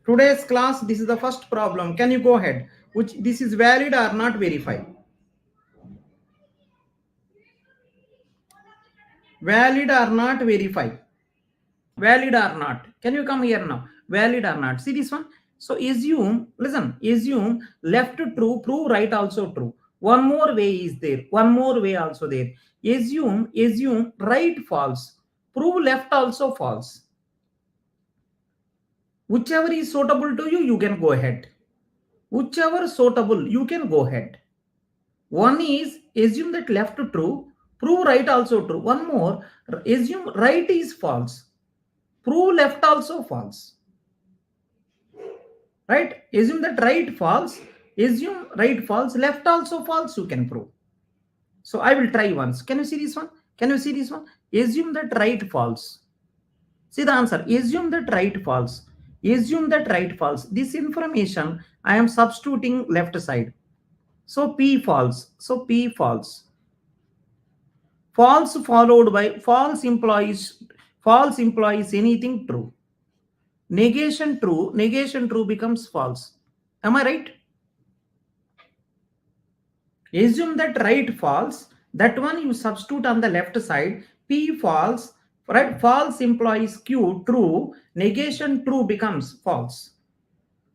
Today's class, this is the first problem. Can you go ahead? Which this is valid or not? Verify. Valid or not? Verify. Valid or not? Can you come here now? Valid or not? See this one. So assume, listen, assume left true, prove right also true. One more way is there. One more way also there. Assume right false. Prove left also false. Whichever is suitable to you, you can go ahead. Whichever suitable, you can go ahead. One is assume that left true, prove right also true. One more, assume right is false, prove left also false. Right? Assume that right false, assume right false, left also false, you can prove. So I will try once. Can you see this one? Can you see this one? Assume that right false. See the answer. Assume that right false. Assume that right false. This information I am substituting left side. So P false. So P false. False followed by false implies anything true. Negation true becomes false. Am I right? Assume that right false, that one you substitute on the left side, P false, right? False implies Q true, negation true becomes false.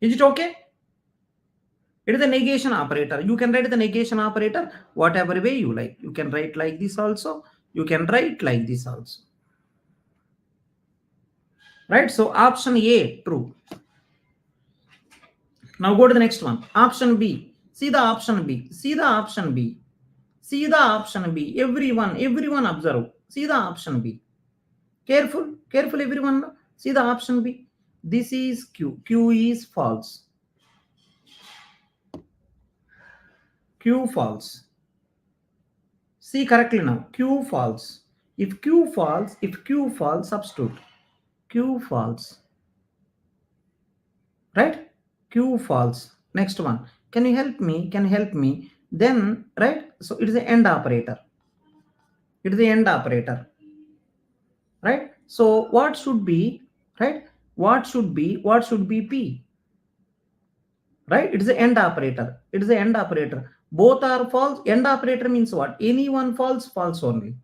Is it okay? It is a negation operator. You can write the negation operator whatever way you like. You can write like this also. You can write like this also. Right? So option A, true. Now go to the next one. Option B. See the option B. See the option B. See the option B. Everyone observe. See the option B. Careful everyone. See the option B. This is Q. Q is false. Q false. See correctly now. Q false. If Q false, substitute. Q false. Right? Q false. Next one. Can you help me? Then, right? So it is the end operator. It is the end operator. Right? So what should be, right? What should be P? Right? It is the end operator. It is the end operator. Both are false. End operator means what? Anyone false, false only.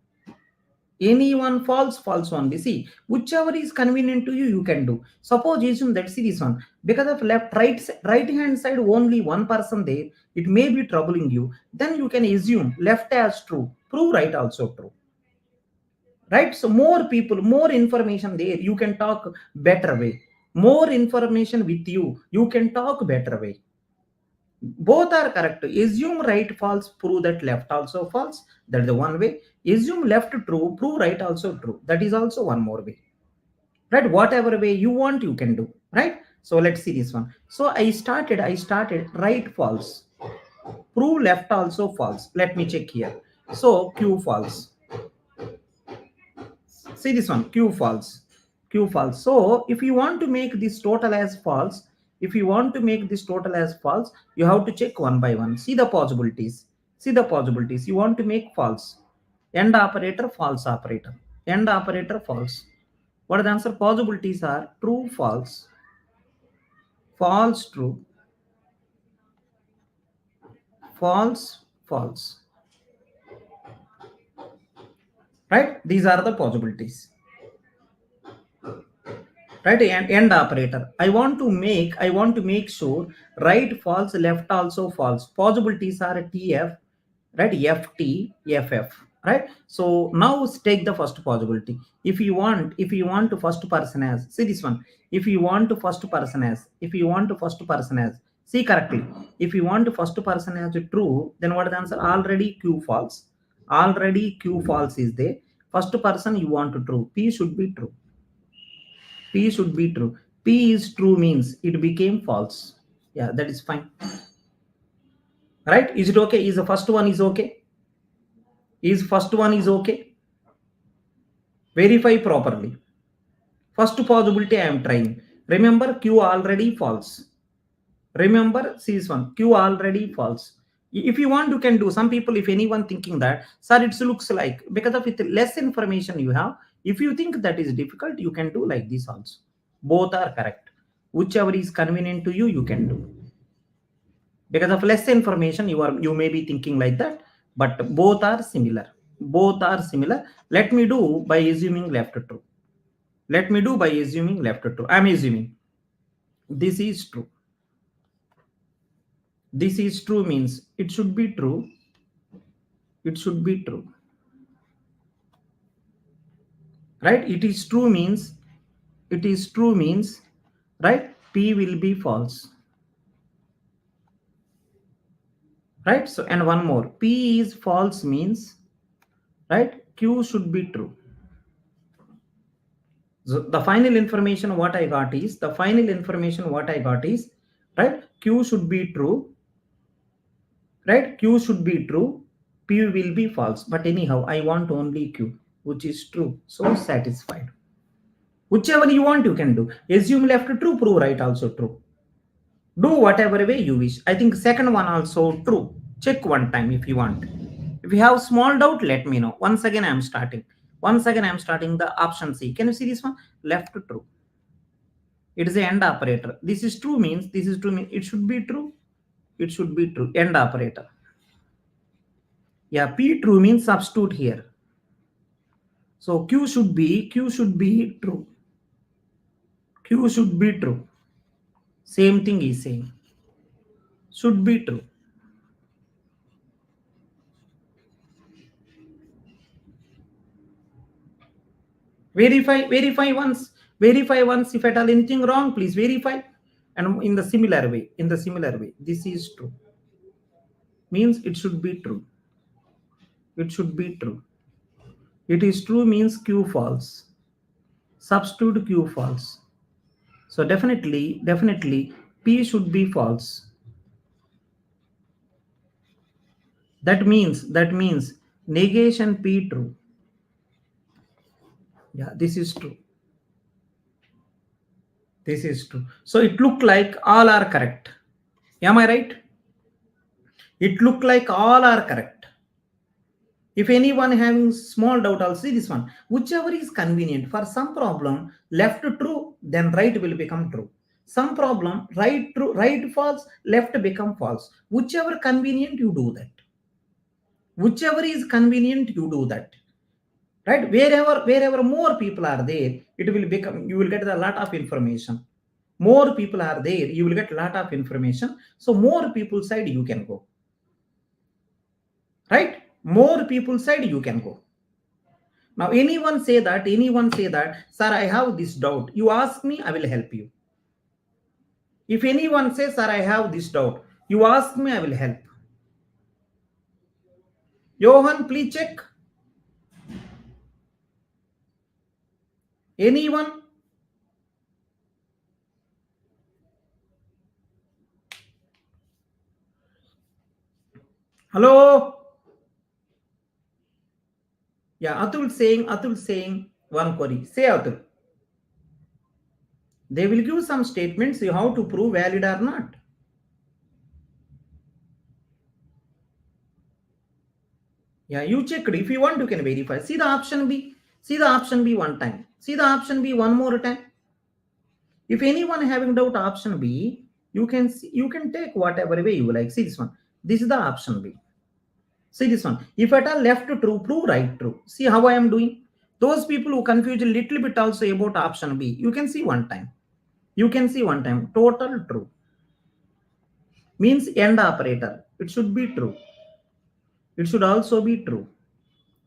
Anyone false only. See, whichever is convenient to you, you can do. Suppose assume that, see this one, because of right hand side only one person there, it may be troubling you. Then you can assume left as true, prove right also true. Right? So more people, more information there, you can talk better way. More information with you, you can talk better way. Both are correct. Assume right false, prove that left also false. That is the one way. Assume left true, prove right also true. That is also one more way. Right? Whatever way you want, you can do. Right? So let's see this one. So I started right false. Prove left also false. Let me check here. So Q false. See this one, Q false. So if you want to make this total as false, you have to check one by one. See the possibilities. You want to make false. End operator, false operator. End operator, false. What are the answer? Possibilities are true, false, false, true, false, false. Right? These are the possibilities. Right? And end operator. I want to make sure right false, left also false. Possibilities are TF, right? FT, FF. Right? So now take the first possibility. If you want to first person as, see this one. If you want to first person as, see correctly. If you want to first person as true, then what is the answer? Already Q false. Is there. First person you want to true. P should be true. P should be true. P is true means it became false. Yeah, that is fine. Right? Is it okay? Is the first one is okay? Verify properly. First possibility I am trying. Remember Q already false. Remember, see this one. Q already false. If you want, you can do. Some people, if anyone thinking that, sir, it looks like, because of it, less information you have, if you think that is difficult, you can do like this also. Both are correct. Whichever is convenient to you, you can do. Because of less information, you may be thinking like that, but both are similar. Both are similar. Let me do by assuming left true. Let me do by assuming left true. I'm assuming this is true. This is true means it should be true. It should be true. Right? It is true means, right? P will be false. Right? So, and one more, P is false means, right? Q should be true. So the final information what I got is, right? Q should be true, right? Q should be true, P will be false. But anyhow, I want only Q, which is true. So satisfied. Whichever you want, you can do. Assume left true, prove right also true. Do whatever way you wish. I think second one also true. Check one time if you want. If you have small doubt, let me know. Once again, I am starting. The option C. Can you see this one? Left true. It is the end operator. This is true means, it should be true. It should be true. End operator. Yeah, P true means substitute here. So Q should be true. Q should be true. Same thing is saying. Should be true. Verify once. If at all anything wrong, please verify. And in the similar way, this is true. Means it should be true. It should be true. It is true means Q false. Substitute Q false. So definitely P should be false. That means negation P true. Yeah, this is true. This is true. So it look like all are correct. Am I right? It look like all are correct. If anyone having small doubt, I'll see this one. Whichever is convenient. For some problem, left true, then right will become true. Some problem, right true, right false, left become false. Whichever convenient, you do that. Whichever is convenient, you do that. Right? Wherever more people are there, it will become, you will get a lot of information. More people are there, you will get a lot of information. So more people side you can go. Right? More people side you can go. Now anyone say that, sir, I have this doubt. You ask me, I will help you. If anyone says, sir, I have this doubt, you ask me, I will help. Johan, please check. Anyone? Hello? Yeah, Atul saying one query. Say Atul. They will give some statements, you have to prove valid or not. Yeah, you checked. If you want, you can verify. See the option B. One time. See the option B one more time. If anyone having doubt option B, you can take whatever way you like. See this one. This is the option B. See this one. If at all left true, prove right true. See how I am doing. Those people who confuse a little bit also about option B, you can see one time. Total true. Means end operator. It should be true. It should also be true.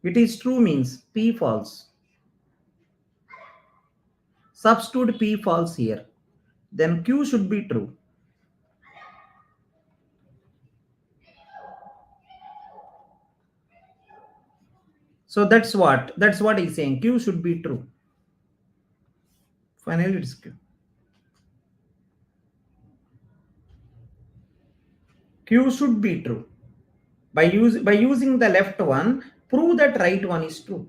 It is true means P false. Substitute P false here. Then Q should be true. So that's what he's saying. Q should be true. Finally, it's Q. Q should be true. By using the left one, prove that right one is true.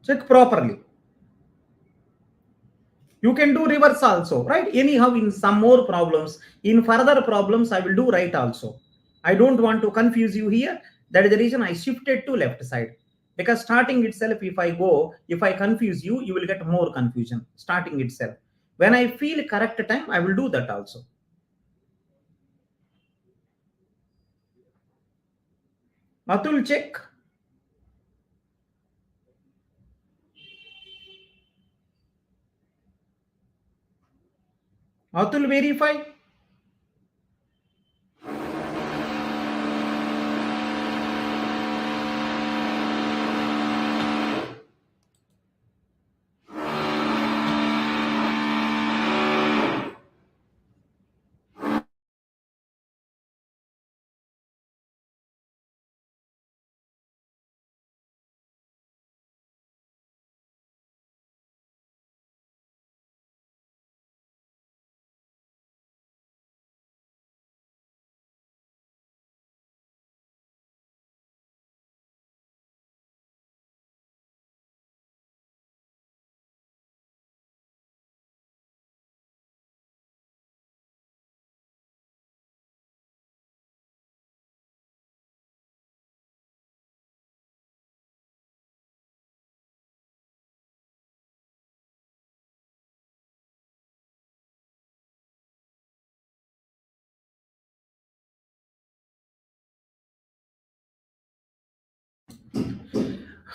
Check properly. You can do reverse also, right? Anyhow, in some more problems, in further problems, I will do right also. I don't want to confuse you here. That is the reason I shifted to left side. Because starting itself, if I confuse you, you will get more confusion. Starting itself. When I feel correct time, I will do that also. Atul, check. Atul, verify.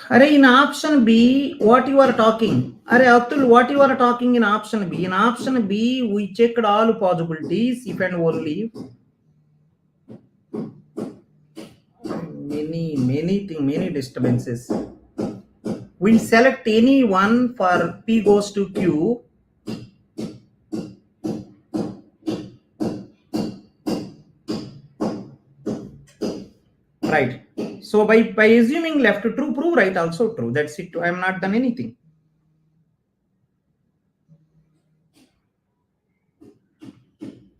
Array, in option B, what you are talking? Array, Atul, what you are talking in option B? In option B, we checked all possibilities, if and only many disturbances. We select any one for P goes to Q. Right. So by assuming left true, prove right also true. That's it. I am not done anything.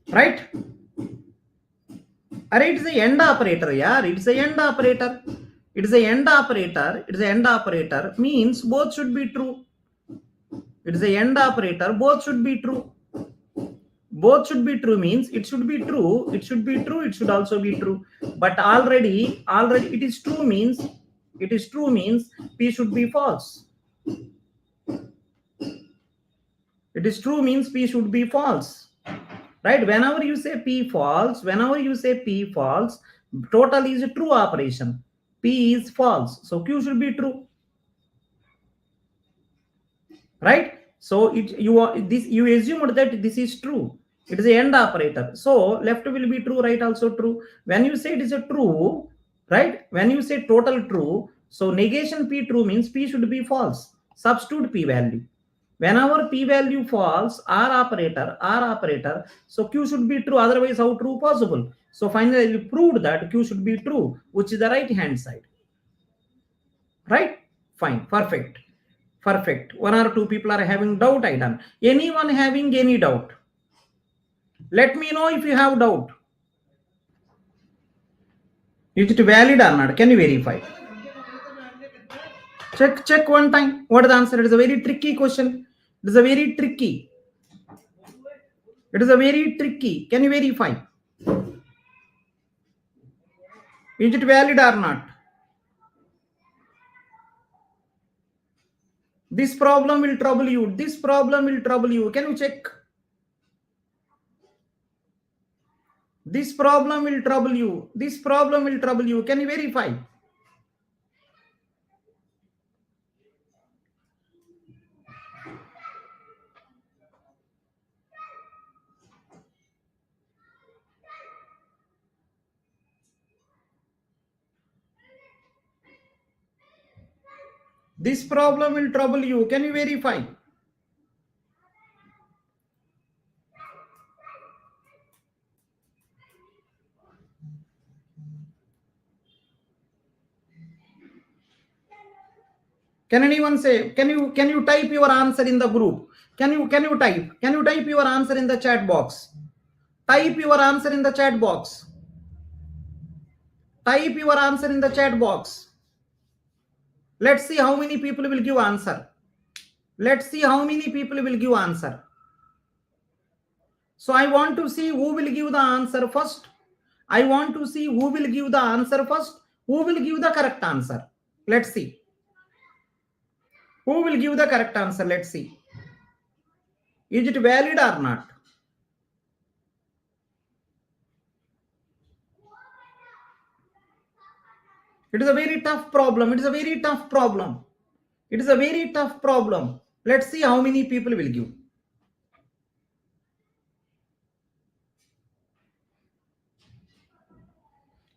Right? Array, it's the end operator, yeah. It's the end operator. It's the end operator. It's the end operator means both should be true. It's the end operator. Both should be true. Both should be true means it should be true. It should be true. It should also be true. But already it is true means P should be false. It is true means P should be false. Right? Whenever you say P false, total is a true operation. P is false. So Q should be true. Right? So you assumed that this is true. It is the end operator. So left will be true, right also true. When you say it is a true, right? When you say total true, so negation P true means P should be false. Substitute P value. Whenever P value false, R operator, so Q should be true. Otherwise, how true possible? So finally, we proved that Q should be true, which is the right hand side. Right? Fine. Perfect. One or two people are having doubt. I done. Anyone having any doubt? Let me know if you have doubt. Is it valid or not? Can you verify? Check one time. What is the answer? It is a very tricky question. It is a very tricky. Can you verify? Is it valid or not? This problem will trouble you. Can you check? This problem will trouble you. Can you verify? This problem will trouble you. Can you verify? Can anyone say? Can you type your answer in the group? Can you type? Can you type your answer in the chat box? Type your answer in the chat box. Type your answer in the chat box. Let's see how many people will give answer. So I want to see who will give the answer first. Who will give the correct answer? Let's see. Who will give the correct answer? Let's see. Is it valid or not? It is a very tough problem. It is a very tough problem. It is a very tough problem. Let's see how many people will give.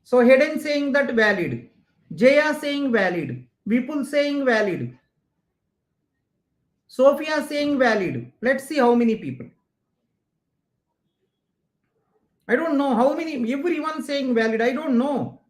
So Hayden saying that valid. Jaya saying valid. Vipul saying valid. Sophia saying valid. Let's see how many people. I don't know how many. Everyone saying valid. I don't know.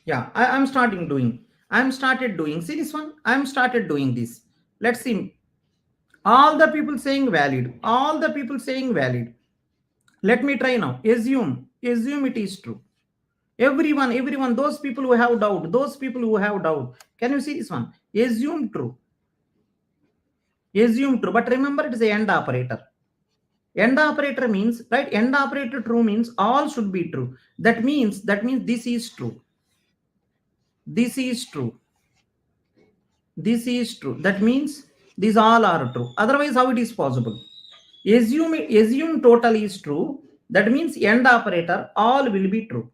Yeah, I'm starting doing. I'm started doing. See this one? I'm started doing this. Let's see. All the people saying valid. All the people saying valid. Let me try now. Assume it is true. Everyone, those people who have doubt. Can you see this one? Assume true. But remember, it is a end operator. End operator means, right? End operator true means all should be true. That means this is true. This is true. This is true. That means these all are true. Otherwise, how it is possible? Assume total is true. That means end operator all will be true.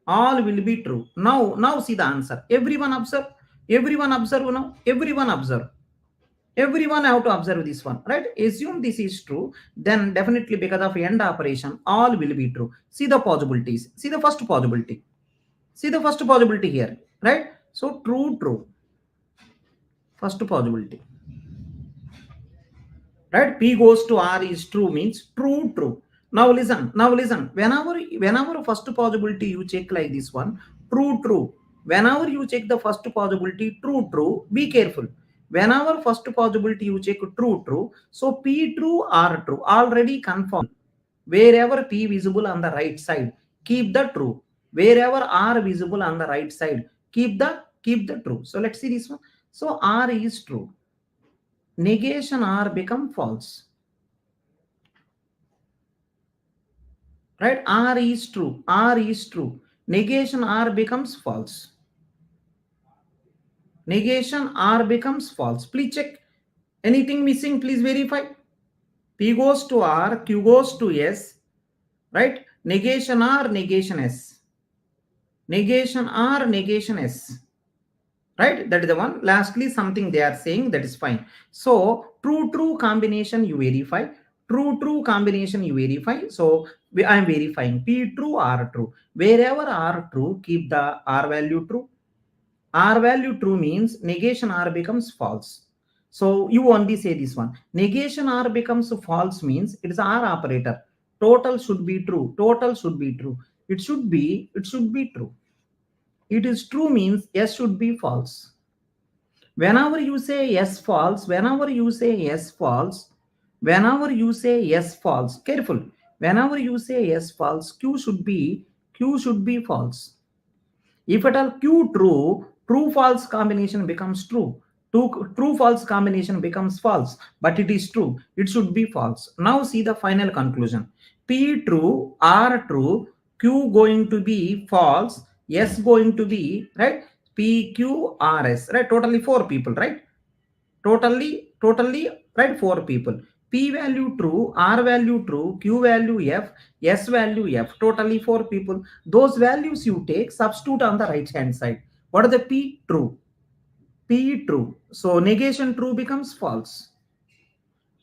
All will be true. Now see the answer. Everyone observe now. Everyone observe. Everyone have to observe this one, right? Assume this is true, then definitely because of end operation, all will be true. See the possibilities. See the first possibility. See the first possibility here, right? So true. First possibility. Right? P goes to R is true means true. Now listen. Whenever first possibility you check like this one, true. Whenever you check the first possibility true, be careful. Whenever first possibility you check true, so P true, R true, already confirmed. Wherever P visible on the right side, keep the true. Wherever R visible on the right side, keep the true. So let's see this one. So R is true. Negation R become false. Right? R is true. Negation R becomes false. Negation R becomes false. Please check. Anything missing, please verify. P goes to R, Q goes to S. Right? Negation R, negation S. Negation R, negation S. Right? That is the one. Lastly, something they are saying, that is fine. So true combination you verify. True combination you verify. So I am verifying P true, R true. Wherever R true, keep the R value true. R value true means negation R becomes false. So you only say this one. Negation R becomes false means it is R operator. Total should be true. It should be true. It is true means S should be false. Whenever you say yes false, careful. Whenever you say yes false, Q should be false. If at all Q true false combination becomes true. True false combination becomes false, but it is true. It should be false. Now see the final conclusion. P true, R true, Q going to be false, S going to be, right? P, Q, R, S, right? Totally 4 people, right? Totally, right? 4 people. P value true, R value true, Q value F, S value F. Totally 4 people. Those values you take, substitute on the right hand side. What are the P? True. P true. So negation true becomes false.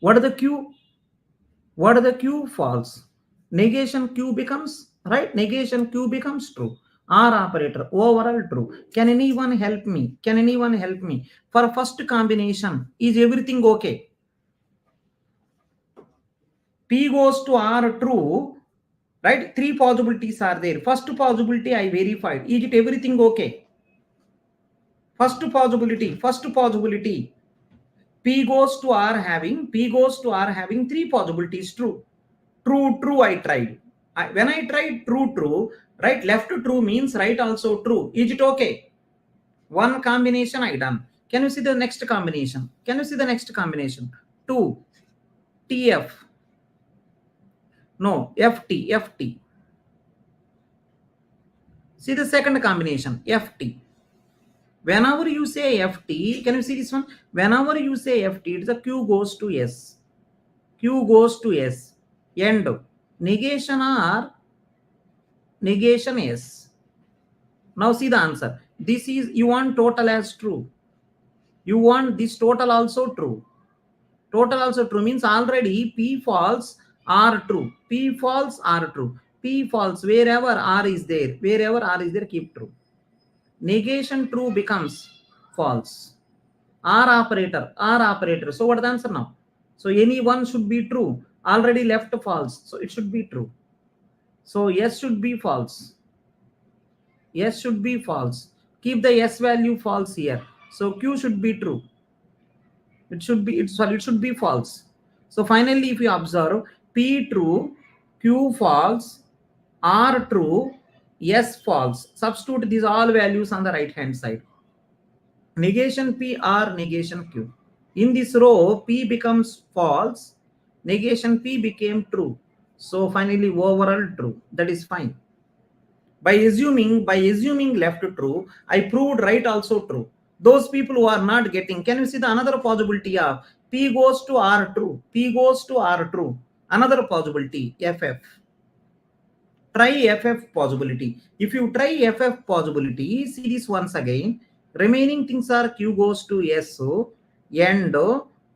What are the Q? False. Negation Q becomes, right? Negation Q becomes true. R operator, overall true. Can anyone help me? For first combination, is everything okay? P goes to R true, right? 3 possibilities are there. First possibility I verified. Is it everything okay? First possibility. P goes to R having 3 possibilities true. True, I tried. When I tried true, right? Left true means right also true. Is it okay? One combination I done. Can you see the next combination? Can you see the next combination? 2 TF. No, FT, FT. See the second combination, FT. Whenever you say FT, can you see this one? Whenever you say FT, it's a Q goes to S. Q goes to S. End. Negation R, negation S. Now see the answer. This is, you want total as true. You want this total also true. Total also true means already P false are true. P false are true. P false, wherever R is there. Wherever R is there, keep true. Negation true becomes false. R operator. So what is the answer now? So any one should be true. Already left false. So it should be true. So S should be false. S should be false. Keep the S value false here. So Q should be true. It should be false. So finally, if you observe, P true, Q false, R true, S false. Substitute these all values on the right hand side. Negation P, R, negation Q. In this row, P becomes false, negation P became true. So finally, overall true. That is fine. By assuming left true, I proved right also true. Those people who are not getting, can you see the another possibility of P goes to R true, P goes to R true. Another possibility, FF. Try FF possibility. If you try FF possibility, see this once again. Remaining things are Q goes to S, and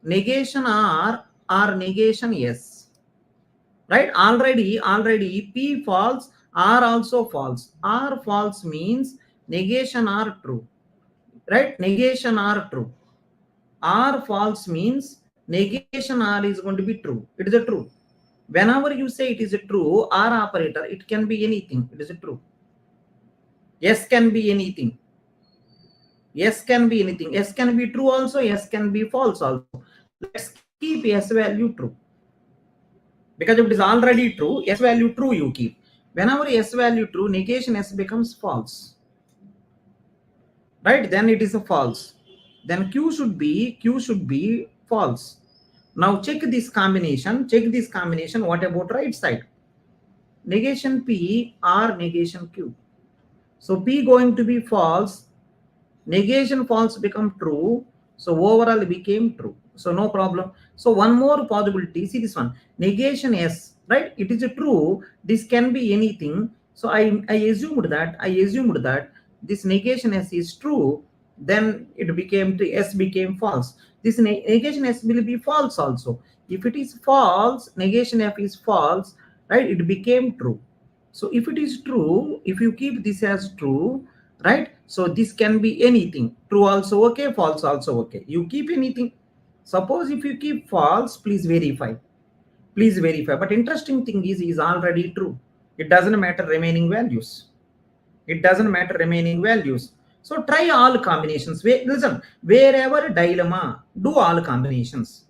negation R or negation S. Right? Already P false, R also false. R false means negation R true. Right? Negation R true. R false means negation R is going to be true. It is a true. Whenever you say it is a true, R operator, it can be anything. It is a true. S can be anything. S can be anything. S can be true also. S can be false also. Let's keep S value true. Because if it is already true, S value true you keep. Whenever S value true, negation S becomes false. Right? Then it is a false. Then Q should be false. Now check this combination. What about right side? Negation P or negation Q. So P going to be false. Negation false become true. So overall became true. So no problem. So one more possibility. See this one. Negation S. Right? It is a true. This can be anything. So I assumed that this negation S is true. Then it became S became false. This negation S will be false also. If it is false, negation F is false, right? It became true. So if it is true, if you keep this as true, right? So this can be anything. True also okay, false also okay. You keep anything. Suppose if you keep false, please verify. But interesting thing is already true. It doesn't matter remaining values. So try all combinations. Listen, wherever dilemma, do all combinations.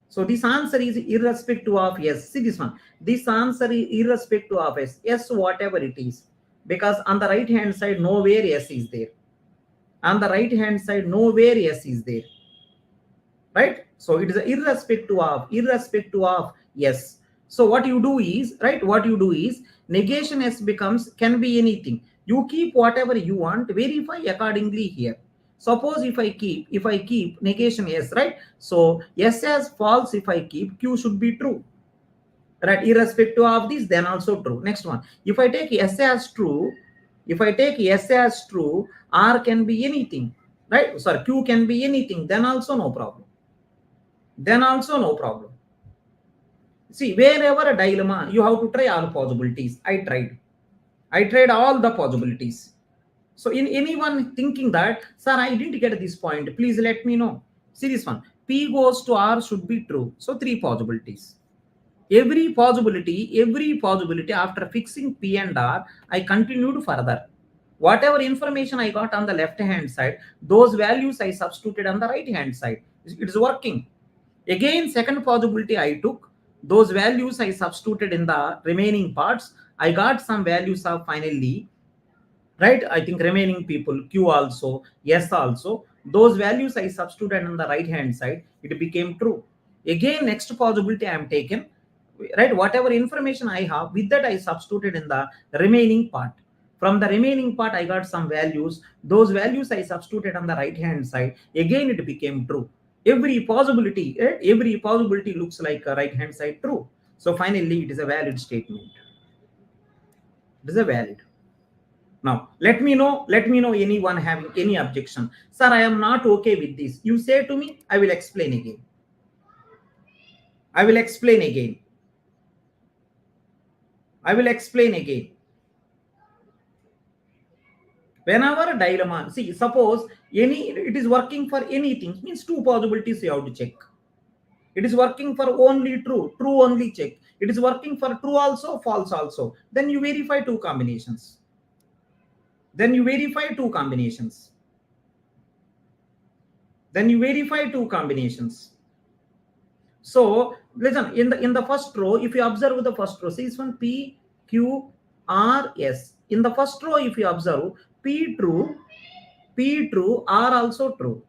So this answer is irrespective of S. See this one. This answer is irrespective of S. S whatever it is. Because on the right hand side, nowhere S is there. Right? So it is irrespective of S. So what you do is, negation S can be anything. You keep whatever you want, verify accordingly here. Suppose if I keep negation S, right? So S as false, if I keep, Q should be true. Right? Irrespective of this, then also true. Next one. If I take S as true, R can be anything. Right? Sorry, Q can be anything, then also no problem. See, wherever a dilemma, you have to try all possibilities. I tried all the possibilities. So in anyone thinking that, sir, I didn't get this point, please let me know. See this one. P goes to R should be true. So 3 possibilities. Every possibility after fixing P and R, I continued further. Whatever information I got on the left hand side, those values I substituted on the right hand side. It is working. Again, second possibility I took, those values I substituted in the remaining parts. I got some values of finally right? I think remaining people, Q also, S also, those values I substituted on the right hand side, it became true. Again, next possibility I am taken, right? Whatever information I have, with that I substituted in the remaining part. From the remaining part, I got some values. Those values I substituted on the right hand side. Again, it became true. Every possibility, right? Every possibility looks like a right hand side true. So finally, it is a valid statement. It is a valid. Now, let me know anyone having any objection. Sir, I am not okay with this. You say to me, I will explain again. I will explain again. I will explain again. Whenever dilemma, see, suppose it is working for anything, means two possibilities you have to check. It is working for only true only check. It is working for true also, false also. Then you verify two combinations. Then you verify two combinations. Then you verify two combinations. So listen, in the first row, if you observe the first row, see this one, P, Q, R, S. In the first row, if you observe, P true, R also true.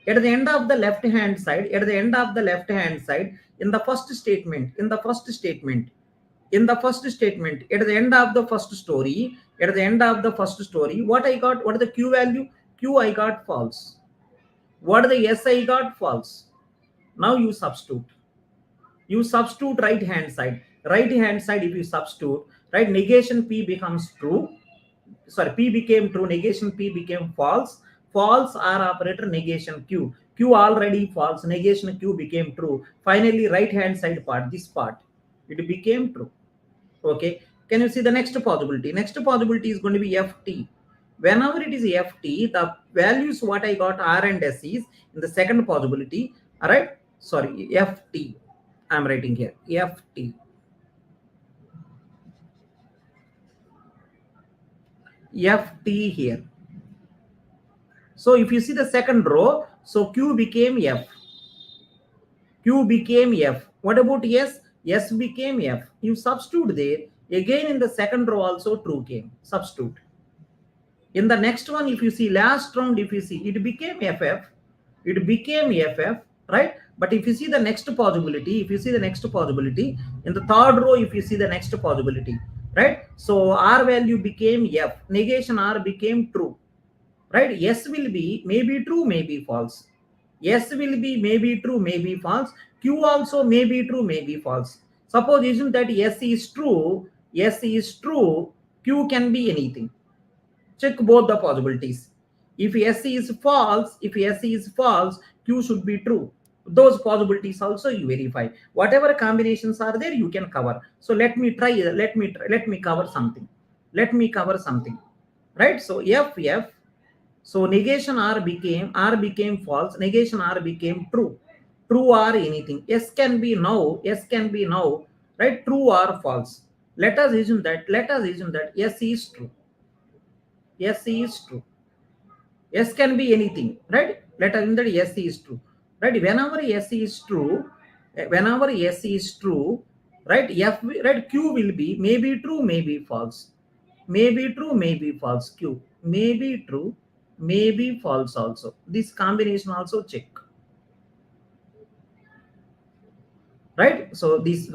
At the end of the left hand side, in the first statement, at the end of the first story, what I got, what is the Q value? Q I got false. What the S I got false. Now you substitute right hand side. If you substitute, right, negation P becomes true. Sorry, P became true, negation P became false. False R operator, negation Q. Q already false, negation Q became true. Finally, right hand side part, this part, it became true. Okay, can you see the next possibility? Next possibility is going to be FT. Whenever it is FT, the values what I got R and S is in the second possibility. All right, sorry, FT. I'm writing here FT. FT here. So if you see the second row, so Q became F. Q became F. What about S? S became F. You substitute there. Again in the second row also true came. Substitute. In the next one, if you see last round, if you see, it became FF. It became FF, right? But if you see the next possibility, in the third row, if you see the next possibility, right? So R value became F. Negation R became true. Right? S will be maybe true, maybe false. S will be maybe true, maybe false. Q also maybe true, maybe false. Suppose isn't that S is true, Q can be anything. Check both the possibilities. If S is false, Q should be true. Those possibilities also you verify. Whatever combinations are there, you can cover. So let me cover something. Right? So F. So negation R became false. Negation R became true. True or anything. S can be now. Right? True or false. Let us assume that S is true. S can be anything. Right? Let us assume that S is true. Right? Whenever S is true, right? Right? Q will be maybe true, maybe false. Maybe true, maybe false. Q maybe true, maybe false also. This combination also check. Right? So this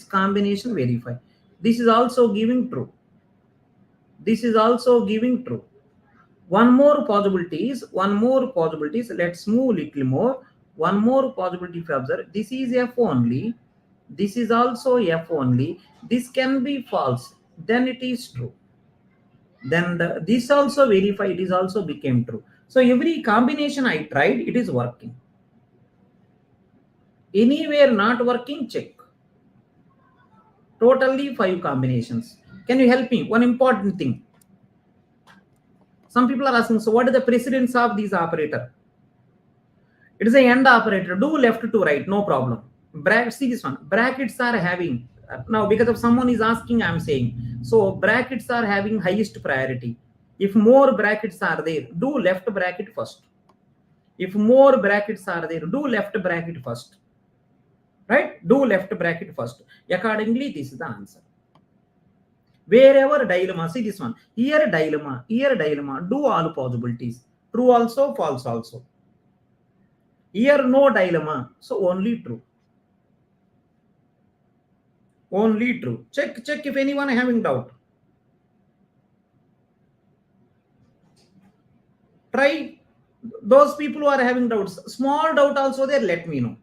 combination verify. This is also giving true. One more possibilities. Let's move little more. One more possibility if you observe. This is F only. This is also F only. This can be false. Then it is true. Then this also verify, it is also became true. So every combination I tried, it is working. Anywhere not working, check. Totally 5 combinations. Can you help me? One important thing. Some people are asking, so what is the precedence of this operator? It is an AND operator. Do left to right, no problem. See this one. Brackets are having, now because of someone is asking, I'm saying. So brackets are having highest priority. If more brackets are there, do left bracket first. If more brackets are there, do left bracket first. Right? Do left bracket first. Accordingly, this is the answer. Wherever dilemma, see this one, here dilemma, do all possibilities, true also, false also. Here no dilemma, so only true. Only true. Check if anyone having doubt. Try those people who are having doubts. Small doubt also there, let me know.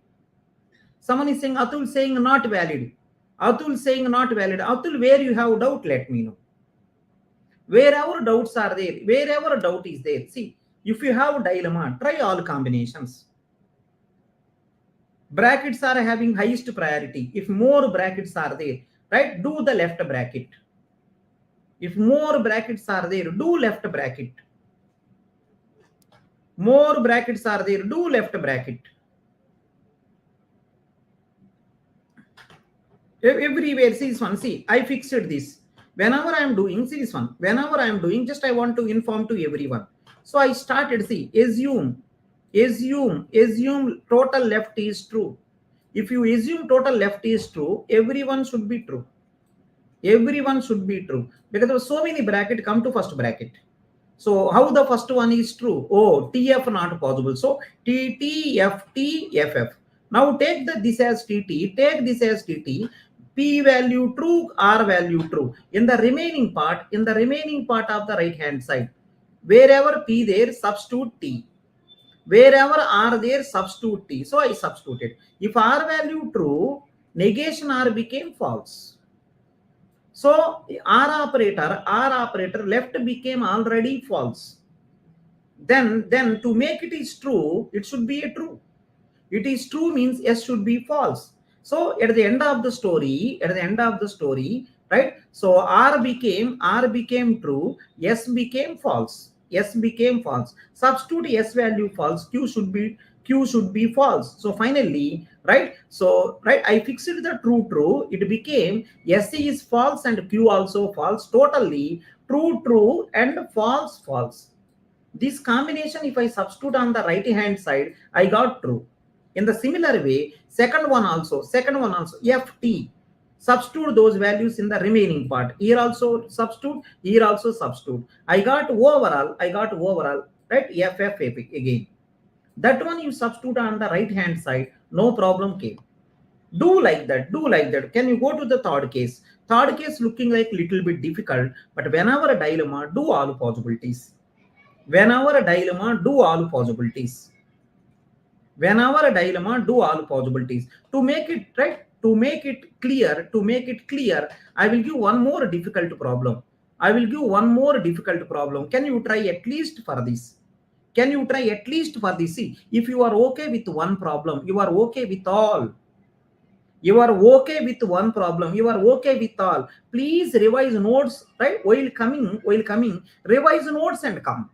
Someone is saying, Atul saying not valid. Atul saying not valid. Atul, where you have doubt, let me know. Wherever doubts are there, wherever doubt is there, see, if you have dilemma, try all combinations. Brackets are having highest priority. If more brackets are there, right, do the left bracket. If more brackets are there, do left bracket. More brackets are there, do left bracket. Everywhere, see this one, see, I fixed this. Whenever I am doing, see this one, whenever I am doing, just I want to inform to everyone. So I started, see, assume total left is true. If you assume total left is true, everyone should be true. Everyone should be true, because there were so many bracket come to first bracket. So how the first one is true? Oh, TF not possible. So TT, FT, FF. Now take this as TT, take this as TT, P value true, R value true. In the remaining part of the right hand side, wherever P there, substitute T. Wherever R there, substitute T. So I substituted. If R value true, negation R became false. So R operator left became already false. Then to make it is true, it should be a true. It is true means S should be false. So at the end of the story, right? So R became true, S became false. S became false. Substitute S value false, Q should be false. So finally, right? So right, I fixed the true. It became S is false and Q also false. Totally true and false. This combination, if I substitute on the right hand side, I got true. In the similar way, second one also, FT. Substitute those values in the remaining part. Here also substitute. I got overall, right? FF again. That one you substitute on the right hand side, no problem came. Do like that. Can you go to the third case? Third case looking like little bit difficult, but whenever a dilemma, do all possibilities. Whenever a dilemma, do all possibilities. Whenever a dilemma, do all possibilities. To make it right, to make it clear, I will give one more difficult problem. Can you try at least for this? See, if you are okay with one problem, you are okay with all. You are okay with one problem, you are okay with all. Please revise notes, right? While coming, revise notes and come.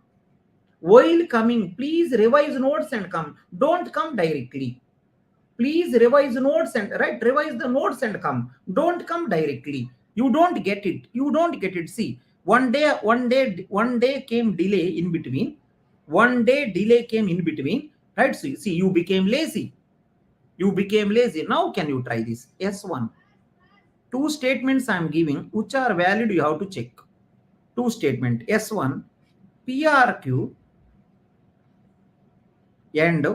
While coming, please revise notes and come. Don't come directly. Please revise notes and revise the notes and come. Don't come directly. You don't get it. See, one day came delay in between. Right? See, you became lazy. Now can you try this? S1. Two statements I am giving, which are valid, you have to check. Two statement. S1, PRQ and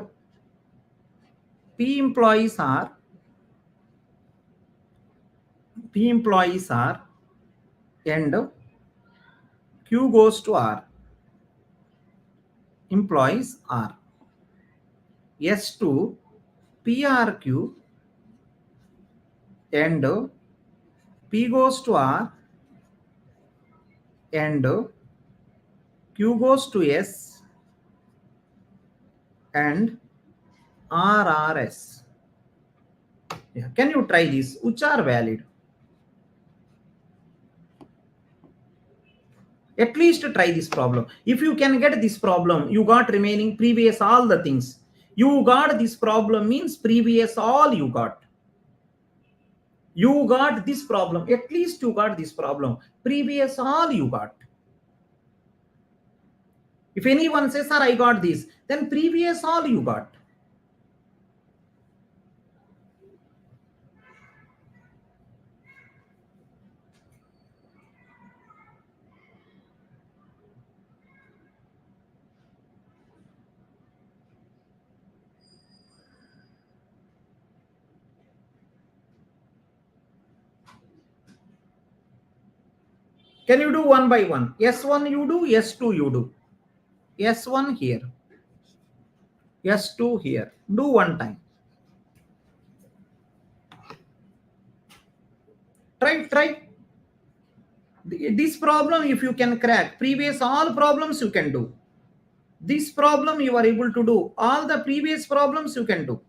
P employees are and Q goes to R. Employees are. S2, PRQ and P goes to R and Q goes to S and RRS. Yeah. Can you try this? Which are valid? At least try this problem. If you can get this problem, you got remaining previous all the things. You got this problem means previous all you got. You got this problem. At least you got this problem. Previous all you got. If anyone says, sir, I got this, then previous all you got. Can you do one by one? S1 you do, S2 you do. S1 here, S2 here. Do one time. Try. This problem, if you can crack, previous all problems you can do. This problem you are able to do. All the previous problems you can do.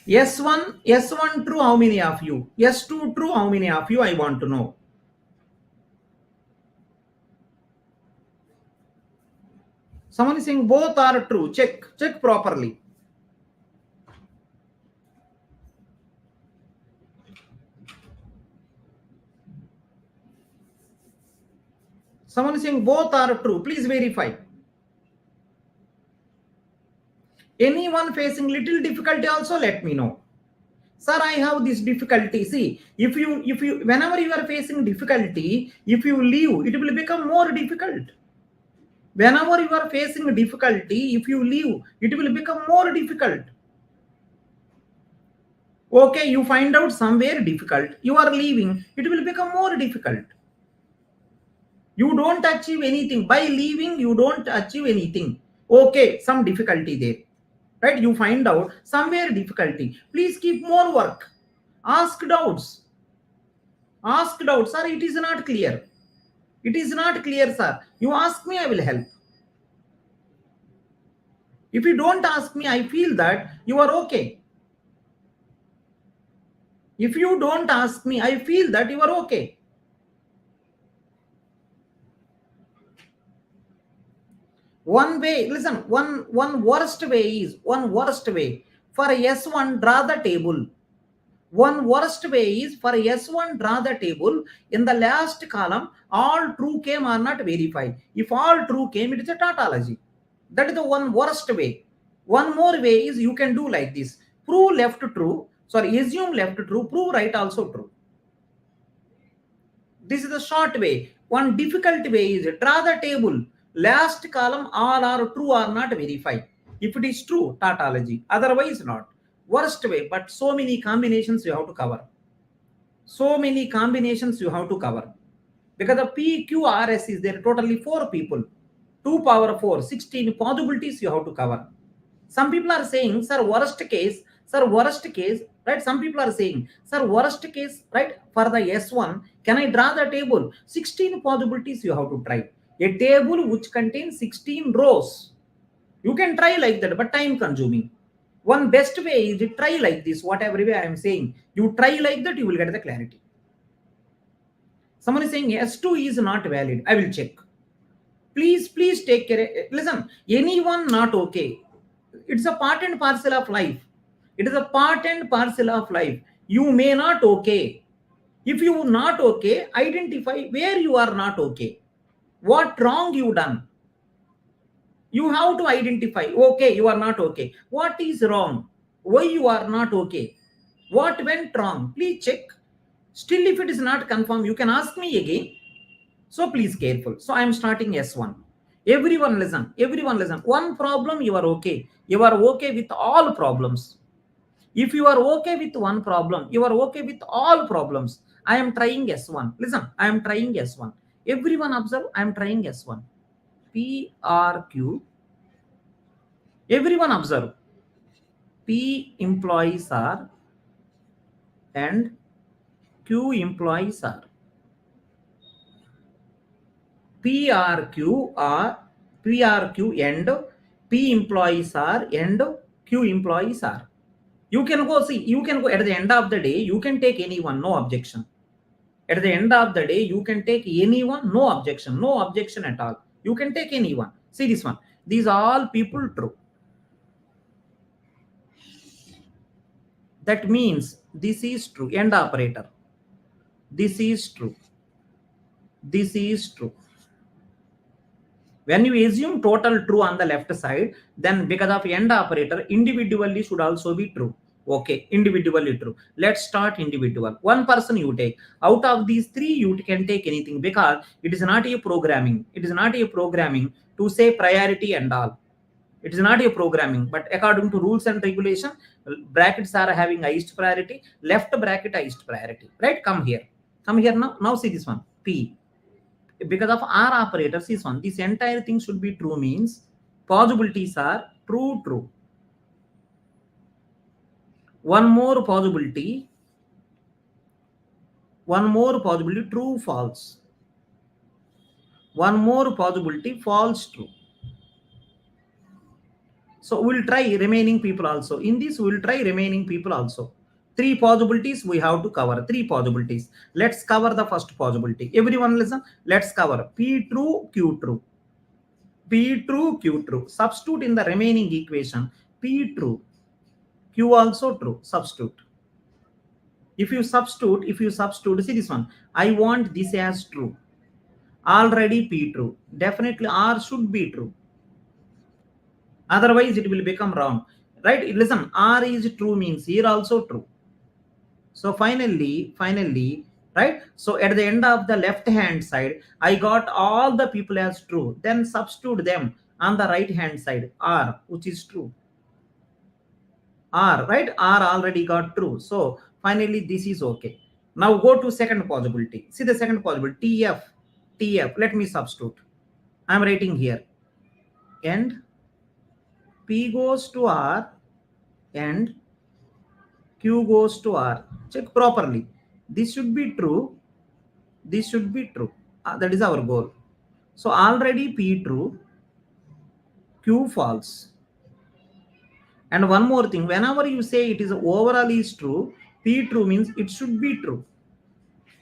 S1 true, how many of you? S2 true, how many of you? I want to know. Someone is saying both are true. Check properly. Someone is saying both are true. Please verify. Anyone facing little difficulty also, let me know. Sir, I have this difficulty. See, if you whenever you are facing difficulty, if you leave, it will become more difficult. Whenever you are facing difficulty, if you leave, it will become more difficult. Okay, you find out somewhere difficult, you are leaving, it will become more difficult. You don't achieve anything. By leaving, you don't achieve anything. Okay, some difficulty there. Right? You find out somewhere difficulty. Please keep more work. Ask doubts. Ask doubts. Sir, it is not clear. It is not clear, sir. You ask me, I will help. If you don't ask me, I feel that you are okay. If you don't ask me, I feel that you are okay. One way, listen, one worst way for S1, draw the table. One worst way is for S1, draw the table. In the last column, all true came or not verified. If all true came, it is a tautology. That is the one worst way. One more way is you can do like this. Prove left true. Sorry, assume left true. Prove right also true. This is the short way. One difficult way is draw the table. Last column, all are true or not verified. If it is true, tautology. Otherwise not. Worst way, but so many combinations you have to cover. So many combinations you have to cover. Because the PQRS is there, totally 4 people. 2 power 4, 16 possibilities you have to cover. Some people are saying, sir, worst case, right? Some people are saying, sir, worst case, right? For the S1, can I draw the table? 16 possibilities you have to try. A table which contains 16 rows. You can try like that, but time consuming. One best way is to try like this, whatever way I am saying. You try like that, you will get the clarity. Someone is saying S2 is not valid. I will check. Please take care. Listen, anyone not okay. It's a part and parcel of life. It is a part and parcel of life. You may not okay. If you not okay, identify where you are not okay. What wrong you done. You have to identify, okay, you are not okay. What is wrong? Why you are not okay? What went wrong? Please check. Still, if it is not confirmed, you can ask me again. So please careful. So I am starting S1. Everyone listen. One problem you are okay. You are okay with all problems. If you are okay with one problem, you are okay with all problems. I am trying S1. Listen, I am trying S1. Everyone observe, I am trying S1. PRQ. Everyone observe. P employees are and Q employees are. PRQ and P employees are and Q employees are. You can go at the end of the day, you can take anyone, no objection. At the end of the day, you can take anyone, no objection at all. You can take anyone. See this one. These are all people true. That means this is true. End operator. This is true. This is true. When you assume total true on the left side, then because of end operator, individually should also be true. Okay, individually true. Let's start individual. One person you take. Out of these 3, you can take anything because it is not a programming. It is not a programming. to say priority and all. It is not a programming, but according to rules and regulation, brackets are having highest priority, left bracket highest priority, right? Come here now. See this one, P. Because of R operators is one, this entire thing should be true, means possibilities are true. One more possibility, true, false. One more possibility, false, true. So we'll try remaining people also. In this, we'll try remaining people also. 3 possibilities we have to cover. 3 possibilities. Let's cover the first possibility. Everyone listen. Let's cover P true, Q true. P true, Q true. Substitute in the remaining equation. P true, Q also true. Substitute. If you substitute, see this one. I want this as true. Already P true. Definitely R should be true. Otherwise, it will become wrong. Right? Listen, R is true means here also true. So finally, right? So at the end of the left hand side, I got all the people as true. Then substitute them on the right hand side, R, which is true. R, right? R already got true. So finally, this is okay. Now go to second possibility. See the second possibility, TF. Let me substitute. I'm writing here. And P goes to R and Q goes to R. Check properly. This should be true. This should be true. That is our goal. So already P true, Q false. And one more thing, whenever you say it is overall is true, P true means it should be true.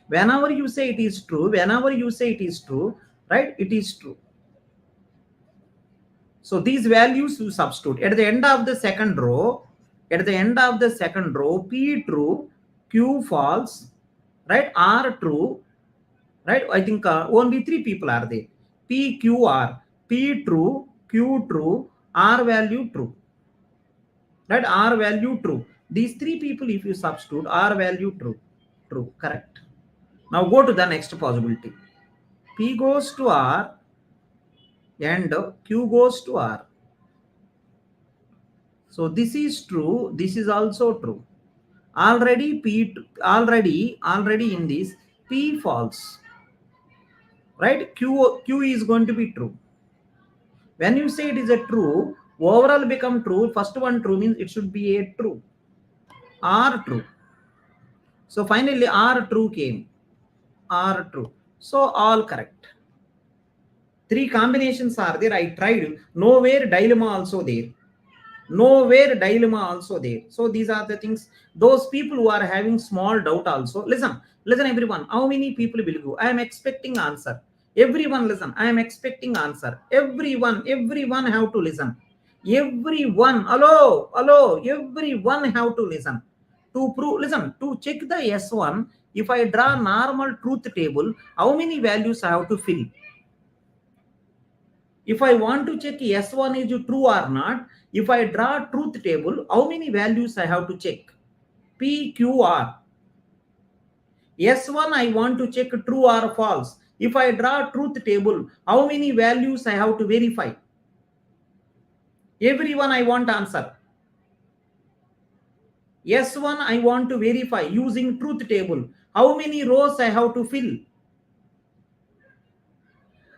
Whenever you say it is true, right, it is true. So these values you substitute. At the end of the second row, P true, Q false, right, R true, right? I think only 3 people are there. P, Q, R. P true, Q true, R value true. Right? R value true. These 3 people, if you substitute, R value true. True, correct. Now go to the next possibility. P goes to R and Q goes to R. So this is true. This is also true. Already in this, P false. Right? Q is going to be true. When you say it is a true, overall become true. First one true means it should be a true. R true. So finally R true came. R true. So all correct. 3 combinations are there. I tried. Nowhere dilemma also there. So these are the things. Those people who are having small doubt also. Listen everyone. How many people will go? I am expecting answer. Everyone listen. I am expecting answer. Everyone have to listen. Everyone. Hello. Everyone have to listen. To prove, listen, to check the S1, if I draw normal truth table, how many values I have to fill? If I want to check S1 is true or not, if I draw truth table, how many values I have to check? P, Q, R. S1 I want to check true or false. If I draw truth table, how many values I have to verify? Everyone I want answer. S1 I want to verify using truth table. How many rows I have to fill?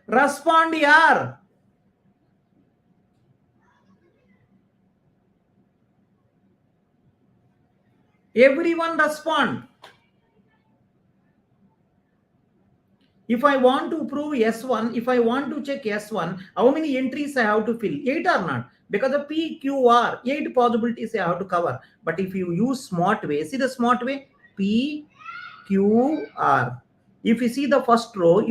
Respond yaar. Everyone respond. If I want to prove S1, if I want to check S1, how many entries I have to fill? 8 or not? Because the P, Q, R, 8 possibilities I have to cover. But if you use smart way, see the smart way? P, Q, R. If you see the first row,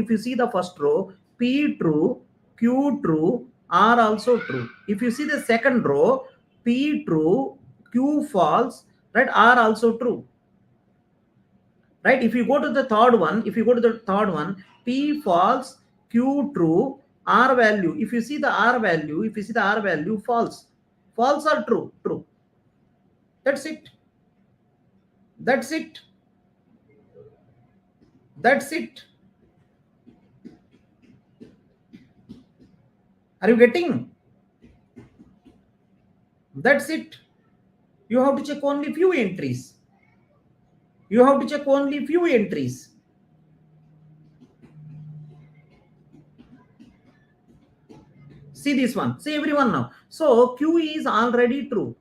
P true, Q true, R also true. If you see the second row, P true, Q false, right, R also true. Right? If you go to the third one, P false, Q true, R value. If you see the R value, false. False or true? True. That's it. Are you getting? That's it. You have to check only few entries. You have to check only few entries. See this one. See everyone now. So Q is already true.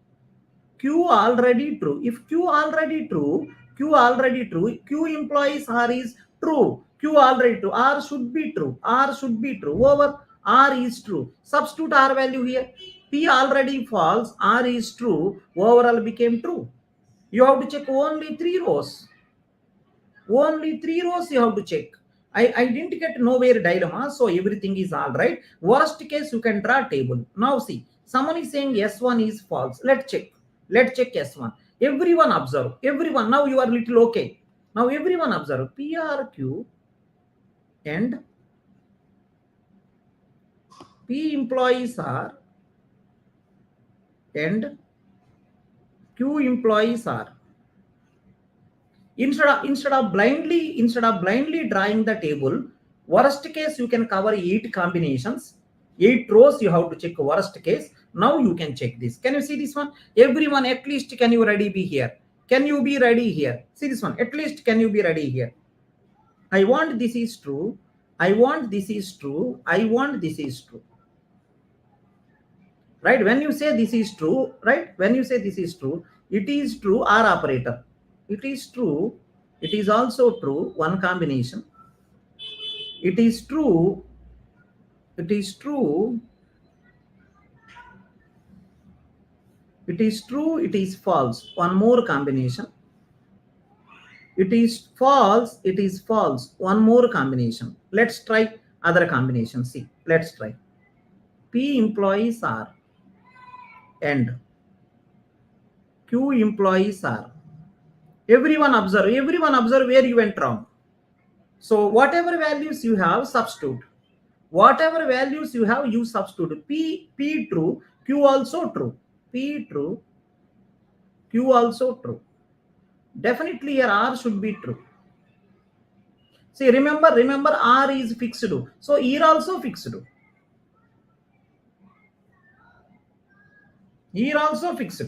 Q already true. If Q already true, Q implies R is true. Q already true. R should be true. R should be true. Over R is true. Substitute R value here. P already false. R is true. Overall became true. You have to check only 3 rows. Only 3 rows you have to check. I didn't get nowhere dilemma, so everything is all right. Worst case, you can draw table. Now see, someone is saying S1 is false. Let's check. Let's check S1. Everyone observe. Everyone. Now you are little okay. Now everyone observe. PRQ and P employees are and Q employees are. Instead of blindly drawing the table, worst case you can cover 8 combinations, 8 rows you have to check worst case. Now you can check this. Can you see this one? Everyone, at least can you ready be here? Can you be ready here? See this one. At least can you be ready here? I want this is true. I want this is true. I want this is true. Right? When you say this is true, right? When you say this is true, it is true or operator. It is true. It is also true. One combination. It is true. It is true. It is true. It is false. One more combination. It is false. It is false. One more combination. Let's try other combination. See. Let's try. P employees are and Q employees are. Everyone observe where you went wrong. So whatever values you have, substitute. Whatever values you have, you substitute. P true, Q also true. P true, Q also true. Definitely here R should be true. See, remember R is fixed. So here also fixed. Here also fixed.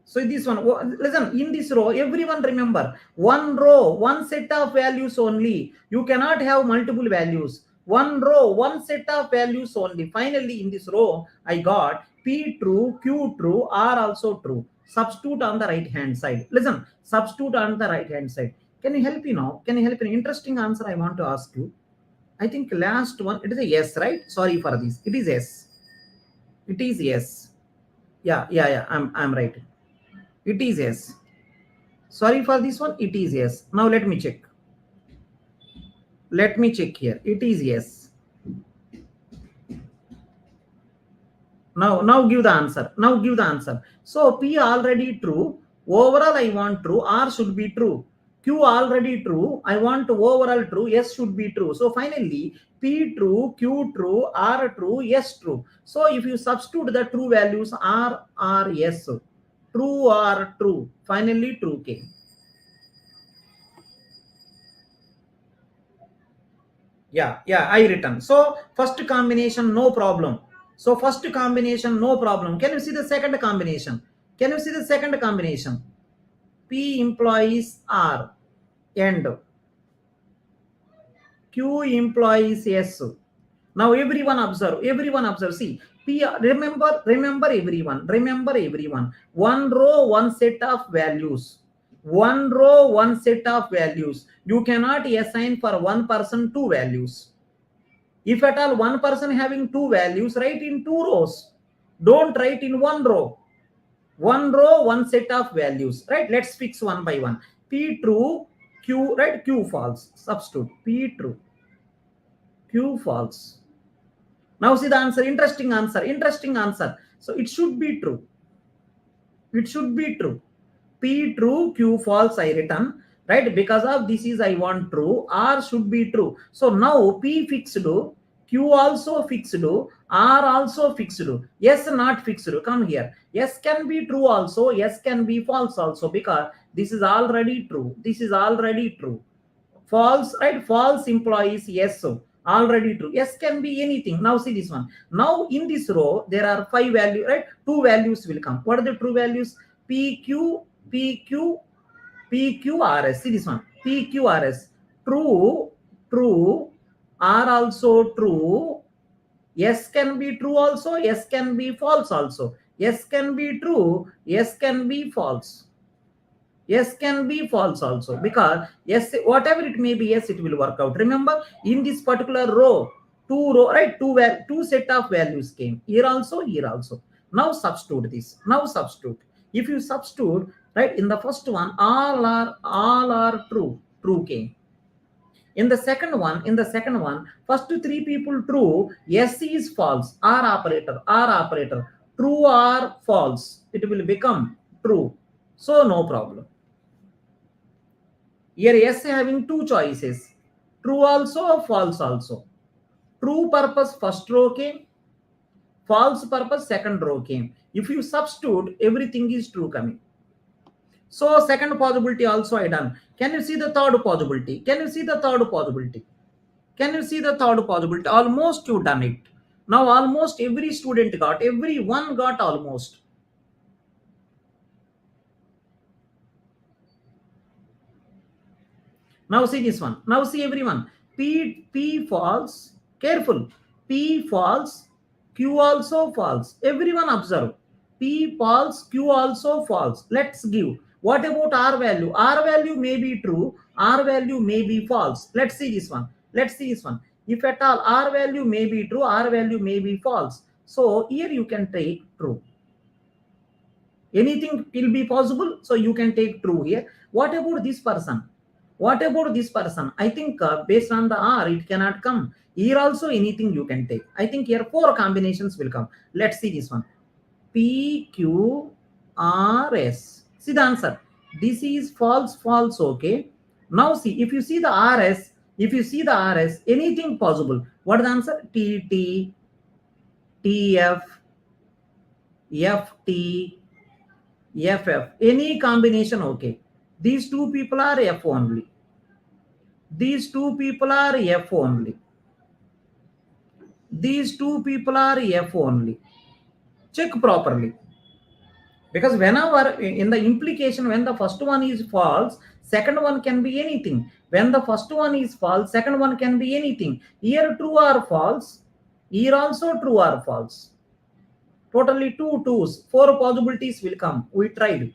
So this one, listen, in this row, everyone remember, one row, one set of values only. You cannot have multiple values. One row, one set of values only. Finally, in this row, I got P true, Q true, R also true. Substitute on the right hand side. Listen, substitute on the right hand side. Can you help me now? Can you help me? Interesting answer I want to ask you. I think last one, it is a yes, right? Sorry for this. It is yes. It is yes. Yeah. I'm right. It is yes. Sorry for this one. It is yes. Now let me check. Let me check here. It is yes. Now give the answer. Now give the answer. So P already true. Overall I want true. R should be true. Q already true. I want overall true. S should be true. So finally P true, Q true, R true, S true. So if you substitute the true values R, S. True or true. Finally true came. Yeah, I written. So first combination, no problem. So first combination, no problem. Can you see the second combination? Can you see the second combination? P employees R and Q employees S. Now everyone observe. See, P, remember everyone. One row, one set of values. One row, one set of values. You cannot assign for one person 2 values. If at all one person having 2 values, write in 2 rows. Don't write in 1 row. One row, one set of values. Right? Let's fix one by one. P true, Q, right? Q false. Substitute. P true, Q false. Now see the answer. Interesting answer. So it should be true. It should be true. P true, Q false I written. Right? Because of this is I want true. R should be true. So now P fixed, Q also fixed, R also fixed. S not fixed. Come here. S can be true also. S can be false also, because this is already true. This is already true. False, right? False implies yes. already true. S can be anything. Now see this one. Now in this row there are 5 values, right? 2 values will come. What are the true values? PQ, PQ, PQRS. See this one. PQRS. True, true, are also true. S can be true also. S can be false also. S can be true. S can be false. Yes can be false also, because yes, whatever it may be, yes, it will work out. Remember, in this particular row, right, two set of values came here also, here also. Now substitute this. Now substitute. If you substitute, right, in the first one, all are true. True came. In the second one, first 3 people true, yes is false. R operator. True or false, it will become true. So no problem. Here S having 2 choices, true also, false also. True purpose first row came, false purpose second row came. If you substitute, everything is true coming. So second possibility also I done. Can you see the third possibility? Can you see the third possibility? Can you see the third possibility? Almost you done it. Now almost every student got, everyone got almost. Now see this one. Now see everyone. P false. Careful. P false. Q also false. Everyone observe. P false. Q also false. Let's give. What about R value? R value may be true. R value may be false. Let's see this one. Let's see this one. If at all R value may be true, R value may be false. So here you can take true. Anything will be possible. So you can take true here. What about this person? What about this person? I think based on the R, it cannot come. Here also anything you can take. I think here 4 combinations will come. Let's see this one. P, Q, R, S. See the answer. This is false, false, okay. Now see, if you see the RS, anything possible. What is the answer? TT, TF, FT, FF. Any combination, okay. These 2 people are F only. These 2 people are F only. These 2 people are F only. Check properly. Because whenever in the implication, when the first one is false, second one can be anything. When the first one is false, second one can be anything. Here true or false. Here also true or false. Totally 2 twos. 4 possibilities will come. We tried.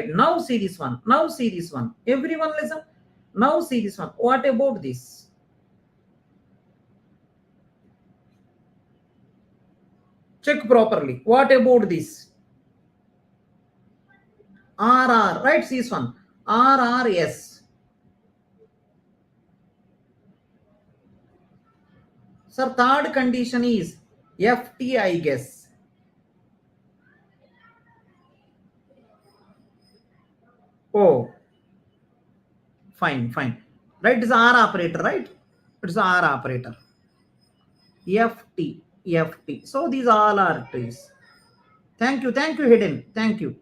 Now see this one. Everyone listen. Now see this one. What about this? Check properly. What about this? RR, right? See this one. RRS. Sir, third condition is FT, I guess. Oh, fine. Right, it's R operator, right? It's R operator. FT. So these all are trees. Thank you, Hidden. Thank you.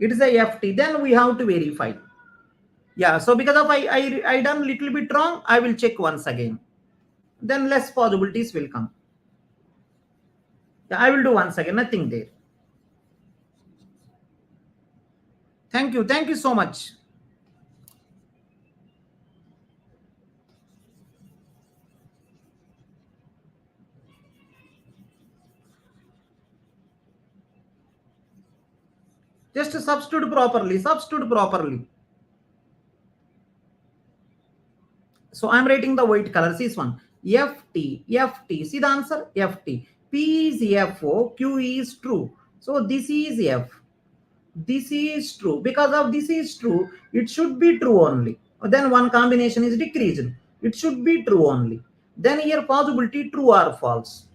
It is a FT. Then we have to verify. Yeah. So because of I done little bit wrong, I will check once again. Then less possibilities will come. Yeah, I will do once again. Nothing there. Thank you so much. Just substitute properly. So I'm writing the white color. See this one. FT. See the answer? FT. P is FO. Q is true. So this is F. This is true. Because of this is true, it should be true only. Then one combination is decreased. It should be true only. Then here possibility true or false.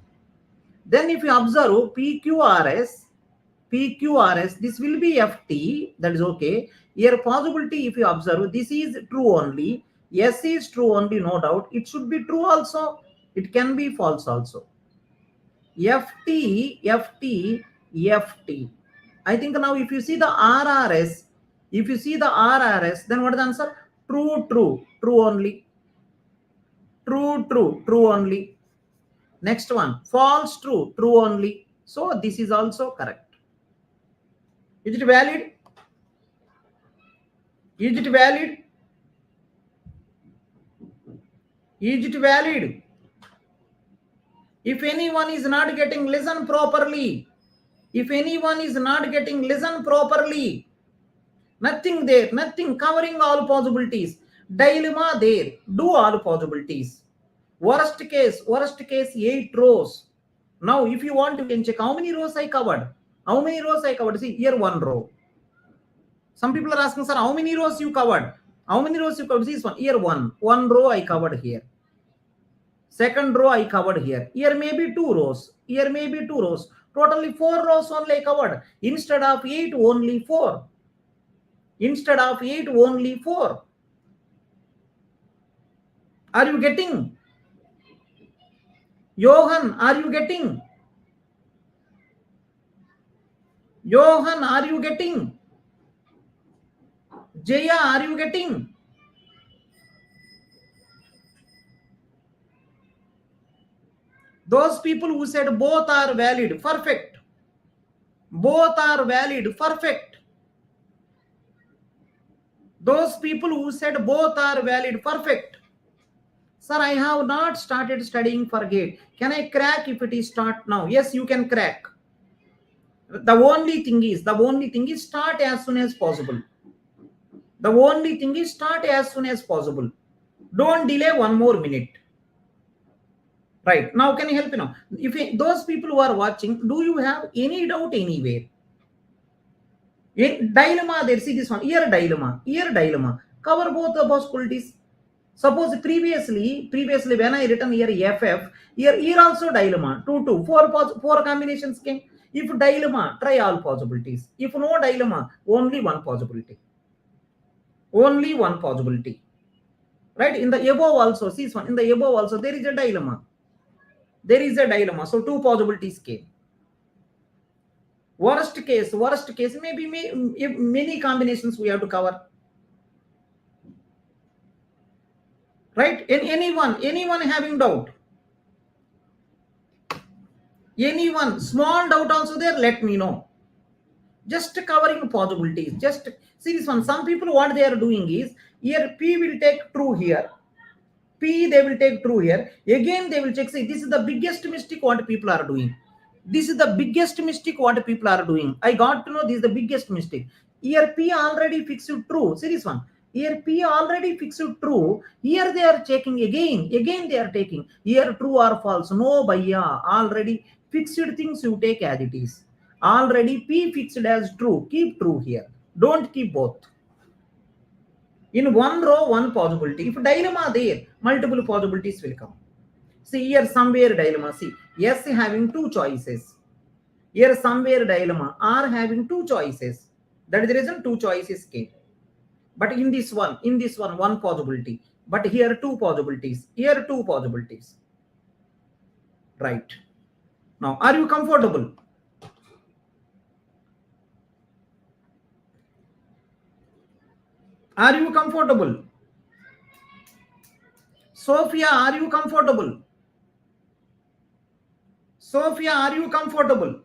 Then if you observe PQRS, this will be FT. That is okay. Here possibility, if you observe, this is true only. S is true only, no doubt. It should be true also. It can be false also. FT. I think now if you see the RRS, If you see the RRS, then what is the answer? True, true, true only. True, true, true only. Next one, false, true, true only. So this is also correct. Is it valid? Is it valid? Is it valid? If anyone is not getting listen properly, if anyone is not getting listen properly, nothing there, nothing, covering all possibilities. Dilemma there, do all possibilities. Worst case 8 rows. Now if you want, you can check how many rows I covered. How many rows I covered? See here, 1 row. Some people are asking, sir, how many rows you covered? How many rows you covered? See this one, here 1 row I covered here. Second row I covered here. Here maybe 2 rows. Here maybe 2 rows. Totally 4 rows only I covered. Instead of 8, only 4. Instead of 8, only 4. Are you getting? Johan, are you getting? Johan, are you getting? Jaya, are you getting? Those people who said both are valid, perfect. Both are valid, perfect. Those people who said both are valid, perfect. Sir, I have not started studying for GATE. Can I crack if it is start now? Yes, you can crack. The only thing is start as soon as possible. The only thing is start as soon as possible. Don't delay 1 more minute. Right. Now, can you help me now? If those people who are watching, do you have any doubt anywhere? Dilemma there, see this one. Here dilemma. Cover both the possibilities. Suppose previously when I written here FF, here also dilemma. 2, 2, 4 combinations came. If dilemma, try all possibilities. If no dilemma, only one possibility. Only one possibility. Right? In the above also, see this one. In the above also, there is a dilemma. There is a dilemma. So 2 possibilities came. Worst case, maybe many combinations we have to cover. Right? Anyone having doubt? Anyone small doubt also there? Let me know. Just covering possibilities. Just see this one. Some people, what they are doing is, here P will take true here. P they will take true here. Again they will check. See, this is the biggest mistake what people are doing. This is the biggest mistake what people are doing. I got to know this is the biggest mistake. Here P already fixed true. See this one. Here P already fixed true. Here they are checking again. Again they are taking. Here true or false. No, bhaiya. Already fixed things you take as it is. Already P fixed as true. Keep true here. Don't keep both. In 1 row, 1 possibility. If dilemma there, multiple possibilities will come. See here somewhere dilemma. See, yes having 2 choices. Here somewhere dilemma. R having 2 choices. That is the reason 2 choices came. But in this one, 1 possibility. But here 2 possibilities. Here 2 possibilities. Right. Now, are you comfortable? Are you comfortable? Sophia, are you comfortable? Sophia, are you comfortable?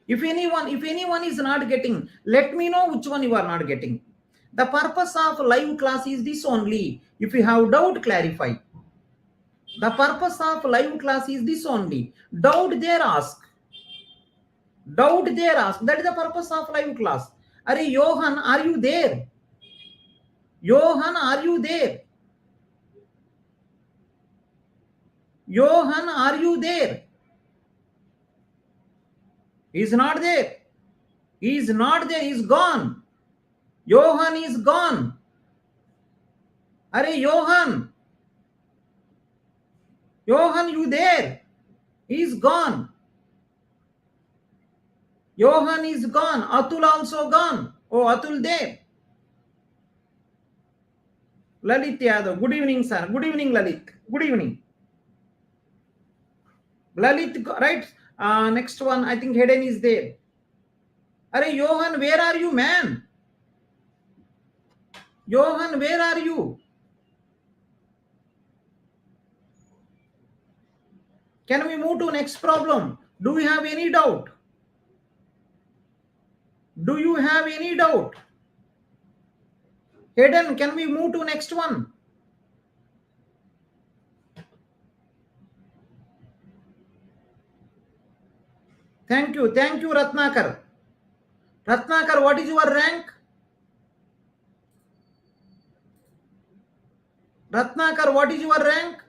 If anyone is not getting, let me know which one you are not getting. The purpose of live class is this only. If you have doubt, clarify. The purpose of live class is this only. Doubt there, ask. Doubt there, ask. That is the purpose of live class. Are Johan, are you there? Johan, are you there? Johan, are you there? He is not there. He is not there. He is gone. Johan is gone. Are Johan? Johan, you there? He is gone. Johan is gone. Atul also gone. Oh, Atul there. Lalit Yadav. Good evening, sir. Good evening, Lalit. Good evening. Lalit, right? Next one, I think Hayden is there. Arey Johan, where are you, man? Johan, where are you? Can we move to next problem? Do we have any doubt? Do you have any doubt? Hayden, can we move to next one? Thank you, Ratnakar. Ratnakar, what is your rank? Ratnakar, what is your rank?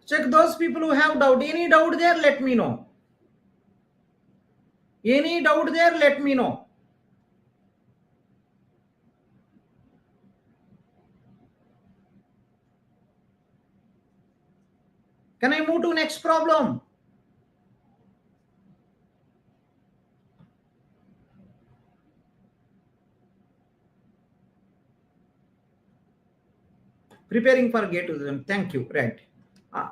Check those people who have doubt. Any doubt there, let me know. Any doubt there, let me know. Can I move to next problem? Preparing for GATE exam. Thank you. Right.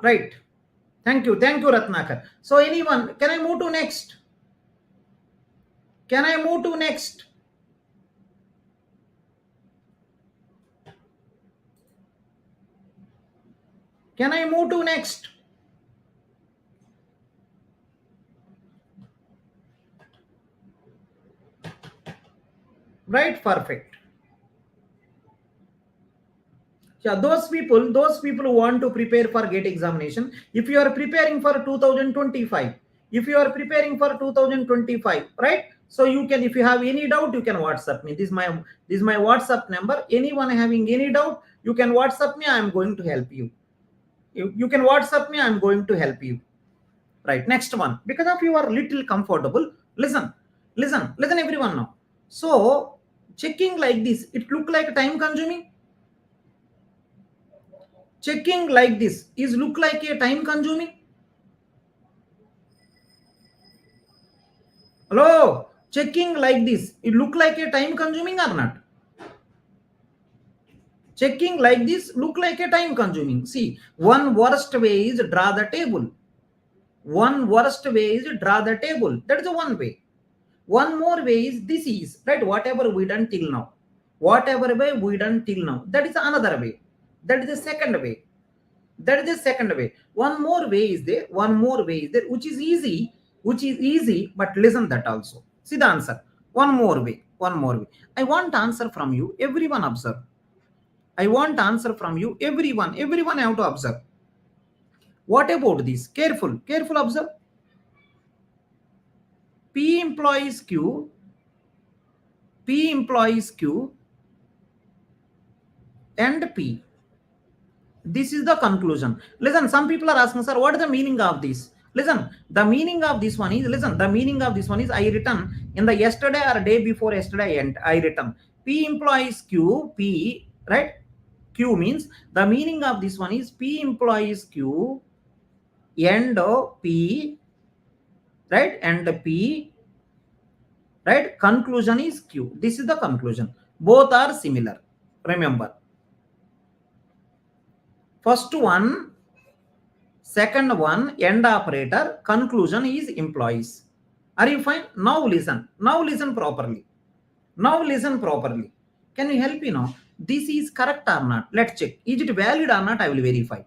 Right. Thank you, Ratnakar. So anyone, can I move to next? Can I move to next? Can I move to next? Right, perfect. Yeah, those people who want to prepare for GATE examination, if you are preparing for 2025, if you are preparing for 2025, right? So you can, if you have any doubt, you can WhatsApp me. This is my WhatsApp number. Anyone having any doubt, you can WhatsApp me. I am going to help you. You can WhatsApp me. I am going to help you. Right, next one. Because of you are little comfortable, listen everyone now. So checking like this, it look like time consuming. Checking like this is look like a time consuming. Hello, checking like this, it look like a time consuming or not? Checking like this look like a time consuming. See, one worst way is draw the table. One worst way is draw the table. That is the one way. One more way is this is, right? Whatever we done till now. Whatever way we done till now. That is another way. That is the second way. That is the second way. One more way is there. One more way is there, which is easy. Which is easy, but listen that also. See the answer. One more way. One more way. I want answer from you. Everyone observe. I want answer from you. Everyone. Everyone have to observe. What about this? Careful. Careful observe. P employees Q. P employees Q and P. This is the conclusion. Listen, some people are asking, sir, what is the meaning of this? Listen, the meaning of this one is, the meaning of this one is, I written in the yesterday or day before yesterday, and I written P implies Q, P, right? Q means, the meaning of this one is P implies Q, and P, right? And P, right? Conclusion is Q. This is the conclusion. Both are similar. Remember. First one, second one, end operator, conclusion is employees. Are you fine? Now listen. Now listen properly. Now listen properly. Can you help me now? This is correct or not? Let's check. Is it valid or not? I will verify.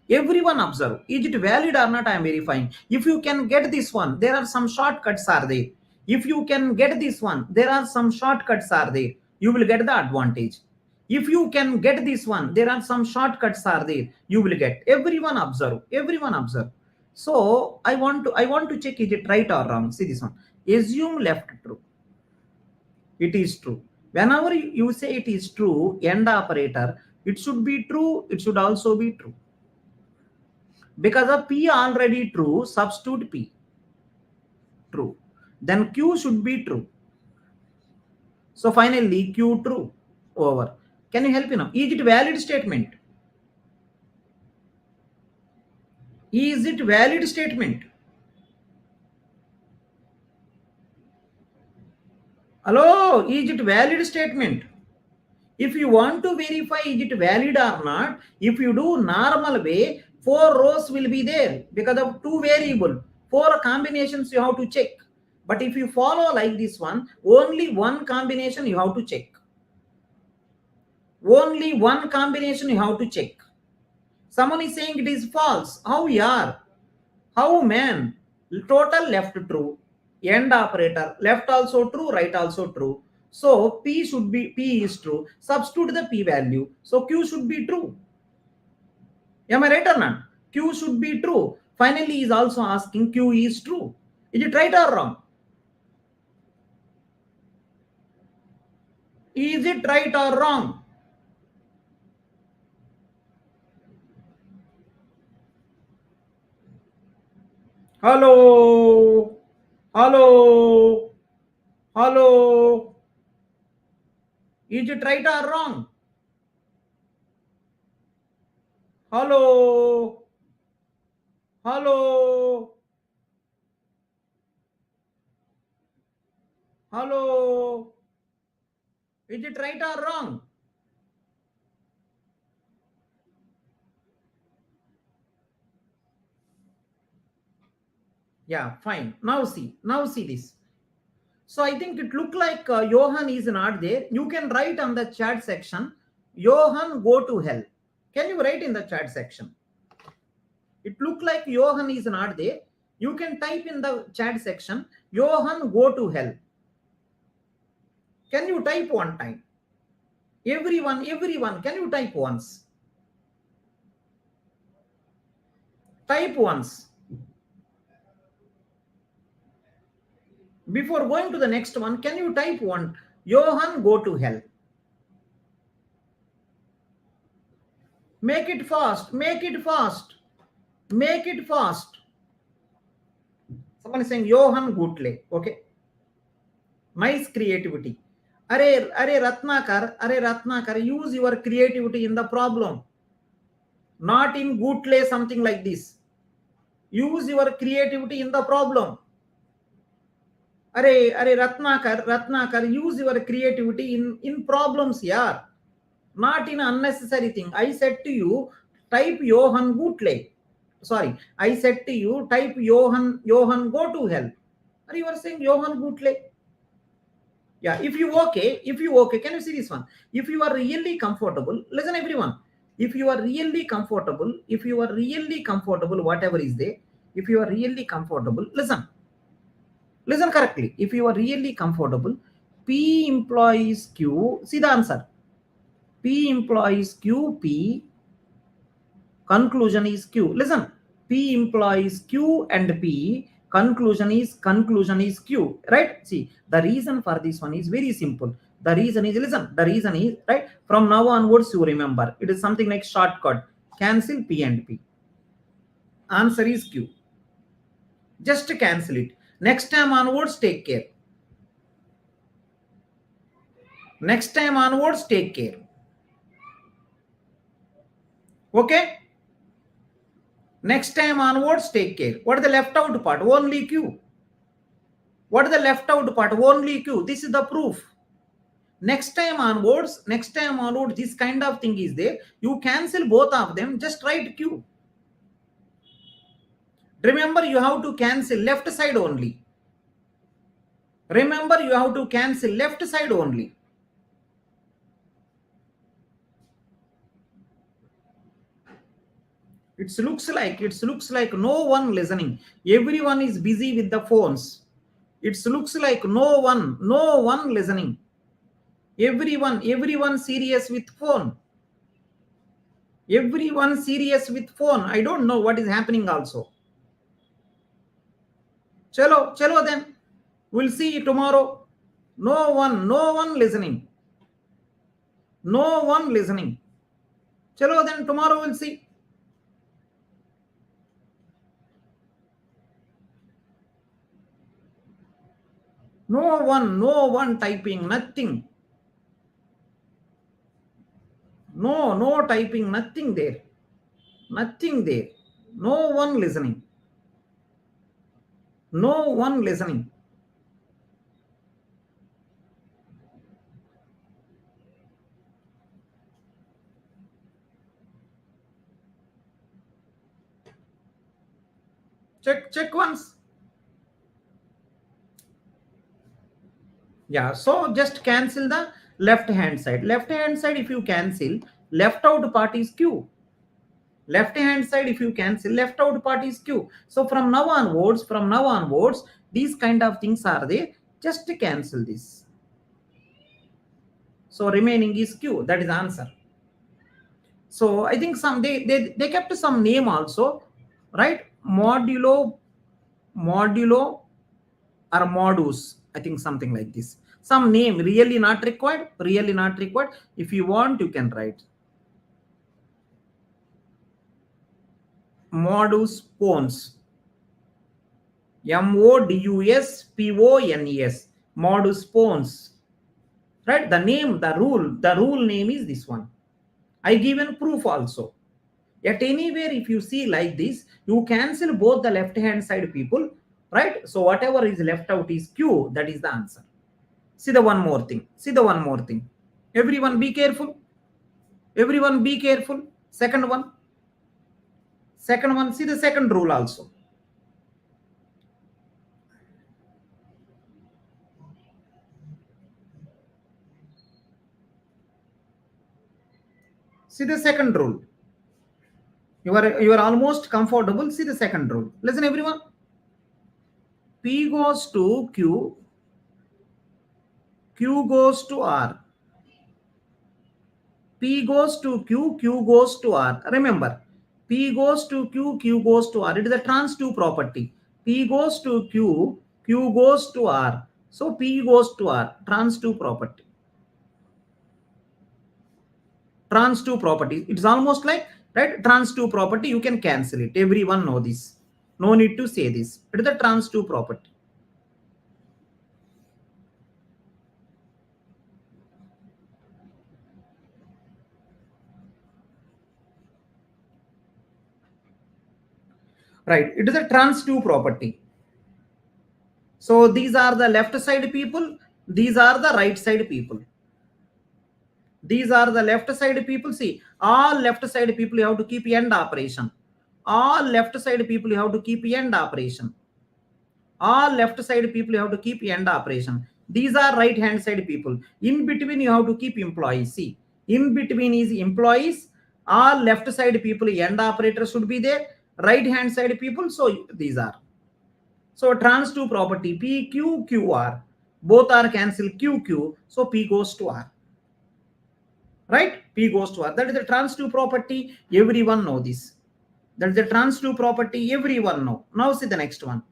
Everyone observe. Is it valid or not? I am verifying. If you can get this one, there are some shortcuts are there. If you can get this one, there are some shortcuts are there. You will get the advantage. If you can get this one, there are some shortcuts are there. You will get. Everyone observe. Everyone observe. So I want to check, is it right or wrong? See this one. Assume left true. It is true. Whenever you say it is true, end operator, it should be true. It should also be true. Because of P already true, substitute P. True. Then Q should be true. So finally Q true. Over. Can you help me now? Is it valid statement? Is it valid statement? Hello, is it valid statement? If you want to verify is it valid or not, if you do normal way, 4 rows will be there because of 2 variable. 4 combinations you have to check. But if you follow like this one, only 1 combination you have to check. Only 1 combination you have to check. Someone is saying it is false. How yaar? How man? Total left true. End operator. Left also true, right also true. So P is true. Substitute the P value. So Q should be true. Am I right or not? Q should be true. Finally, is also asking Q is true. Is it right or wrong? Is it right or wrong? Hello? Hello? Hello? Is it right or wrong? Hello? Hello? Hello? Is it right or wrong? Yeah, fine. Now see this. So I think it looked like Johan is not there. You can write on the chat section, Johan go to hell. Can you write in the chat section? It looked like Johan is not there. You can type in the chat section, Johan go to hell. Can you type one time? Everyone, can you type once? Type once. Before going to the next one, can you type one? Johan go to hell. Make it fast. Make it fast. Make it fast. Someone is saying Johan Gutle. Okay. Nice creativity. Are Ratnakar, use your creativity in the problem. Not in Gutle, something like this. Use your creativity in the problem. Are Ratnakar, use your creativity in problems, yeah. Not in unnecessary thing. I said to you, type Johan Gutle. Sorry, I said to you, type Johan go to hell. Are you are saying Johan Gutle? Yeah, if you okay, can you see this one? If you are really comfortable, listen everyone. If you are really comfortable, whatever is there, if you are really comfortable, listen correctly. If you are really comfortable, P implies Q, see the answer. P implies Q, P, conclusion is Q. Listen, P implies Q and P, conclusion is Q, right? See, the reason for this one is very simple. The reason is, listen, the reason is, right, from now onwards you remember, it is something like shortcut, cancel P and P. Answer is Q. Just cancel it. Next time onwards, take care. Next time onwards, take care. Okay? Next time onwards, take care. What is the left out part? Only Q. What is the left out part? Only Q. This is the proof. Next time onwards, this kind of thing is there. You cancel both of them, just write Q. Remember, you have to cancel left side only. Remember, you have to cancel left side only. It looks like no one listening. Everyone is busy with the phones. It looks like no one listening. Everyone serious with phone. Everyone serious with phone. I don't know what is happening also. Chalo then. We'll see tomorrow. No one listening. No one listening. Chalo then, tomorrow we'll see. No one typing, nothing. No typing, nothing there. Nothing there. No one listening. No one listening. Check once. Yeah, so just cancel the left hand side. Left hand side, if you cancel, left out part is q. Left hand side, if you cancel, left out part is q. So from now onwards, these kind of things are there. Just cancel this. So remaining is q. That is the answer. So I think some they kept some name also, right? Modulo or modus. I think something like this. Some name really not required. Really not required. If you want, you can write modus pons. MODUSPONES. Modus pons. Right? The rule name is this one. I given proof also. At anywhere, if you see like this, you cancel both the left hand side people, right? So whatever is left out is q. That is the answer. See the one more thing. Everyone be careful. Second one. See the second rule also. See the second rule. You are almost comfortable. See the second rule. Listen, everyone. P goes to Q. Q goes to R. P goes to Q. Q goes to R. Remember, P goes to Q. Q goes to R. It is a transitive property. P goes to Q. Q goes to R. So P goes to R. Transitive property. Transitive property. It's almost like, right, transitive property. You can cancel it. Everyone know this. No need to say this. It is a transitive property. Right. It is a transitive property. So these are the left side people. These are the right side people. These are the left side people. See, all left side people you have to keep end operation. All left side people you have to keep end operation. All left side people you have to keep end operation. These are right hand side people. In between you have to keep employees. See, in between is employees. All left side people end operator should be there. Right hand side people. So these are. So transitive property P Q Q R. Both are cancel Q Q. So P goes to R. Right? P goes to R. That is the transitive property. Everyone know this. That is the transitive property. Everyone know. Now see the next one.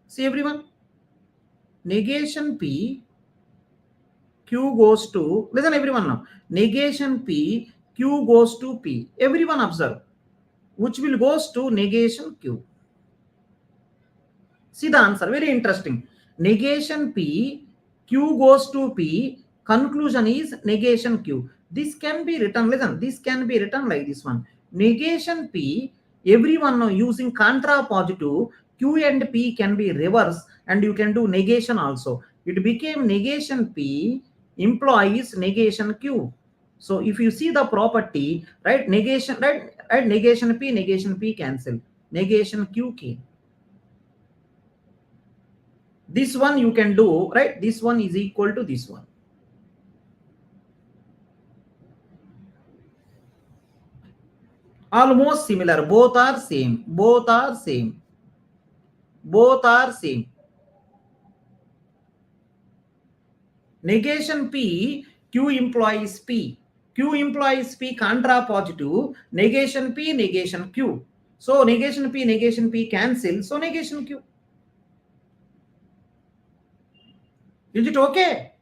See everyone. Negation P. Q goes to. Listen everyone now. Negation P. Q goes to P. Everyone observe. Which will goes to negation Q. See the answer. Very interesting. Negation P. Q goes to P. Conclusion is negation Q. This can be written, listen, this can be written like this one. Negation P, everyone know using contrapositive, Q and P can be reverse and you can do negation also. It became negation P implies negation Q. So if you see the property, right, negation, right, negation P cancel. Negation Q came. This one you can do, right? This one is equal to this one. Almost similar. Both are same. Negation P, Q implies P. Q implies P contra positive. Negation P, negation Q. So negation P cancel. So negation Q. Is it okay?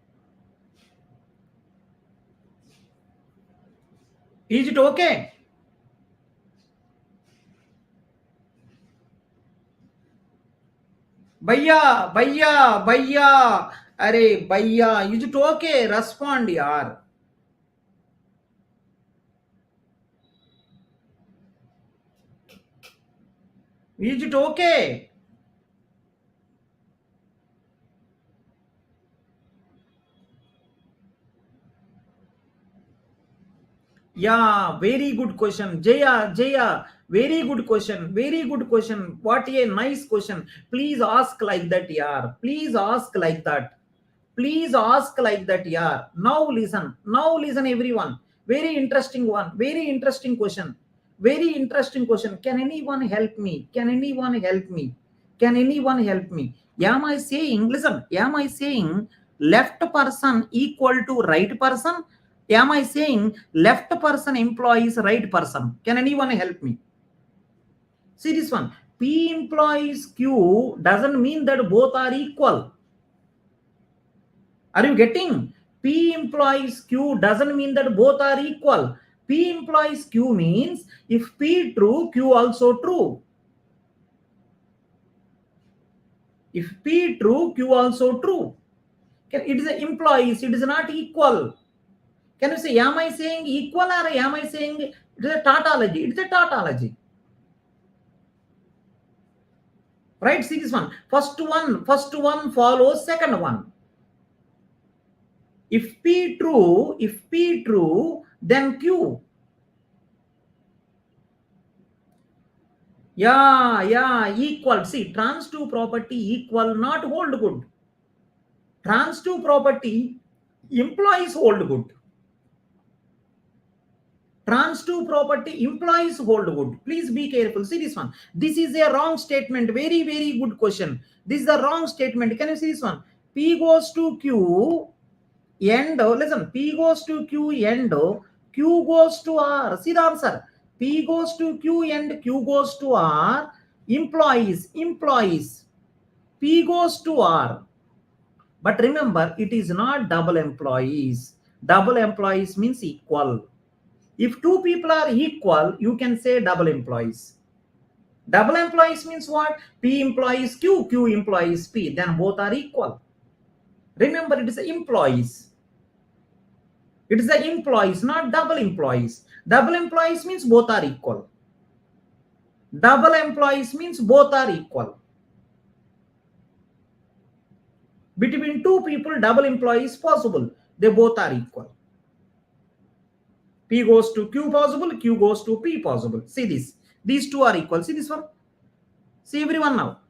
Is it okay? भैया अरे भैया is it okay? Respond यार. Is it okay? Yeah, very good question. Jaya, very good question. Very good question. What a nice question. Please ask like that, yeah. Please ask like that. Please ask like that, yeah. Now listen. Now listen, everyone. Very interesting one. Very interesting question. Very interesting question. Can anyone help me? Can anyone help me? Can anyone help me? Am I saying, listen, am I saying left person equal to right person? Am I saying left person employs right person? Can anyone help me? See this one. P employs Q doesn't mean that both are equal. Are you getting? P implies Q doesn't mean that both are equal. P implies Q means if P true, Q also true. If P true, Q also true. It is implies, it is not equal. Can you say, am I saying equal or am I saying it is a tautology? It is a tautology. Right? See this one. First one follows second one. If P true, then Q. Yeah, equal. See, transitive property equal, not hold good. Transitive property implies hold good. Transitive property implies hold good. Please be careful. See this one. This is a wrong statement. Very, very good question. This is the wrong statement. Can you see this one? P goes to Q and listen, P goes to Q and Q goes to R. See the answer. P goes to Q and Q goes to R. Implies. P goes to R. But remember, it is not double employees. Double employees means equal. If two people are equal, you can say double employees. Double employees means what? P employs Q, Q employs P. Then both are equal. Remember, it is employees. It is the employees, not double employees. Double employees means both are equal. Double employees means both are equal. Between two people, double employees possible. They both are equal. P goes to Q possible, Q goes to P possible. See this. These two are equal. See this one. See everyone now.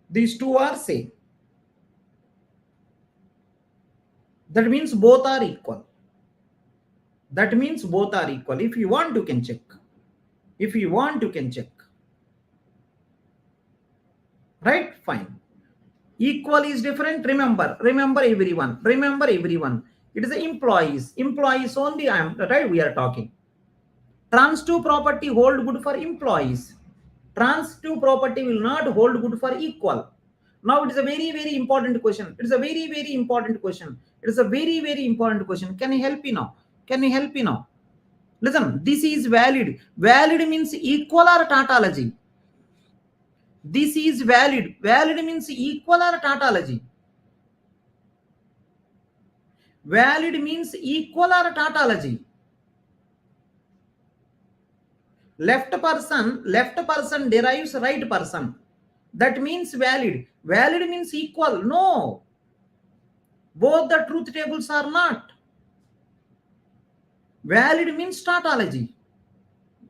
These two are same. That means both are equal. That means both are equal. If you want, you can check. If you want, you can check. Right? Fine. Equal is different. Remember everyone. Remember everyone. It is the employees. Employees only. I am right. We are talking. Transitive property hold good for employees. Transitive property will not hold good for equal. Now it is a very, very important question. It is a very, very important question. It is a very, very important question. Can I help you now? Can you help me now? Listen, this is valid. Valid means equal or tautology. This is valid. Valid means equal or tautology. Valid means equal or tautology. Left person derives right person. That means valid. Valid means equal. No. Both the truth tables are not. Valid means tautology.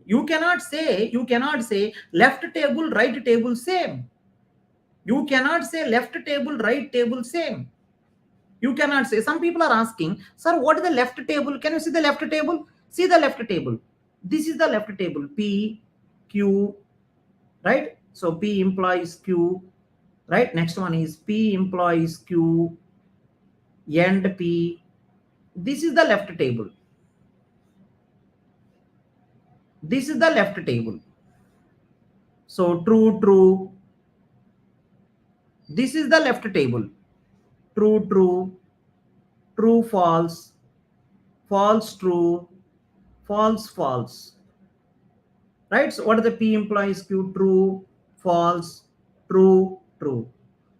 You cannot say left table, right table same. You cannot say left table, right table same. You cannot say. Some people are asking, sir, what is the left table? Can you see the left table? See the left table. This is the left table. P, Q, right? So P implies Q, right? Next one is P implies Q and P. This is the left table. This is the left table. So true. This is the left table. True, false, true, false. Right? So what are the P implies Q? True, false, true.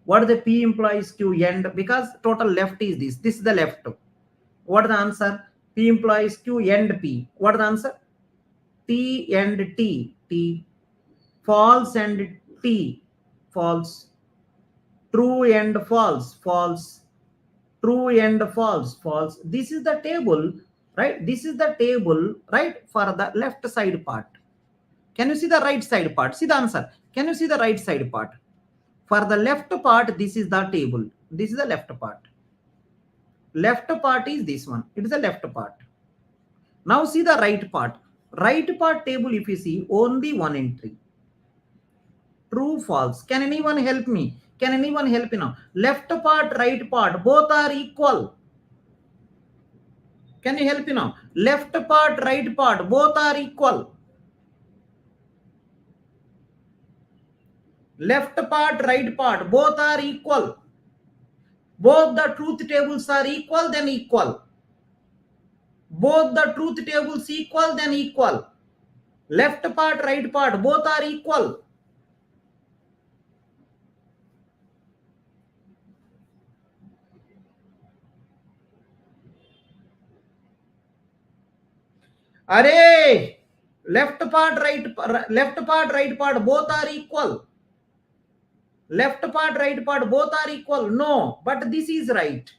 What are the P implies Q end? Because total left is this. This is the left. What is the answer? P implies Q and P. What is the answer? T and T. T. False and T. False. True and false. False. True and false. False. This is the table, right? This is the table, right, for the left side part. Can you see the right side part? See the answer. Can you see the right side part? For the left part, this is the table. This is the left part. Left part is this one. It is the left part. Now see the right part. Right part table, if you see, only one entry. True, false. Can anyone help me? Can anyone help me now? Left part, right part, both are equal. Can you help me now? Left part, right part, both are equal. Left part, right part, both are equal. Both the truth tables are equal, then equal. Both the truth tables equal, then equal. Left part, right part, both are equal. Array! Left part, right part, both are equal. Left part, right part, both are equal. No, but this is right.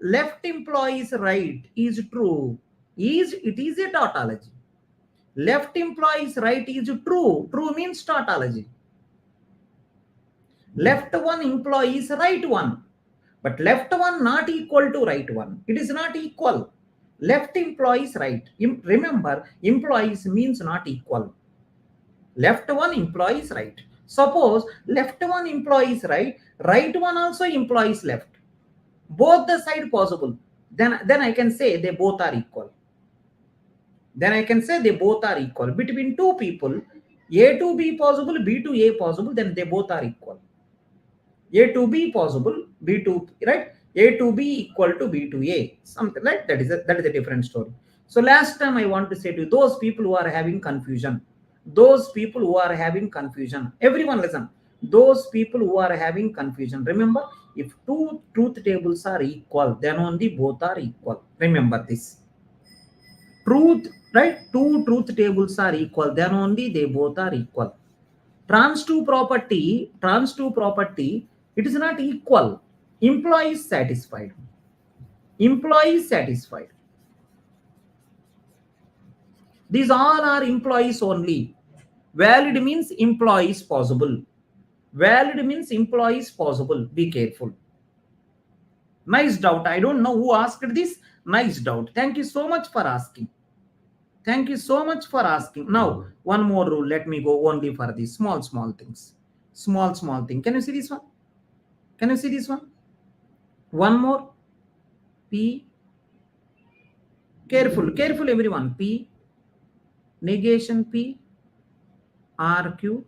Left implies right is true. It is a tautology. Left implies right is true. True means tautology. Left one implies right one. But left one not equal to right one. It is not equal. Left implies right. Remember, implies means not equal. Left one implies right. Suppose left one implies right, right one also implies left. Both the side possible. Then I can say they both are equal. Then I can say they both are equal. Between two people, A to B possible, B to A possible, then they both are equal. A to B possible, B to, right? A to B equal to B to A. Something like that is a different story. So last time I want to say to you, those people who are having confusion, everyone listen, those people who are having confusion, remember, if two truth tables are equal, then only both are equal. Remember this. Truth, right? Two truth tables are equal, then only they both are equal. Trans 2 property, it is not equal. Employee is satisfied. These all are employees only. Valid means employees possible. Be careful. Nice doubt. I don't know who asked this. Nice doubt. Thank you so much for asking. Now, one more rule. Let me go only for these small things. Small thing. Can you see this one? One more. P. Careful everyone. P. Negation P. RQ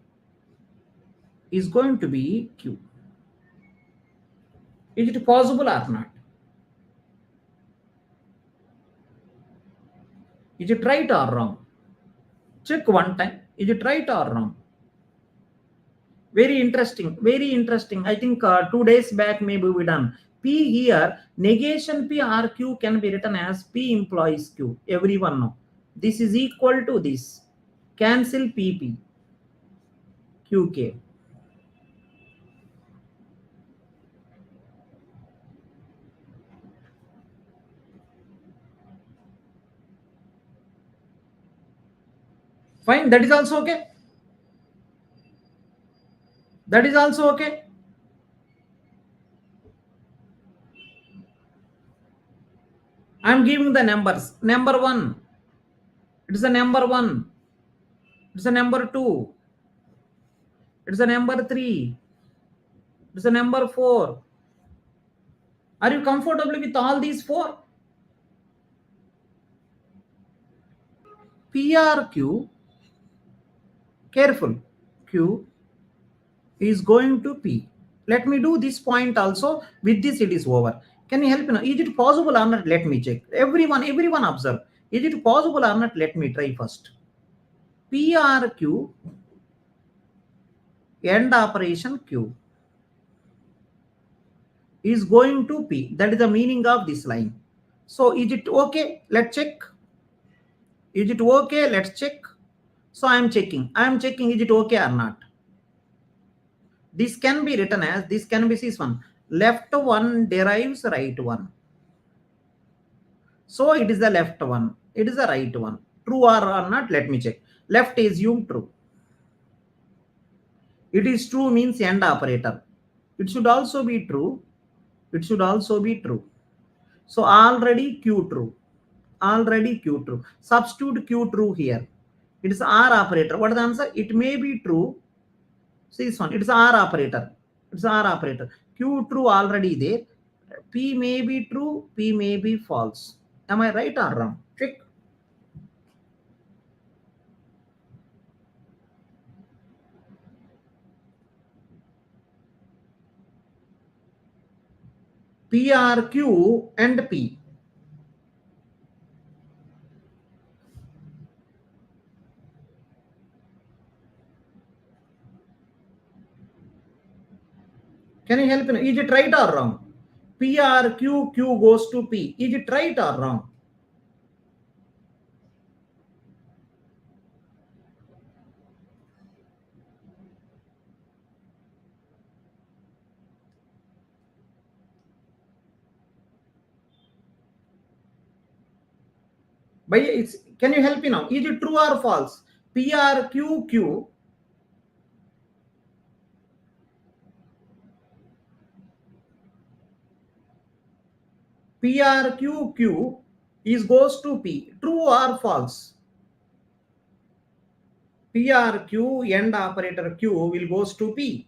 is going to be Q. Is it possible or not? Is it right or wrong? Check one time. Is it right or wrong? Very interesting. I think 2 days back maybe we done. P here, negation P RQ can be written as P implies Q. Everyone know. This is equal to this. Cancel PP. QK. Fine. That is also okay. I am giving the numbers. Number 1. It is a number 1. It is a number 2. It is a number 3. It is a number 4. Are you comfortable with all these 4? PRQ, careful, Q is going to P. Let me do this point also. With this it is over. Can you help me now? Is it possible or not? Let me check. Everyone observe. Is it possible or not? Let me try first. PRQ end operation Q is going to P. That is the meaning of this line. So is it okay? Let's check. Is it okay? Let's check. So I am checking. Is it okay or not? This can be written as, this can be this one. Left one derives right one. So it is the left one. It is the right one. True or not? Let me check. Left assume true. It is true means AND operator. It should also be true. It should also be true. So already Q true. Already Q true. Substitute Q true here. It is R operator. What is the answer? It may be true. See this one. It is R operator. It's R operator. Q true already there. P may be true. P may be false. Am I right or wrong? Check. P R Q and P. Can you help me? Is it right or wrong? P R Q, Q goes to P. Is it right or wrong? But it's, can you help me now? Is it true or false? P R Q Q. P R Q Q is goes to P. True or false? P R Q end operator Q will goes to P.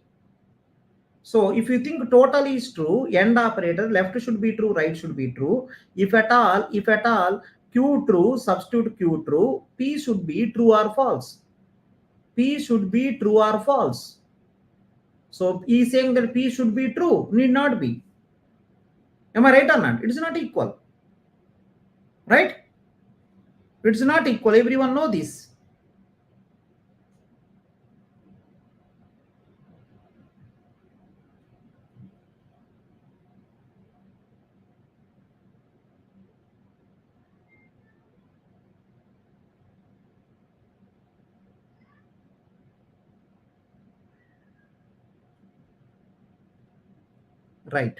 So if you think total is true, end operator left should be true, right should be true. If at all Q true, substitute Q true, P should be true or false. P should be true or false. So he is saying that P should be true, need not be. Am I right or not? It is not equal. Right? It's not equal. Everyone know this. Right.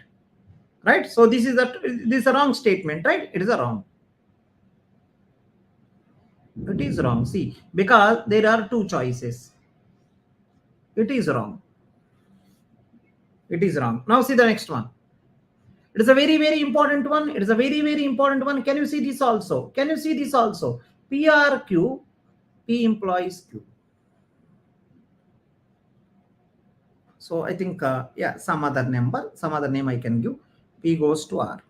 Right? So this is a wrong statement, right? It is a wrong. It is wrong. See, because there are two choices. It is wrong. It is wrong. Now see the next one. It is a very, very important one. It is a very, very important one. Can you see this also? Can you see this also? PRQ, P implies Q. So I think, yeah, some other number, some other name I can give. P goes to R.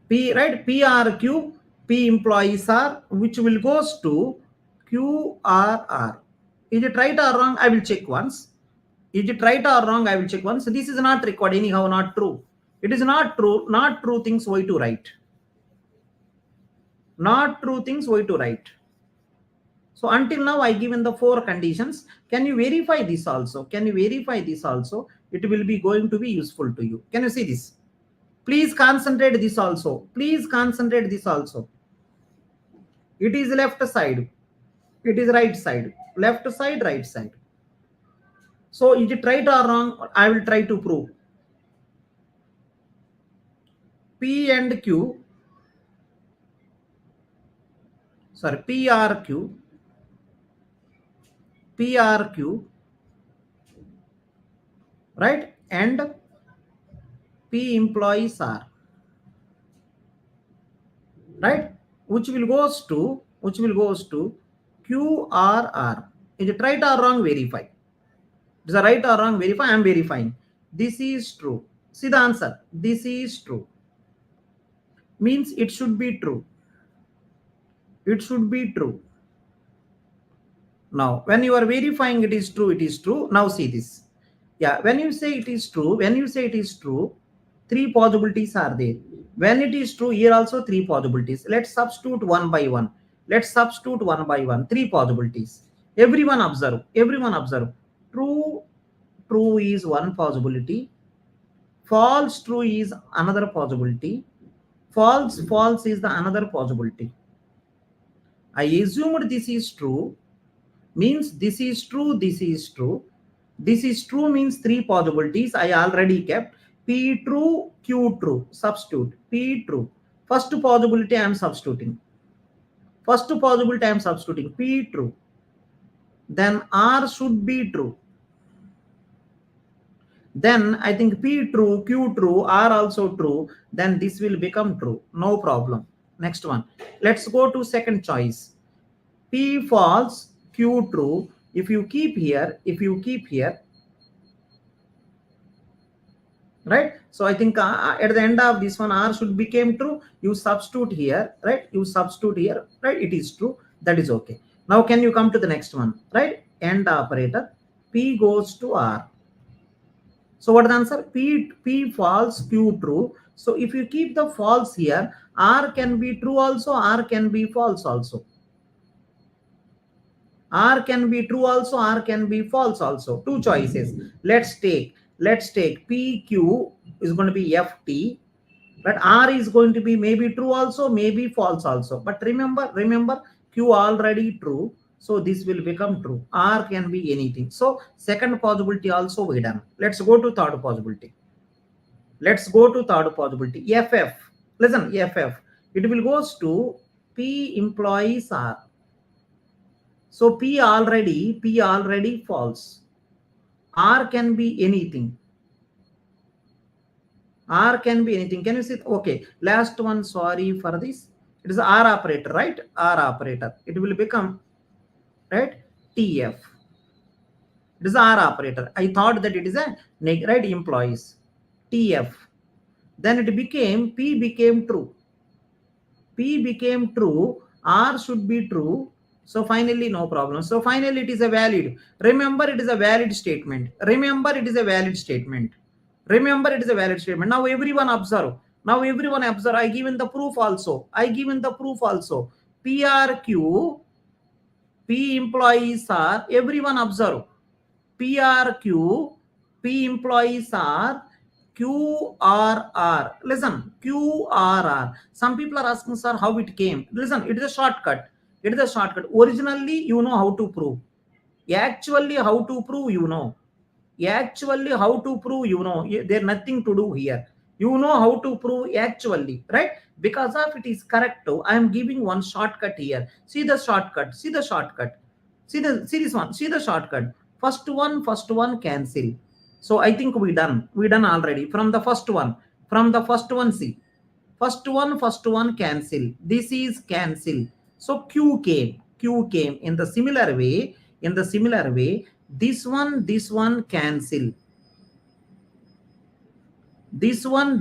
P, right? PRQ, P implies R, which will goes to QRR. Is it right or wrong? I will check once. Is it right or wrong? I will check once. This is not required, anyhow, not true. It is not true. Not true things why to write. Not true things why to write. So until now I given the 4 conditions. Can you verify this also? Can you verify this also? It will be going to be useful to you. Can you see this? Please concentrate this also. Please concentrate this also. It is left side. It is right side. Left side, right side. So is it right or wrong? I will try to prove. P and Q. Sorry, PRQ. PRQ. Right? And P employees are. Right? Which will goes to QRR. Is it right or wrong? Verify. Is it right or wrong? Verify. I am verifying. This is true. See the answer. This is true. Means it should be true. It should be true. Now, when you are verifying it is true, it is true. Now see this. Yeah, when you say it is true, 3 possibilities are there. When it is true, here also 3 possibilities. Let's substitute one by one. 3 possibilities. Everyone observe. True is one possibility. false true is another possibility, false is the another possibility. I assumed this is true, means this is true, this is true. This is true means three possibilities I already kept. P true, Q true. Substitute. P true. First possibility I am substituting. P true. Then R should be true. Then I think P true, Q true, R also true. Then this will become true. No problem. Next one. Let's go to second choice. P false, Q true. If you keep here, right? So I think at the end of this one, R should become true. You substitute here, right? Right? It is true. That is okay. Now can you come to the next one, right? AND operator. P goes to R. So what is the answer? P false, Q true. So if you keep the false here, R can be true also, R can be false also. R can be true also, R can be false also. Two choices. Let's take PQ is going to be FT, but R is going to be maybe true also, maybe false also. But remember, Q already true. So this will become true. R can be anything. So second possibility also we done. Let's go to third possibility. FF. Listen, FF. It will goes to P employees R. So P already false. R can be anything. Can you see? Okay. Last one. Sorry for this. It is R operator, right? R operator. It will become, right? TF. It is R operator. I thought that it is a right employees. TF. Then it became P became true. R should be true. So finally, no problem. So finally, it is a valid. Remember, it is a valid statement. Now everyone observe. I given the proof also. PRQ, P employees are, everyone observe. PRQ, P employees are, QRR. Listen, QRR. Some people are asking, sir, how it came. Listen, it is a shortcut. Originally, you know how to prove. Actually, how to prove, you know. There's nothing to do here. You know how to prove actually, right? Because of it is correct. I am giving one shortcut here. See the shortcut. See this one. See the shortcut. First one cancel. So I think we done already from the first one. See. First one cancel. This is cancel. So Q came in the similar way. This one cancel. This one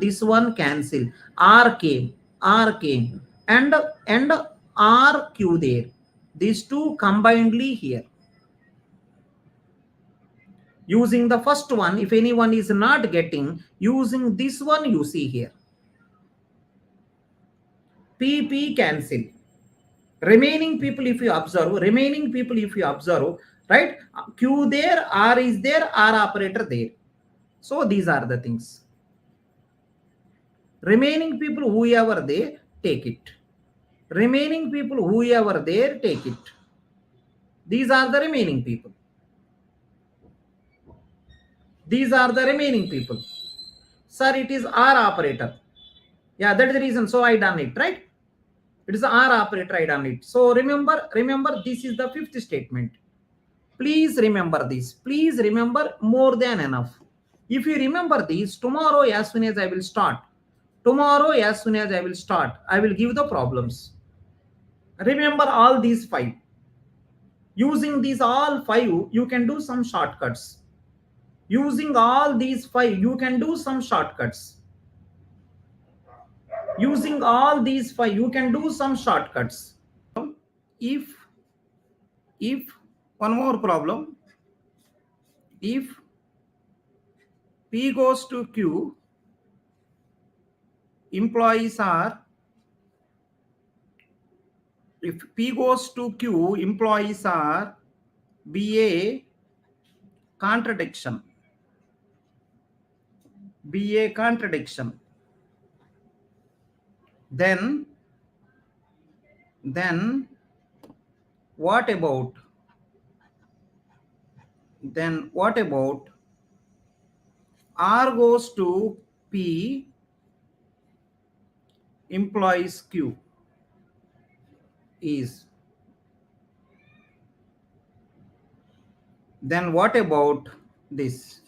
cancel. R came. And RQ there. These two combinedly here. Using the first one, if anyone is not getting, using this one you see here. PP cancel. Remaining people if you observe, right? Q there, R is there, R operator there. So these are the things. Remaining people whoever they take it. These are the remaining people. Sir, it is R operator. Yeah, that is the reason. So I done it, right? It is R operator, I done it. So remember, this is the fifth statement. Please remember this. Please remember more than enough. If you remember this, tomorrow as soon as I will start, I will give the problems. Remember all these 5. Using these all 5, you can do some shortcuts. Using all these 5, you can do some shortcuts. If one more problem, if P goes to Q, employees are, be a contradiction. be a contradiction. Then what about R goes to P implies Q is. Then what about this?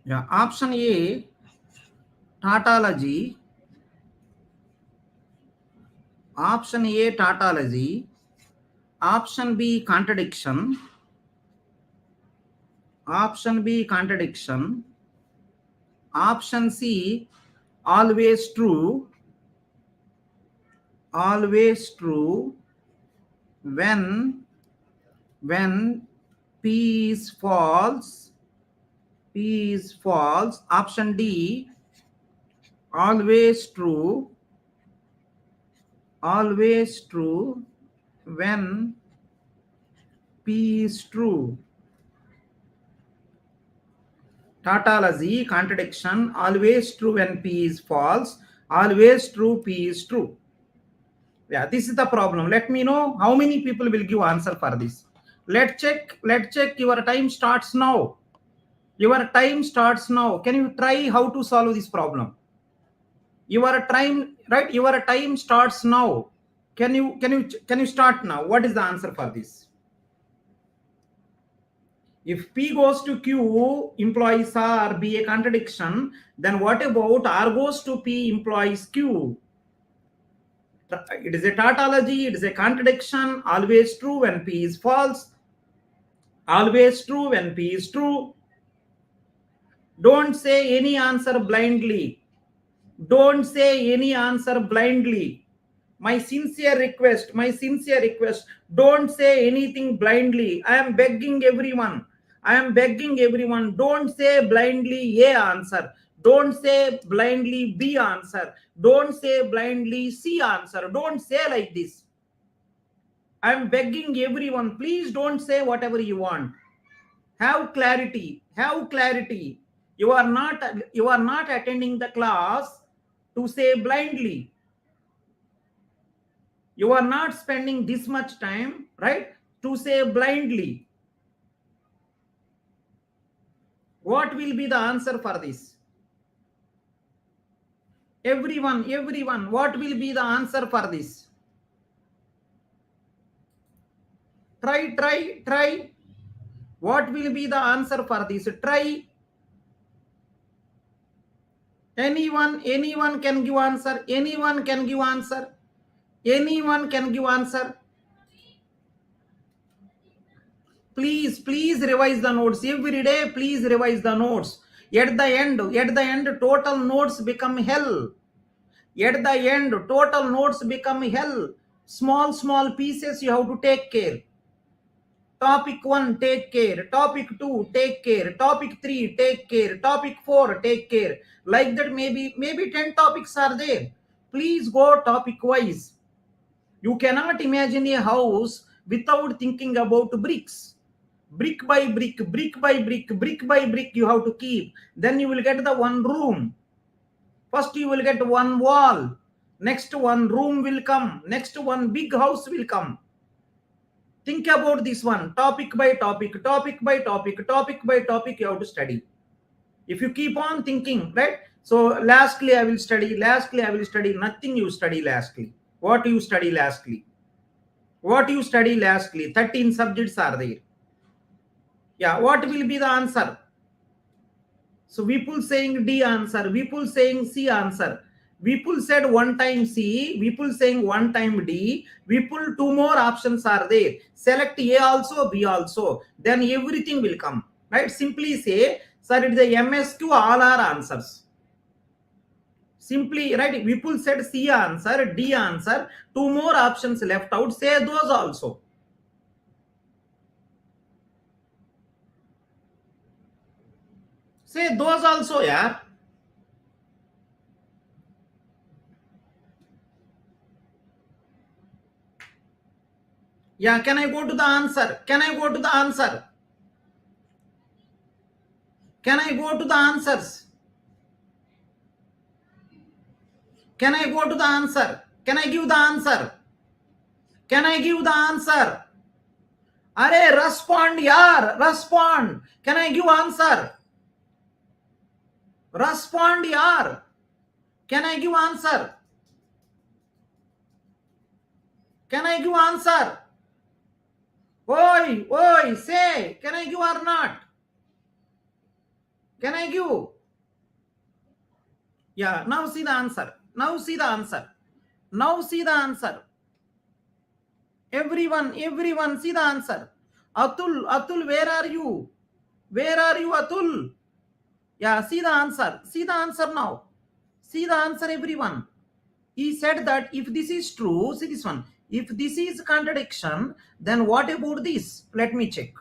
Yeah, option A, tautology. Option A, tautology. Option B, contradiction. Option B, contradiction. Option C, always true. Always true when P is false. P is false. Option D, always true. Always true when P is true. Tautology, contradiction, always true when P is false, always true P is true. Yeah, this is the problem. Let me know how many people will give answer for this. Let's check. Your time starts now. Your time starts now. Can you try how to solve this problem? Your time, right? Your time starts now. Can you start now? What is the answer for this? If P goes to Q implies R be a contradiction, then what about R goes to P implies Q? It is a tautology, it is a contradiction, always true when P is false, always true when P is true. Don't say any answer blindly. Don't say any answer blindly. My sincere request, don't say anything blindly. I am begging everyone. Don't say blindly A answer. Don't say blindly B answer. Don't say blindly C answer. Don't say like this. I am begging everyone, please don't say whatever you want. Have clarity. You are not attending the class to say blindly. You are not spending this much time, right, to say blindly. What will be the answer for this? Everyone, what will be the answer for this? Try. What will be the answer for this? Try. Anyone can give answer. Anyone can give answer. Please revise the notes every day. Please revise the notes. At the end, total notes become hell. At the end, total notes become hell. Small pieces you have to take care. Topic 1, take care. Topic 2, take care. Topic 3, take care. Topic 4, take care. Like that, maybe 10 topics are there. Please go topic wise. You cannot imagine a house without thinking about bricks. Brick by brick you have to keep. Then you will get the one room. First you will get one wall. Next one room will come. Next one big house will come. Think about this one. Topic by topic you have to study. If you keep on thinking, right? So lastly I will study. Nothing you study lastly. What you study lastly? 13 subjects are there. Yeah, what will be the answer? So people saying D answer, people saying C answer. People said one time C, people saying one time D. People, two more options are there. Select A also, B also. Then everything will come. Right? Simply say, sir, it is a MSQ, all are answers. Simply, right? People said C answer, D answer. Two more options left out. Say those also. Say those also, yeah. Yeah, can I go to the answer? Can I go to the answers? Can I go to the answer? Can I give the answer? Can I give the answer? Arey, respond, yaar, respond. Can I give answer? Respond, yaar. Can I give answer? Can I give answer? Oi, oi, say, can I give or not? Can I give? Yeah, now see the answer. Now see the answer. Now see the answer. Everyone, see the answer. Atul, where are you? Where are you, Atul? Yeah, see the answer. See the answer now. See the answer, everyone. He said that if this is true, see this one. If this is contradiction, then what about this? Let me check.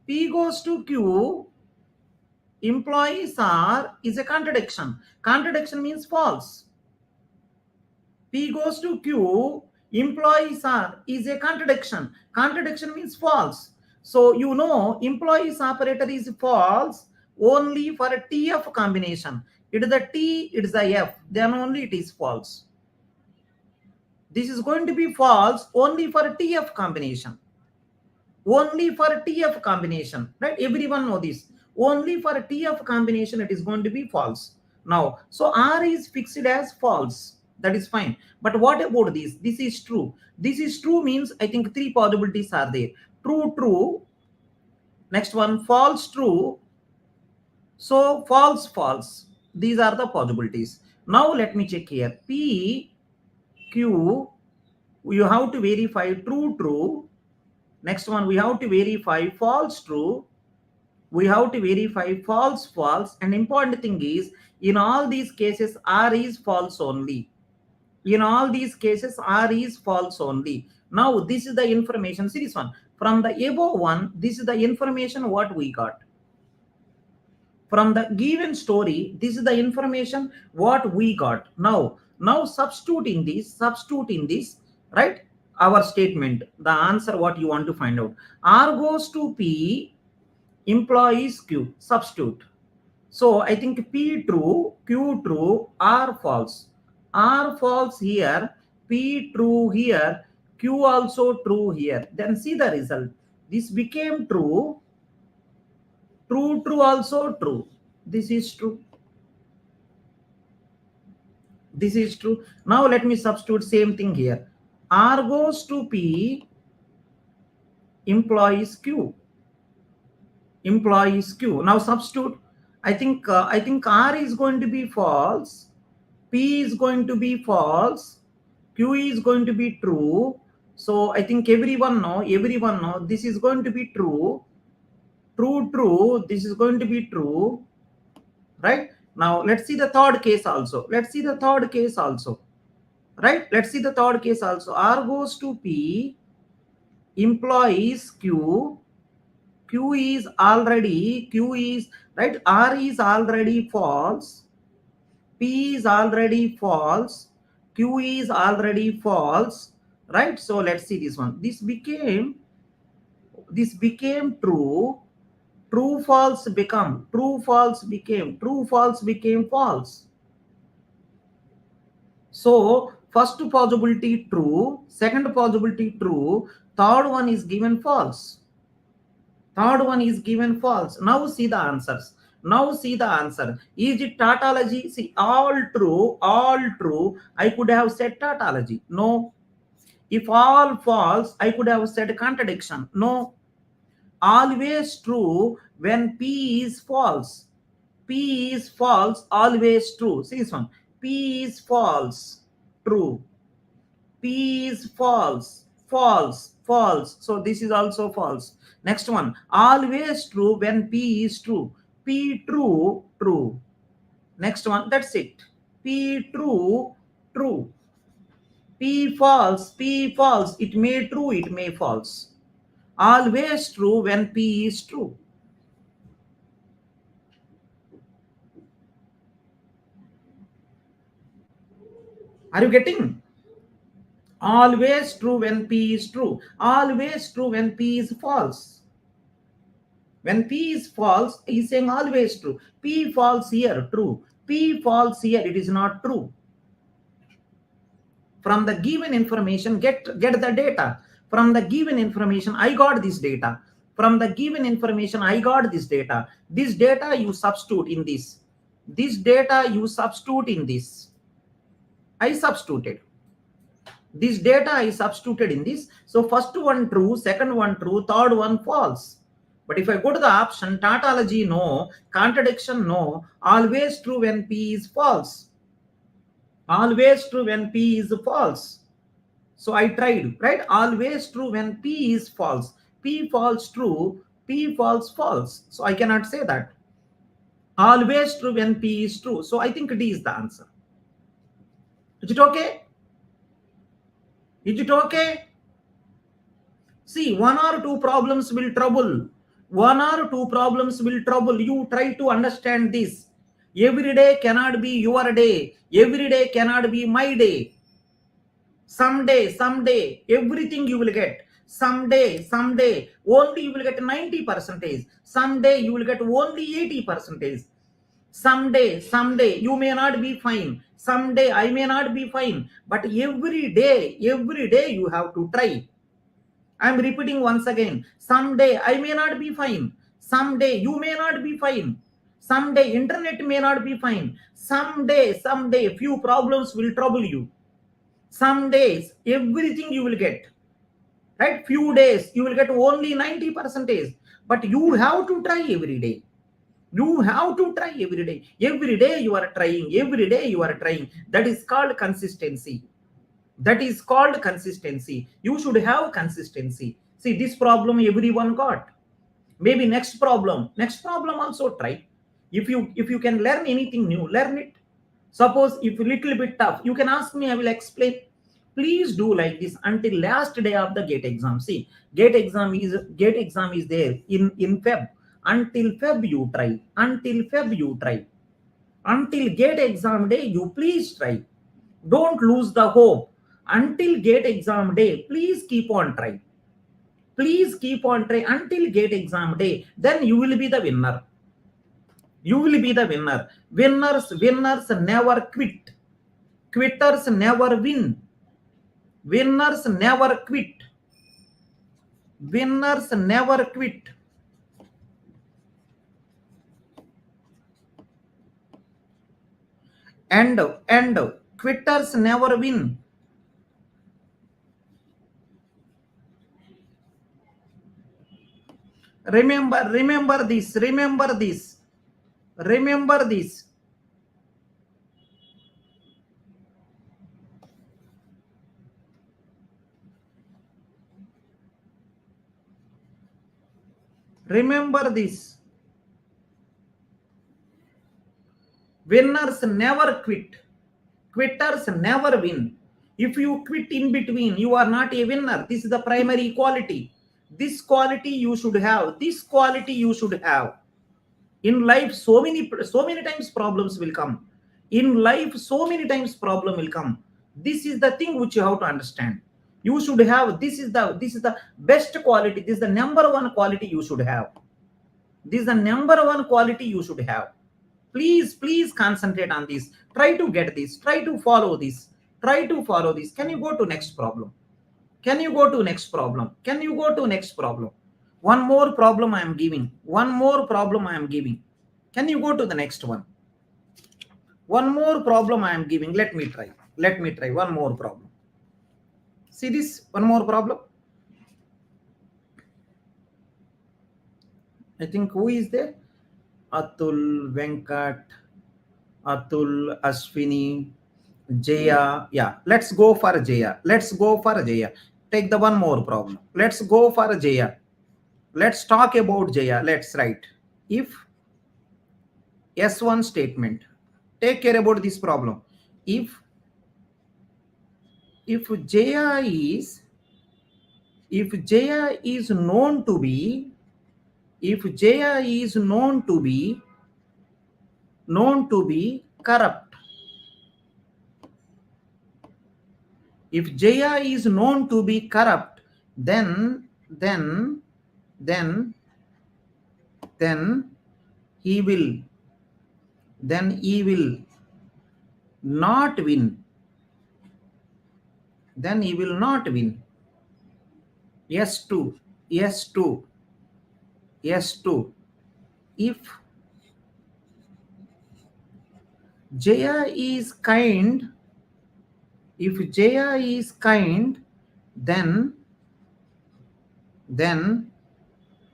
P goes to Q, employees are is a contradiction. Contradiction means false. P goes to Q, employees are is a contradiction. Contradiction means false. So you know employees operator is false only for a TF combination. It is the T, it is the F, then only it is false. This is going to be false only for a TF combination. Only for a TF combination, right? Everyone know this. Only for a TF combination it is going to be false. Now, so R is fixed as false. That is fine. But what about this? This is true. This is true means I think three possibilities are there. True, true. Next one, false, true. So false, false. These are the possibilities. Now let me check here. P, Q, you have to verify true, true. Next one, we have to verify false, true. We have to verify false, false. And important thing is, in all these cases, R is false only. In all these cases, R is false only. Now, this is the information. See this one. From the above one, this is the information what we got. From the given story, this is the information what we got. Now substitute in this, right? Our statement, the answer what you want to find out. R goes to P, employees Q, substitute. So I think P true, Q true, R false. R false here, P true here, Q also true here. Then see the result. This became true, true, true also true. This is true. This is true. Now let me substitute same thing here. R goes to P, employees Q. Employees Q. Now substitute. I think R is going to be false, P is going to be false, Q is going to be true. So I think everyone know this is going to be true, true, true. This is going to be true, right? Now let's see the third case also. Let's see the third case also, right? Let's see the third case also. R goes to P, employees Q. Q is right. R is already false. P is already false. Q is already false, right? So let's see this one. This became true. True, false become true, false became true, false became false. So first possibility true, second possibility true, third one is given false. Third one is given false. Now see the answers. Now see the answer. Is it tautology? See, all true, I could have said tautology. No. If all false, I could have said contradiction. No. Always true when P is false. P is false, always true. See this one. P is false, true. P is false, false. So this is also false. Next one, always true when P is true. P true, true. Next one, that's it. P true, true. P false, it may true, it may false. Always true when P is true. Are you getting? Always true when P is true. Always true when P is false. When P is false, he's saying always true. P false here, true. P false here, it is not true. From the given information, get the data. From the given information, I got this data. From the given information, I got this data. This data you substitute in this. This data you substitute in this. I substituted. This data I substituted in this. So first one true, second one true, third one false. But if I go to the option, tautology no, contradiction no, always true when P is false. Always true when P is false. So I tried, right? Always true when P is false. P false true, P false false. So I cannot say that. Always true when P is true. So I think D is the answer. Is it okay? Is it okay? See, one or two problems will trouble. One or two problems will trouble. You try to understand this. Every day cannot be your day. Every day cannot be my day. Someday, everything you will get. Someday, only you will get 90%. Someday you will get only 80%. Someday, you may not be fine. Someday, I may not be fine. But every day, you have to try. I am repeating once again. Someday, I may not be fine. Someday, you may not be fine. Someday, internet may not be fine. Someday, few problems will trouble you. Some days, everything you will get. Right? Few days, you will get only 90%. But you have to try every day. You have to try every day. Every day you are trying. Every day you are trying. That is called consistency. That is called consistency. You should have consistency. See, this problem everyone got. Maybe next problem also try. If you can learn anything new, learn it. Suppose if a little bit tough, you can ask me, I will explain. Please do like this until last day of the GATE exam. See, GATE exam is there in Feb. Until Feb you try. Until GATE exam day, you please try. Don't lose the hope. Until GATE exam day, please keep on trying. Please keep on trying until GATE exam day. Then you will be the winner. You will be the winner. Winners never quit. Quitters never win. Winners never quit. Winners never quit. And quitters never win. Remember this. Remember this. Remember this. Remember this. Winners never quit. Quitters never win. If you quit in between, you are not a winner. This is the primary quality. This quality you should have. This quality you should have. In life, so many times problems will come. In life, so many times problem will come. This is the thing which you have to understand. You should have. This is the best quality. This is the number one quality you should have. This is the number one quality you should have. Please concentrate on this. Try to get this. Try to follow this. Try to follow this. Can you go to next problem? Can you go to next problem? Can you go to next problem? One more problem I am giving. One more problem I am giving. Can you go to the next one? One more problem I am giving. Let me try. Let me try one more problem. See this? One more problem. I think who is there? Atul, Venkat, Atul, Ashwini, Jaya. Yeah, let's go for Jaya. Let's go for Jaya. Take the one more problem. Let's go for Jaya. Let's talk about Jaya. Let's write. If S1 statement. Take care about this problem. If Jaya is known to be corrupt. If Jaya is known to be corrupt, then then he will not win. Then he will not win. Yes, two. Yes, two. Yes, two. If Jaya is kind, then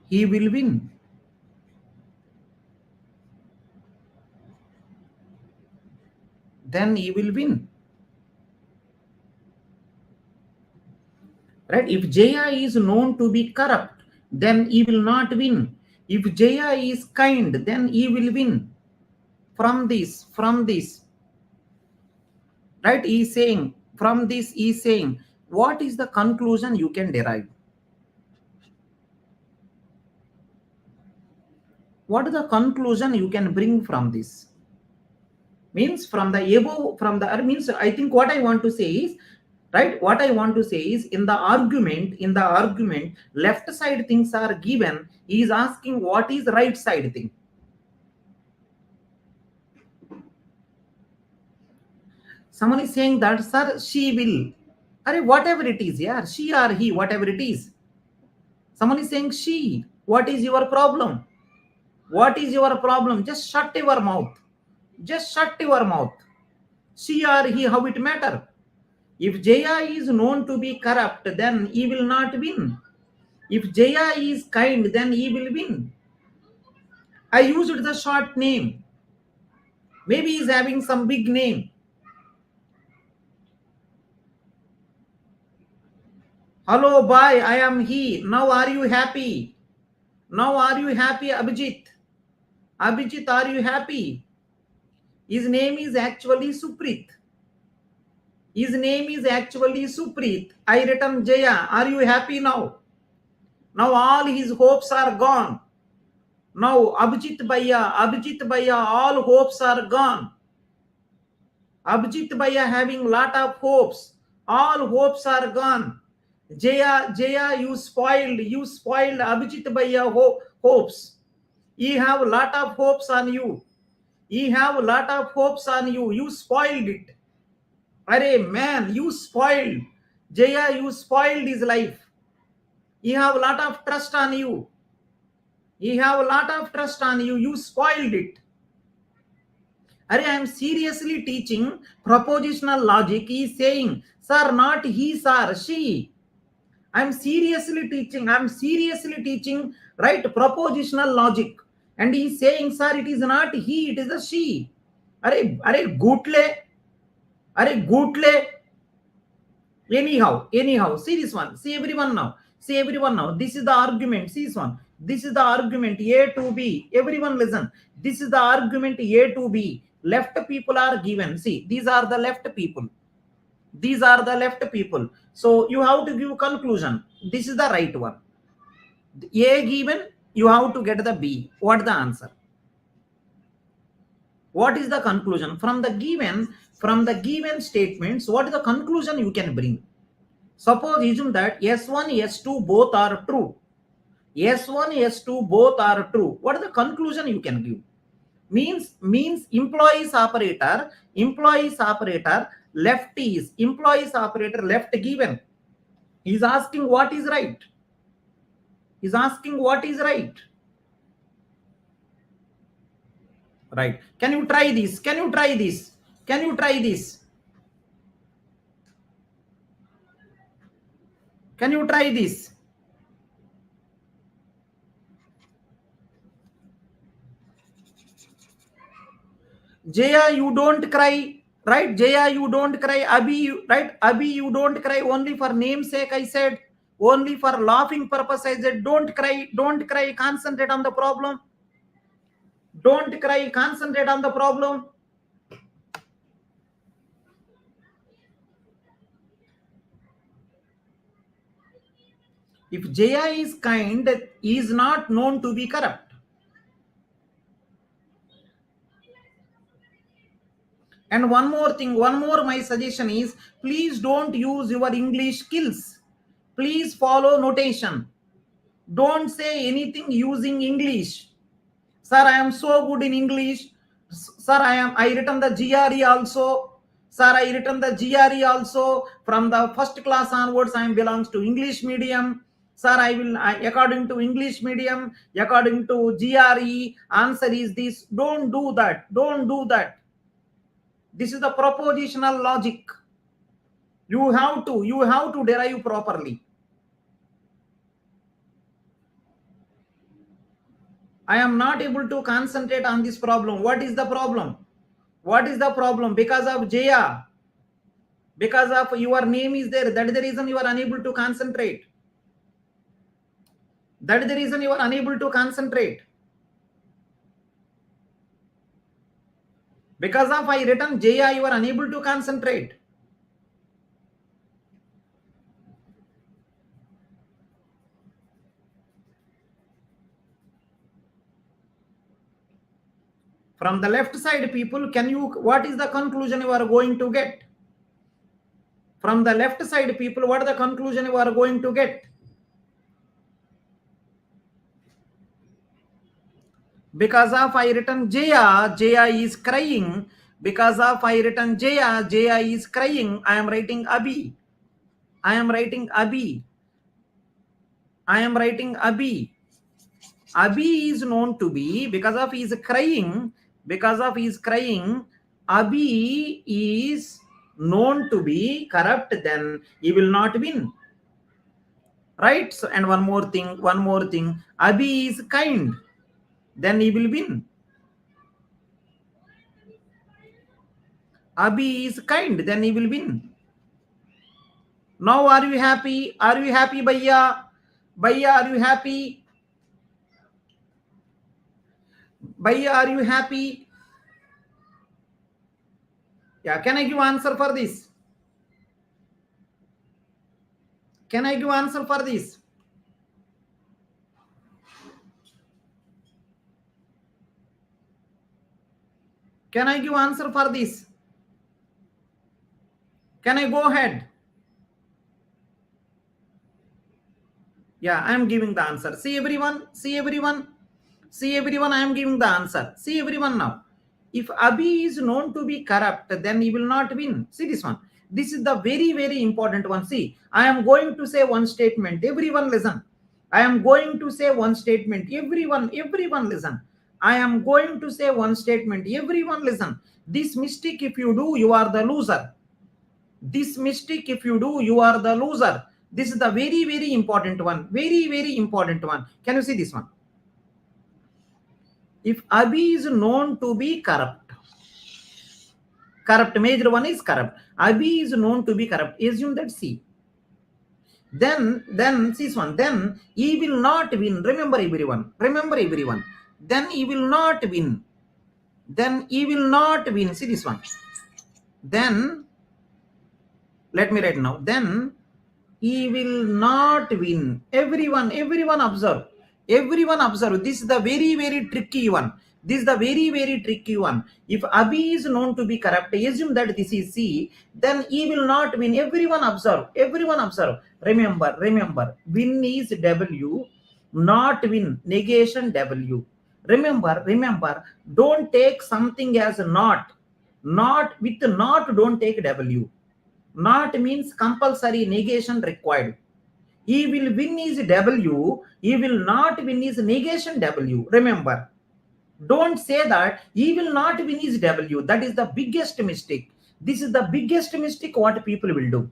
he will win. Then he will win. Right? If Jaya is known to be corrupt, then he will not win. If Jaya is kind, then he will win. From this, right? He is saying, from this, he is saying, what is the conclusion you can derive? What is the conclusion you can bring from this? Means from the above, means I think what I want to say is, right, what I want to say is, in the argument, left side things are given. He is asking what is right side thing. Someone is saying that, sir, she will. Whatever it is, yeah, she or he, whatever it is. Someone is saying she. What is your problem? What is your problem? Just shut your mouth. Just shut your mouth. She or he, how it matter? If Jaya is known to be corrupt, then he will not win. If Jaya is kind, then he will win. I used the short name. Maybe he's having some big name. Hello, bye, I am he. Now are you happy? Now are you happy, Abhijit? Abhijit, are you happy? His name is actually Suprit. His name is actually Suprit. I written Jaya. Are you happy now? Now all his hopes are gone. Now Abhijit Bhaiya, all hopes are gone. Abhijit Bhaiya having lot of hopes. All hopes are gone. Jaya, you spoiled Abhijit Bhaiya hopes. He have lot of hopes on you. You spoiled it. Man, you spoiled. Jaya, you spoiled his life. He have a lot of trust on you. You spoiled it. I am seriously teaching propositional logic. He is saying, sir, not he, sir, she. I am seriously teaching, right, propositional logic. And he is saying, sir, it is not he, it is a she. Gootle. Anyhow, see this one. See everyone now. This is the argument. See this one. This is the argument A to B. Everyone listen. This is the argument A to B. Left people are given. See, these are the left people. So you have to give conclusion. This is the right one. A given, you have to get the B. What is the answer? What is the conclusion? From the given statements, what is the conclusion you can bring? Suppose assume that S1, S2 both are true. What is the conclusion you can give? Means employees operator left given. He's asking what is right. Right. Can you try this? Jaya, you don't cry. Right? Jaya, you don't cry. Abhi, you don't cry. Only for namesake, I said. Only for laughing purpose, I said. Don't cry. Concentrate on the problem. If Jaya is kind, he is not known to be corrupt. And one more my suggestion is, please don't use your English skills. Please follow notation. Don't say anything using English. Sir, I am so good in English. Sir, I written the GRE also. Sir, I written the GRE also. From the first class onwards, I belongs to English medium. Sir, according to English medium, according to GRE, answer is this. Don't do that. Don't do that. This is the propositional logic. You have to derive properly. I am not able to concentrate on this problem. What is the problem? What is the problem? Because of Jaya. Because of your name is there. That is the reason you are unable to concentrate. That is the reason you are unable to concentrate. Because of I written Jaya, you are unable to concentrate. From the left side people, what is the conclusion you are going to get? From the left side people, what is the conclusion you are going to get? Because of I written Jaya, Jaya is crying. Because of I written Jaya, Jaya is crying. I am writing Abhi. I am writing Abhi. I am writing Abhi. Abhi is known to be, because of he is crying, Abhi is known to be corrupt, then he will not win. Right? So, and one more thing, Abhi is kind, then he will win. Abhi is kind, then he will win. Now are you happy? Are you happy, Bhaiya? Bhaiya, are you happy? Bhaiya, are you happy? Yeah, can I give answer for this? Can I give answer for this? Can I give answer for this? Can I go ahead? Yeah, I am giving the answer. See everyone, I am giving the answer. See everyone now. If Abhi is known to be corrupt, then he will not win. See this one. This is the very, very important one. See, I am going to say one statement. Everyone listen. I am going to say one statement. Everyone listen. I am going to say one statement. Everyone listen. This mistake, if you do, you are the loser. This mistake, if you do, you are the loser. This is the very, very important one. Very, very important one. Can you see this one? If Abhi is known to be corrupt, major one is corrupt. Abhi is known to be corrupt. Assume that C. Then see this one. Then he will not win. Remember everyone. Then he will not win. See this one. Then let me write now. Then he will not win. Everyone observe. This is the very, very tricky one. If Abhi is known to be corrupt, assume that this is C, then he will not win. Everyone observe. Remember, win is W, not win, negation W. Remember, don't take something as not. With not, don't take W. Not means compulsory, negation required. He will win is W, he will not win is negation W. Remember, don't say that he will not win is W. That is the biggest mistake. This is the biggest mistake what people will do.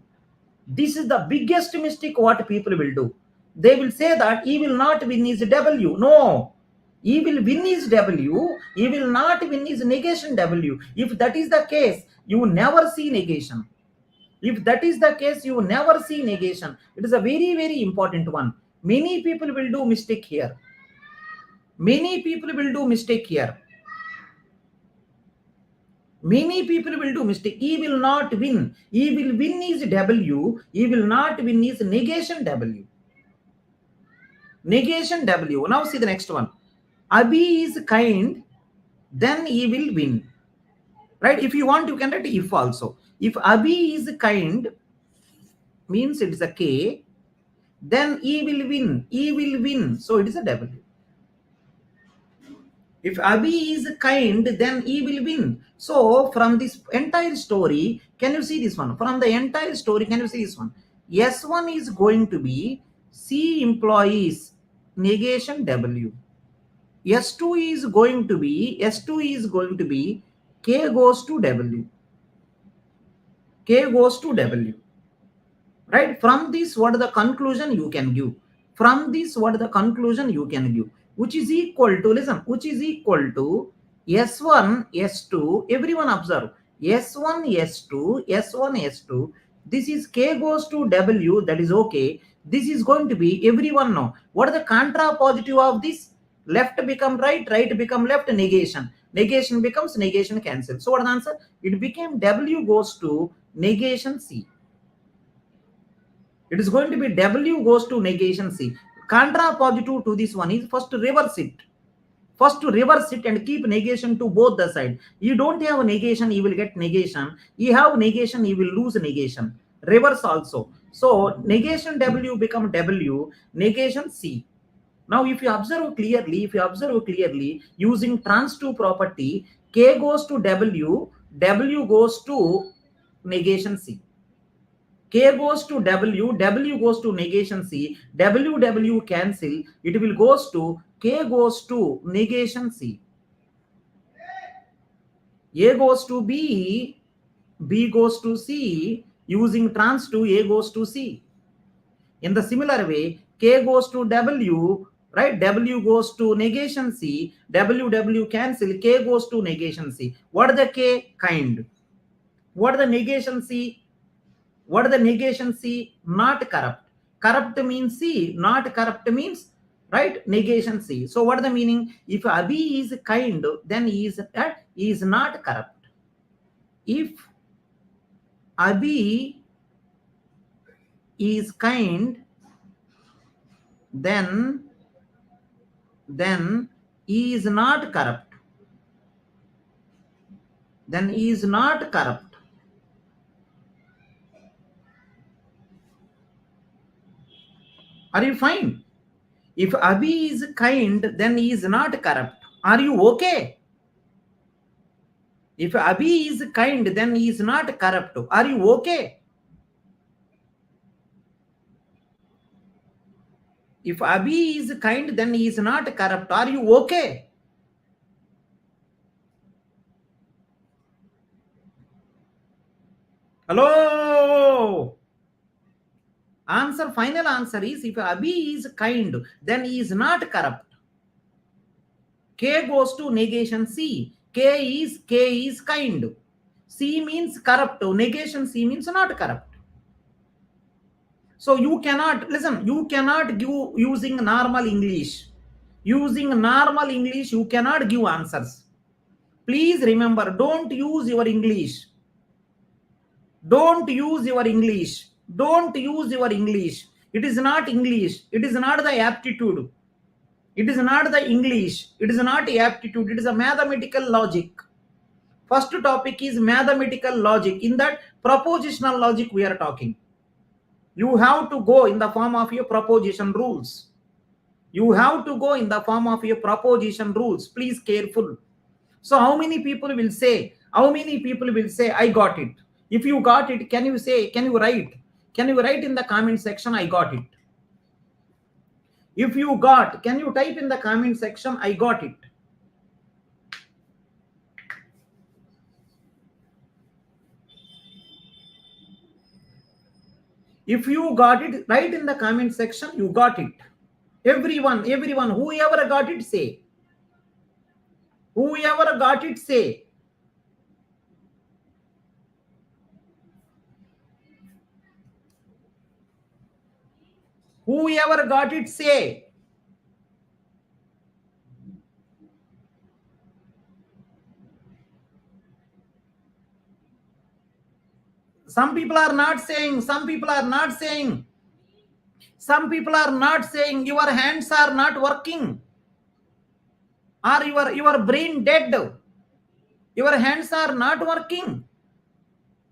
They will say that he will not win is W. No. He will win is W. He will not win is negation W. If that is the case, you never see negation. If that is the case, you never see negation. It is a very, very important one. Many people will do mistake here. Many people will do mistake. He will not win. He will win is W. He will not win is negation W. Now see the next one. Abhi is kind, then he will win. Right? If you want, you can write if also. If Abhi is kind, means it is a K, then he will win. So it is a W. If Abhi is kind, then he will win. So from this entire story, can you see this one? From the entire story, can you see this one? S1 is going to be C employees negation W. S2 is going to be K goes to W. K goes to W. Right? From this, what the conclusion you can give? From this, what the conclusion you can give? Which is equal to, listen, which is equal to S1, S2, everyone observe, S1, S2, S1, S2, this is K goes to W, that is okay. This is going to be, everyone know, what is the contrapositive of this? Left become right, right become left, negation. Negation becomes negation cancel. So what is the answer? It became W goes to negation C. It is going to be W goes to negation C. Contrapositive to this one is first reverse it. First to reverse it and keep negation to both the side. You don't have negation, you will get negation. You have negation, you will lose negation. Reverse also. So negation W become W, negation C. Now if you observe clearly, using transitive property, K goes to W, W goes to negation C. K goes to W, W goes to negation C, W, W cancel, it will goes to K goes to negation C. A goes to B, B goes to C, using trans to A goes to C. In the similar way, K goes to W, right? W goes to negation C, W, W cancel, K goes to negation C. What is the K? Kind. What is the negation C? What is the negation C? Not corrupt. Corrupt means C, not corrupt means, right, negation C. So what is the meaning? If Abhi is kind, then he is not corrupt. If Abhi is kind, then he is not corrupt. Then he is not corrupt. Are you fine? If Abhi is kind, then he is not corrupt. Are you okay? If Abhi is kind, then he is not corrupt. Are you okay? If Abhi is kind, then he is not corrupt. Are you okay? Hello? Answer, final answer is, if Abhi is kind, then he is not corrupt. K goes to negation C. K is kind. C means corrupt. Negation C means not corrupt. So you cannot, listen, you cannot give using normal English. Using normal English, you cannot give answers. Please remember, don't use your English. Don't use your English. Don't use your English. It is not English. It is not the aptitude. It is not the English. It is not aptitude. It is a mathematical logic. First topic is mathematical logic. In that, propositional logic we are talking. You have to go in the form of your proposition rules. You have to go in the form of your proposition rules. Please careful. So how many people will say, I got it? If you got it, can you say, can you write in the comment section, I got it? If you got, can you type in the comment section, I got it? If you got it, write in the comment section, you got it. Everyone, whoever got it, say. Whoever got it, say. Whoever got it, say. Some people are not saying. Some people are not saying. Some people are not saying. Your hands are not working. Or your brain dead. Your hands are not working.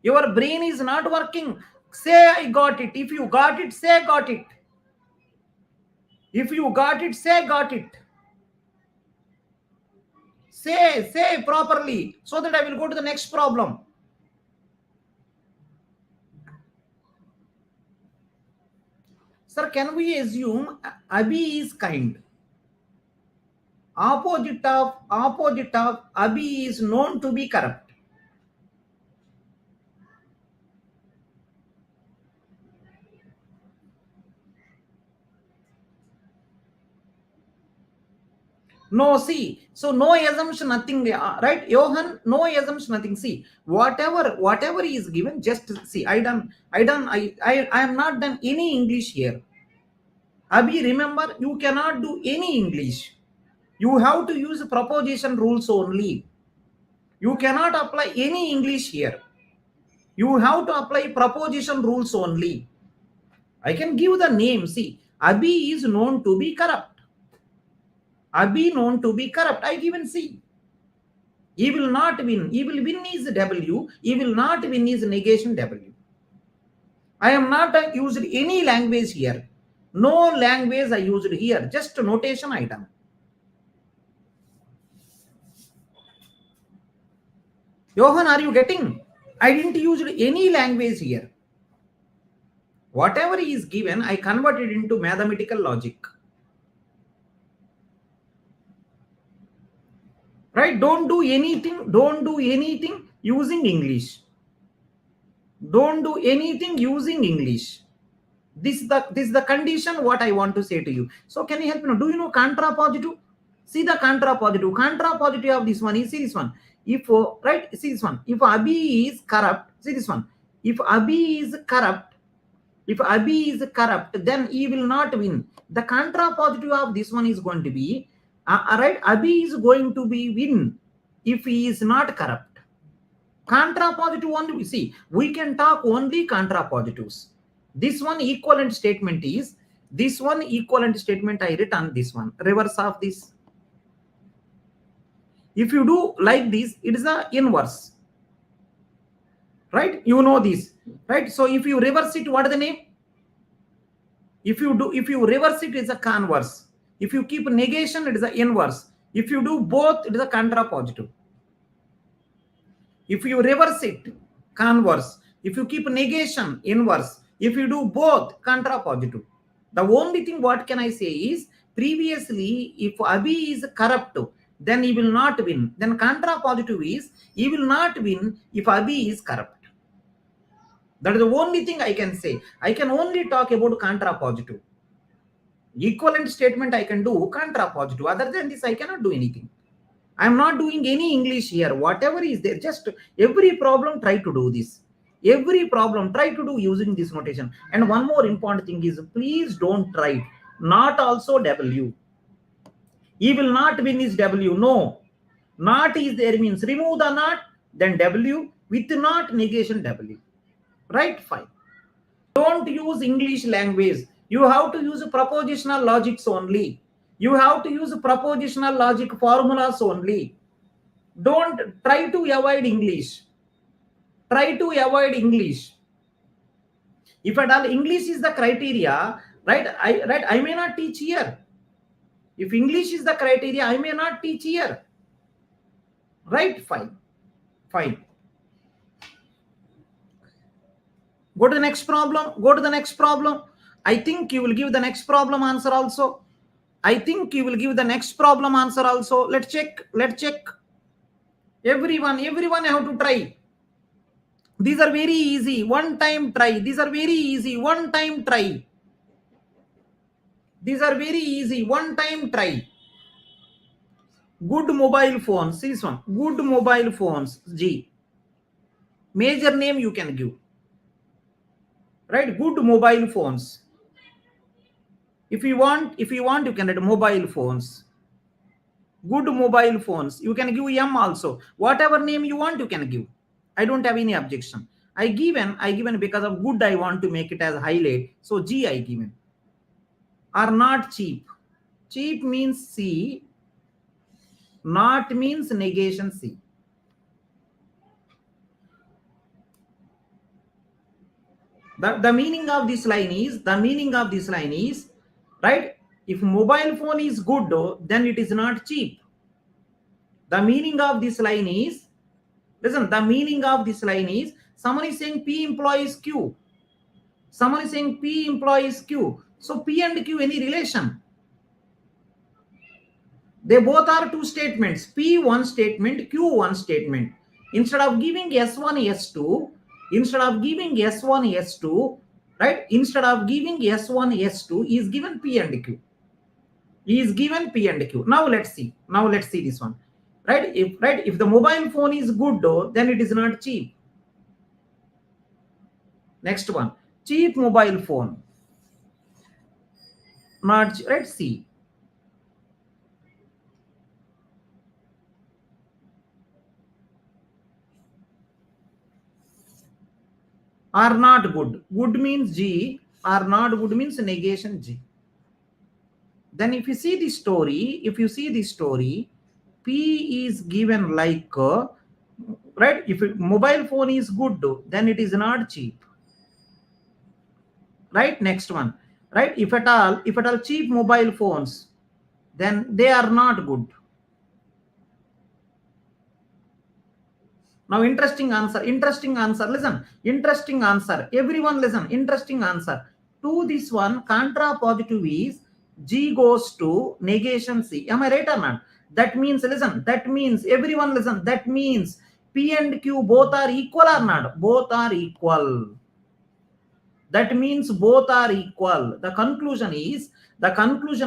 Your brain is not working. Say, I got it. If you got it, say, got it. If you got it, say, got it. Say properly so that I will go to the next problem. Sir, can we assume Abhi is kind? Opposite of Abhi is known to be corrupt. No, see, so no assumption, nothing, right, Johan? No assumption, nothing. See, whatever is given, just see. I am not done any English here. Abhi, remember, you cannot do any English. You have to use proposition rules only. You cannot apply any English here. You have to apply proposition rules only. I can give the name. See, Abhi is known to be corrupt. Abhi known to be corrupt. I given C. He will not win. He will win is W. He will not win is negation W. I am not used any language here. No language I used here. Just notation item. Johan, are you getting? I didn't use any language here. Whatever is given, I converted into mathematical logic. Right? Don't do anything using English. Don't do anything using English. This is the condition what I want to say to you. So can you help me? Do you know contrapositive? See the contrapositive. Contrapositive of this one is, see this one. If right, see this one. If Abhi is corrupt, see this one. If Abhi is corrupt, then he will not win. The contrapositive of this one is going to be right. Abhi is going to be win if he is not corrupt. Contrapositive only. See, we can talk only contrapositives. This one equivalent statement is this one equivalent statement. I written this one. Reverse of this. If you do like this, it is a inverse. Right? You know this. Right? So if you reverse it, what is the name? If you reverse it, it's a converse. If you keep negation, it is an inverse. If you do both, it is a contrapositive. If you reverse it, converse. If you keep negation, inverse. If you do both, contrapositive. The only thing what can I say is, previously, if Abhi is corrupt, then he will not win. Then contrapositive is, he will not win if Abhi is corrupt. That is the only thing I can say. I can only talk about contrapositive. Equivalent statement I can do contrapositive. Other than this, I cannot do anything. I am not doing any English here. Whatever is there, just every problem try to do this. Every problem try to do using this notation. And one more important thing is, please don't try not also W. He will not win is W. No. Not is there means remove the not, then W. With not, negation W. Right? Fine. Don't use English language. You have to use propositional logics only. You have to use propositional logic formulas only. Don't try to avoid English. Try to avoid English. If at all English is the criteria, right? I may not teach here. If English is the criteria, I may not teach here. Right? Fine. Fine. Go to the next problem. Go to the next problem. I think you will give the next problem answer also. I think you will give the next problem answer also. Let's check. Let's check. Everyone have to try. These are very easy. One time try. These are very easy. One time try. These are very easy. One time try. Good mobile phones. See this one. Good mobile phones. G. Major name you can give. Right? Good mobile phones. If you want, you can write mobile phones. Good mobile phones. You can give M also. Whatever name you want, you can give. I don't have any objection. I given because of good, I want to make it as highlight. So G I given. Are not cheap. Cheap means C. Not means negation C. The meaning of this line is, right? If mobile phone is good, then it is not cheap. The meaning of this line is, listen, the meaning of this line is, someone is saying P implies Q. Someone is saying P implies Q. So P and Q, any relation? They both are two statements. P one statement, Q one statement. Instead of giving S1, S2, instead of giving S1, S2, right? Instead of giving S1, S2, is given P and Q. Is given P and Q. Now let's see. Now let's see this one. Right? If the mobile phone is good, then it is not cheap. Next one. Cheap mobile phone. Not, let's see. Are not good. Good means G. Are not good means negation G. Then if you see the story, P is given like, right? If mobile phone is good, then it is not cheap. Right? Next one. Right? If at all cheap mobile phones, then they are not good. Now interesting answer. Listen, interesting answer. Everyone listen, interesting answer. To this one, contra positive is G goes to negation C. Am I right or not? That means, listen, that means, everyone listen, that means P and Q both are equal or not? Both are equal. That means both are equal. The conclusion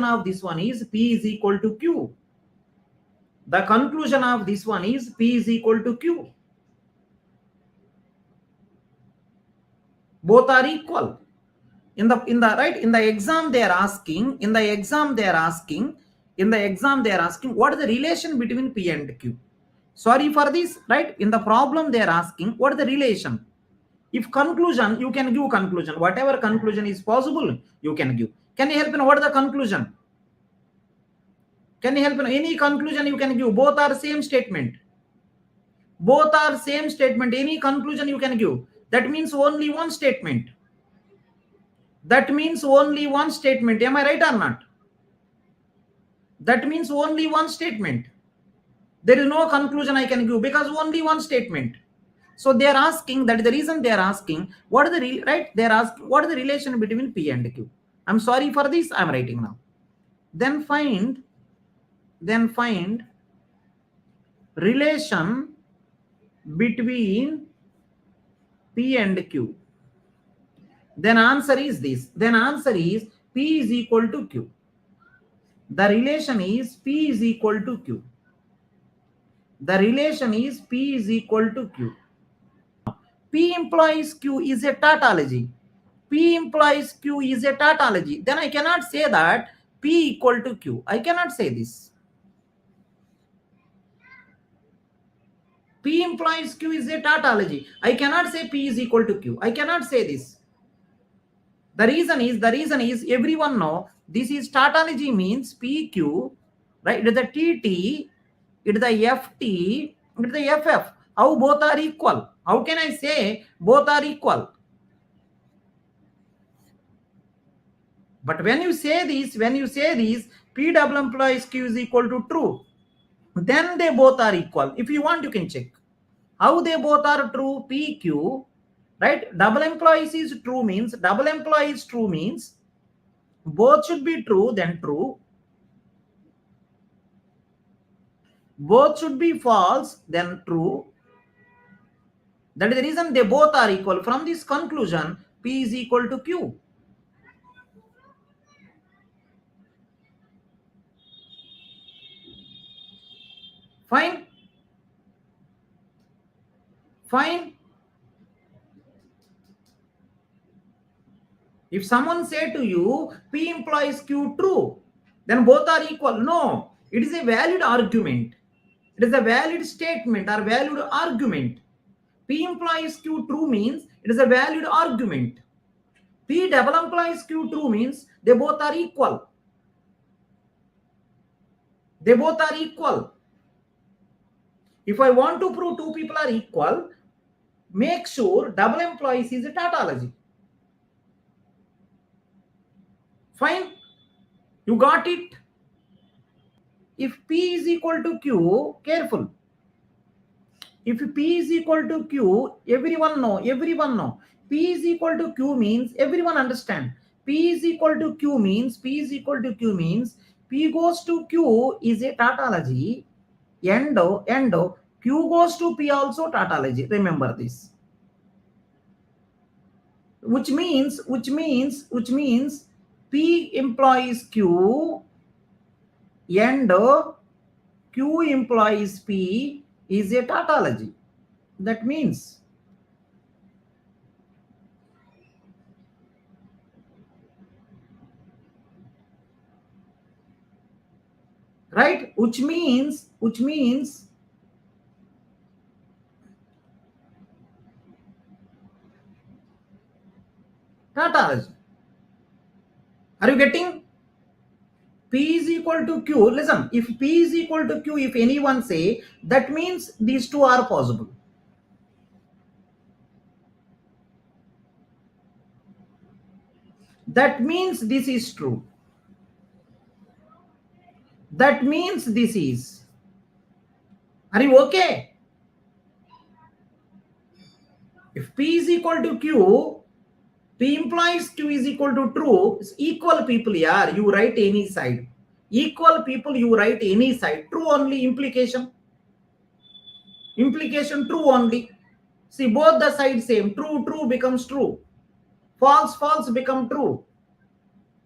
of this one is P is equal to Q. The conclusion of this one is P is equal to Q. Both are equal. In the exam they are asking what is the relation between P and Q. Sorry for this, right? In the problem they are asking what is the relation. If conclusion, you can give conclusion. Whatever conclusion is possible, you can give. Can you help me know what is the conclusion? Can you help me know any conclusion you can give? Both are same statement. Both are same statement. Any conclusion you can give. That means only one statement. That means only one statement. Am I right or not? That means only one statement. There is no conclusion I can give because only one statement. So they are asking, that is the reason they are asking, what is the right? They are asking what is the relation between P and Q. I'm sorry for this, I'm writing now. Then find relation between P and Q. Then answer is this. Then answer is P is equal to Q. The relation is P is equal to Q. The relation is P is equal to Q. P implies Q is a tautology. P implies Q is a tautology. Then I cannot say that P equal to Q. I cannot say this. P implies Q is a tautology. I cannot say P is equal to Q. I cannot say this. The reason is everyone know this is tautology means PQ, right? It is the TT, it is the FT, it is the FF. How both are equal? How can I say both are equal? But when you say this, P double implies Q is equal to true, then they both are equal. If you want, you can check how they both are true. PQ, right? Double implies is true means both should be true, then true. Both should be false, then true. That is the reason they both are equal. From this conclusion, P is equal to Q. Fine. Fine. If someone say to you, P implies Q true, then both are equal. No, it is a valid argument. It is a valid statement or valid argument. P implies Q true means it is a valid argument. P double implies Q true means they both are equal. They both are equal. If I want to prove two people are equal, make sure double implies is a tautology. Fine. You got it? if P is equal to Q, careful. If P is equal to Q, everyone know. P is equal to Q means, everyone understand. P is equal to Q means, P goes to Q is a tautology. Endo, Q goes to P also tautology. Remember this. Which means P implies Q and Q implies P is a tautology. That means, right? Which means tautology. Are you getting? P is equal to Q. Listen, if P is equal to Q, if anyone say, that means these two are possible. That means this is true. That means this is. Are you okay? If P is equal to Q, P implies Q is equal to true. It's equal people here. You write any side. Equal people, you write any side. True only implication. Implication true only. See, both the sides same. True becomes true. False become true.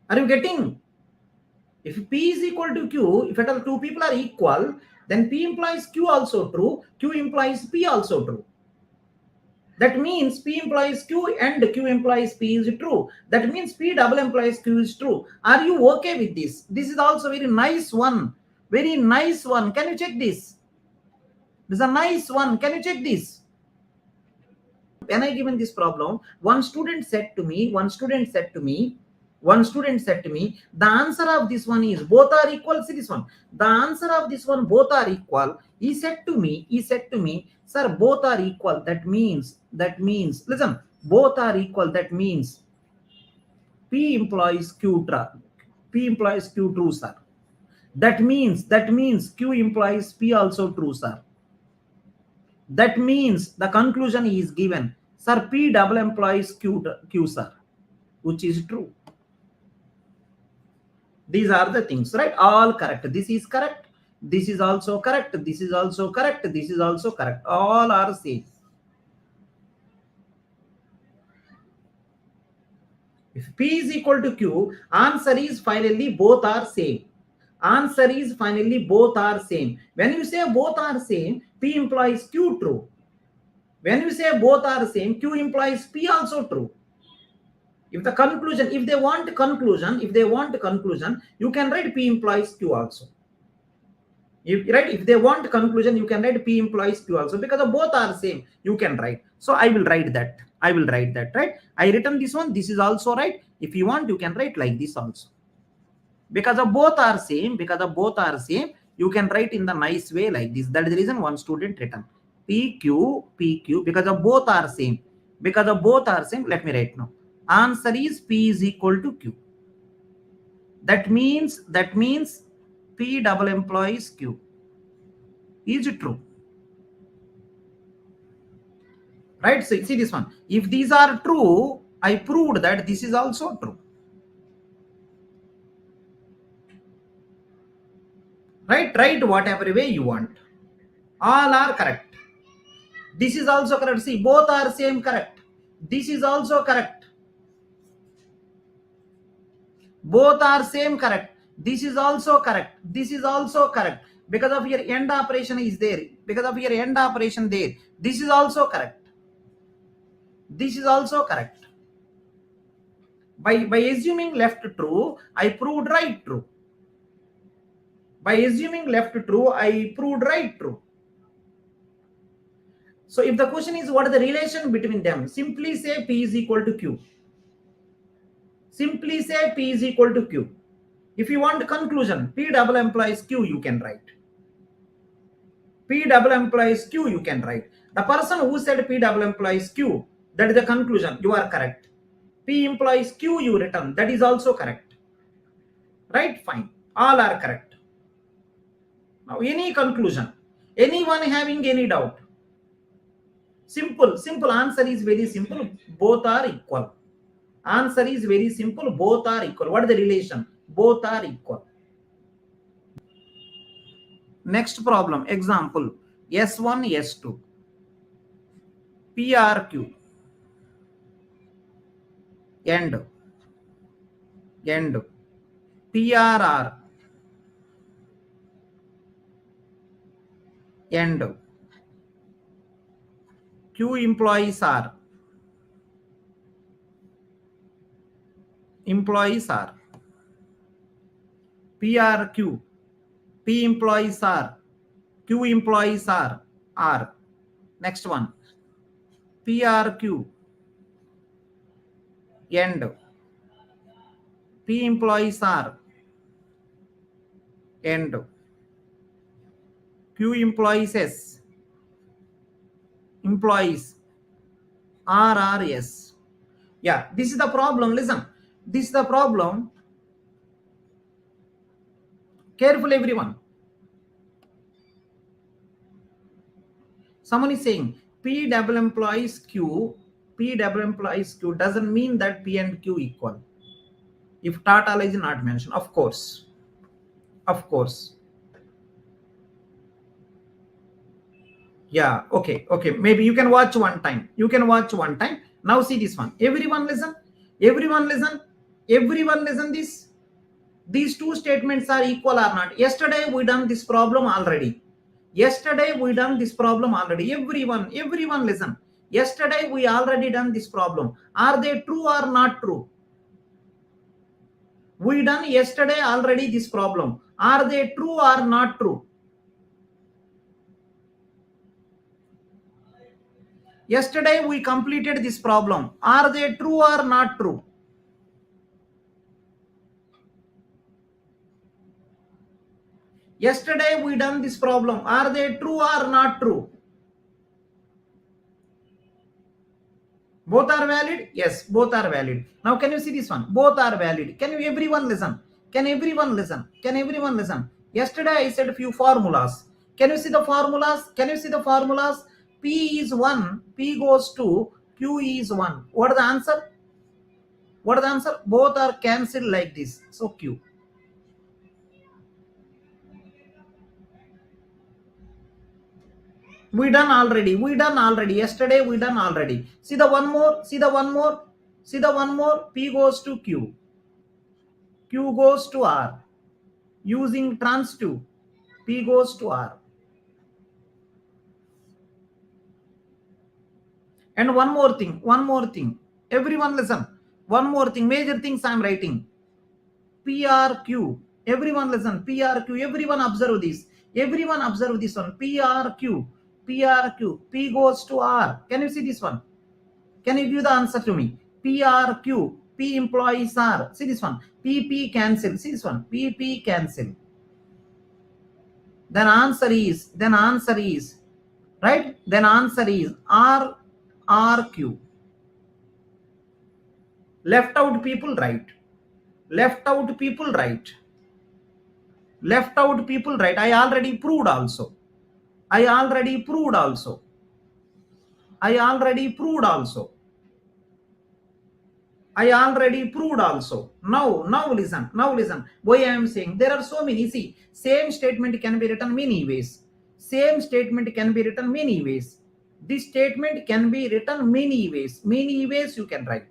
Are you getting? If P is equal to Q, if at all two people are equal, then P implies Q also true. Q implies P also true. That means P implies Q and Q implies P is true. That means P double implies Q is true. Are you okay with this? This is also very nice one. Very nice one. Can you check this? This is a nice one. Can you check this? When I given this problem, one student said to me, the answer of this one is both are equal. See this one. The answer of this one, both are equal. He said to me, sir, both are equal. That means, listen, both are equal. That means P implies Q true, sir. That means Q implies P also true, sir. That means the conclusion is given, sir, P double implies Q, sir, which is true. These are the things, right? All correct. This is correct. This is also correct. This is also correct. This is also correct. All are same. If P is equal to Q, answer is finally both are same. Answer is finally both are same. When you say both are same, P implies Q true. When you say both are same, Q implies P also true. If the conclusion, if they want conclusion, you can write P implies Q also. If they want conclusion, you can write P implies Q also, because both are same. You can write. So I will write that. Right? I written this one. This is also right. If you want, you can write like this also. Because of both are same. You can write in the nice way like this. That is the reason one student written PQ. Because of both are same. Let me write now. Answer is P is equal to Q. That means P double implies Q is true. Right? So see this one. If these are true, I proved that this is also true. Right? Whatever way you want. All are correct. This is also correct. See, both are same correct. This is also correct. Both are same correct. This is also correct. This is also correct. Because of your end operation is there. This is also correct. This is also correct. By assuming left true, I proved right true. By assuming left true, I proved right true. So if the question is what is the relation between them, simply say P is equal to Q. If you want conclusion, P double implies Q, you can write. The person who said P double implies Q, that is the conclusion. You are correct. P implies Q, you written. That is also correct. Right? Fine. All are correct. Now any conclusion, anyone having any doubt? Simple answer is very simple, both are equal. Answer is very simple, both are equal. What is the relation? Both are equal. Next problem, example, S1, S2, PRQ, end, PRR, end, Q employees are, PRQ, P employees are, Q employees are, R. Next one, PRQ, end, P employees are, end, Q employees S, employees, RRS. Yeah, this is the problem. Listen, this is the problem. Careful, everyone. Someone is saying P double implies Q, P double implies Q doesn't mean that P and Q equal. If tautology is not mentioned, of course. Yeah, okay. Maybe you can watch one time. Now see this one. Everyone listen. This. These two statements are equal or not. Yesterday we done this problem already. Everyone listen. Yesterday we already done this problem. Are they true or not true? We done yesterday already this problem. Are they true or not true? Yesterday we completed this problem. Are they true or not true? Yesterday we done this problem. Are they true or not true? Both are valid? Yes, both are valid. Now can you see this one? Both are valid. Can you everyone listen? Yesterday I said a few formulas. Can you see the formulas? P is 1, P goes to, Q is 1. What is the answer? Both are cancelled like this. So Q. We done already. Yesterday we done already. See the one more. P goes to Q. Q goes to R. Using trans 2. P goes to R. And one more thing. Everyone listen. One more thing. Major things I am writing. PRQ. Everyone listen. PRQ. Everyone observe this one. PRQ. P goes to R. Can you see this one? Can you give the answer to me? PRQ. P employees R. See this one. PP cancel. See this one. PP cancel. Then answer is right. Then answer is RQ. Left out people right. I already proved also. Now listen. Why I am saying there are so many. See, same statement can be written many ways. This statement can be written many ways. Many ways you can write.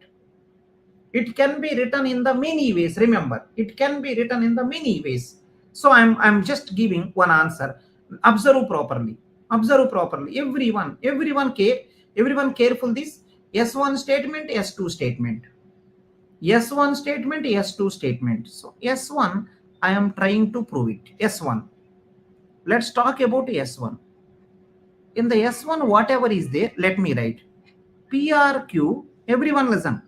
It can be written in the many ways. Remember, it can be written in the many ways. So I'm just giving one answer. Observe properly. Everyone careful this. S1 statement, S2 statement. S2 statement. So S1, I am trying to prove it. S1. Let's talk about S1. In the S1, whatever is there, let me write. PRQ. Everyone listen.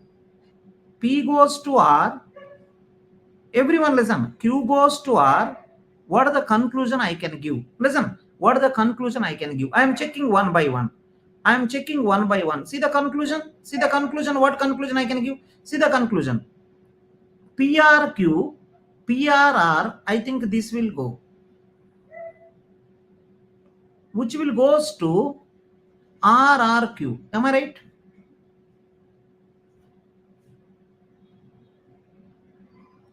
P goes to R. Everyone listen. Q goes to R. What are the conclusion I can give? Listen. What are the conclusion I can give? I am checking one by one. See the conclusion. What conclusion I can give? See the conclusion. PRQ, PRR. I think this will go. which will goes to RRQ. Am I right?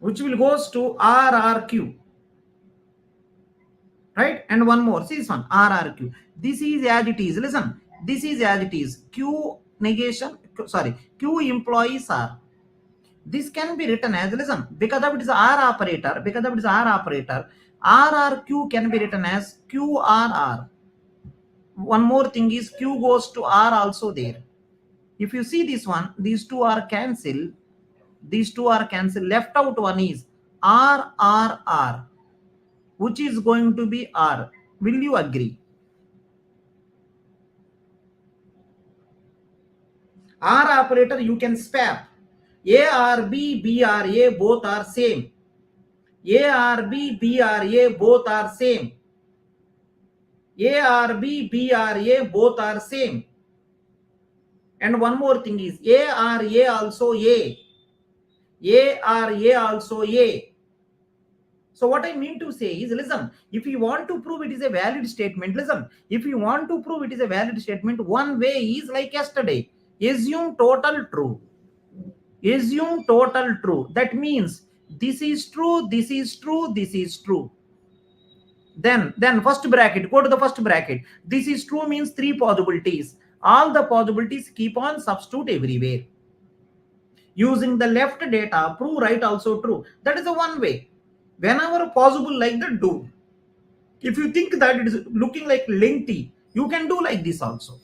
Which will goes to RRQ. Right? And one more. See this one, RRQ. This is as it is. Listen, this is as it is. Q negation, sorry, Q employees are. This can be written as, listen, because of it is R operator, because of it is R operator, RRQ can be written as QRR. One more thing is Q goes to R also there. If you see this one, these two are cancelled. These two are cancelled. Left out one is RRR, which is going to be R. Will you agree? R operator you can swap. ARB, BRA both are same. ARB, BRA both are same. ARB, BRA both are same. And one more thing is ARA also A. ARA also A. So what I mean to say is, listen, if you want to prove it is a valid statement, listen, if you want to prove it is a valid statement, one way is like yesterday, assume total true. Assume total true. That means this is true, this is true, this is true. Then first bracket, go to the first bracket. This is true means three possibilities. All the possibilities keep on substitute everywhere. Using the left data, prove right also true. That is the one way. Whenever possible like that, do. If you think that it is looking like lengthy, you can do like this also.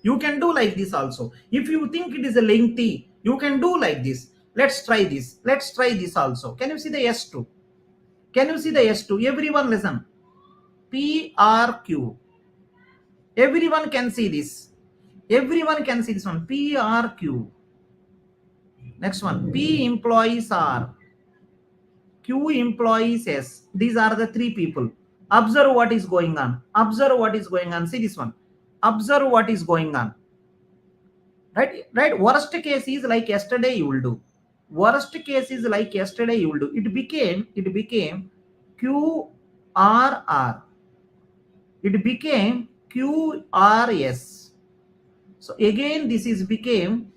You can do like this also. If you think it is a lengthy, you can do like this. Let's try this. Let's try this also. Can you see the S2? Can you see the S2? Everyone listen. PRQ. Everyone can see this. Everyone can see this one. PRQ. Next one. P employees are. Q employees S. These are the three people. Observe what is going on. Observe what is going on. See this one. Observe what is going on. Right. Worst case is like yesterday you will do. Worst case is like yesterday you will do. It became QRR. It became QRS. So again this is became,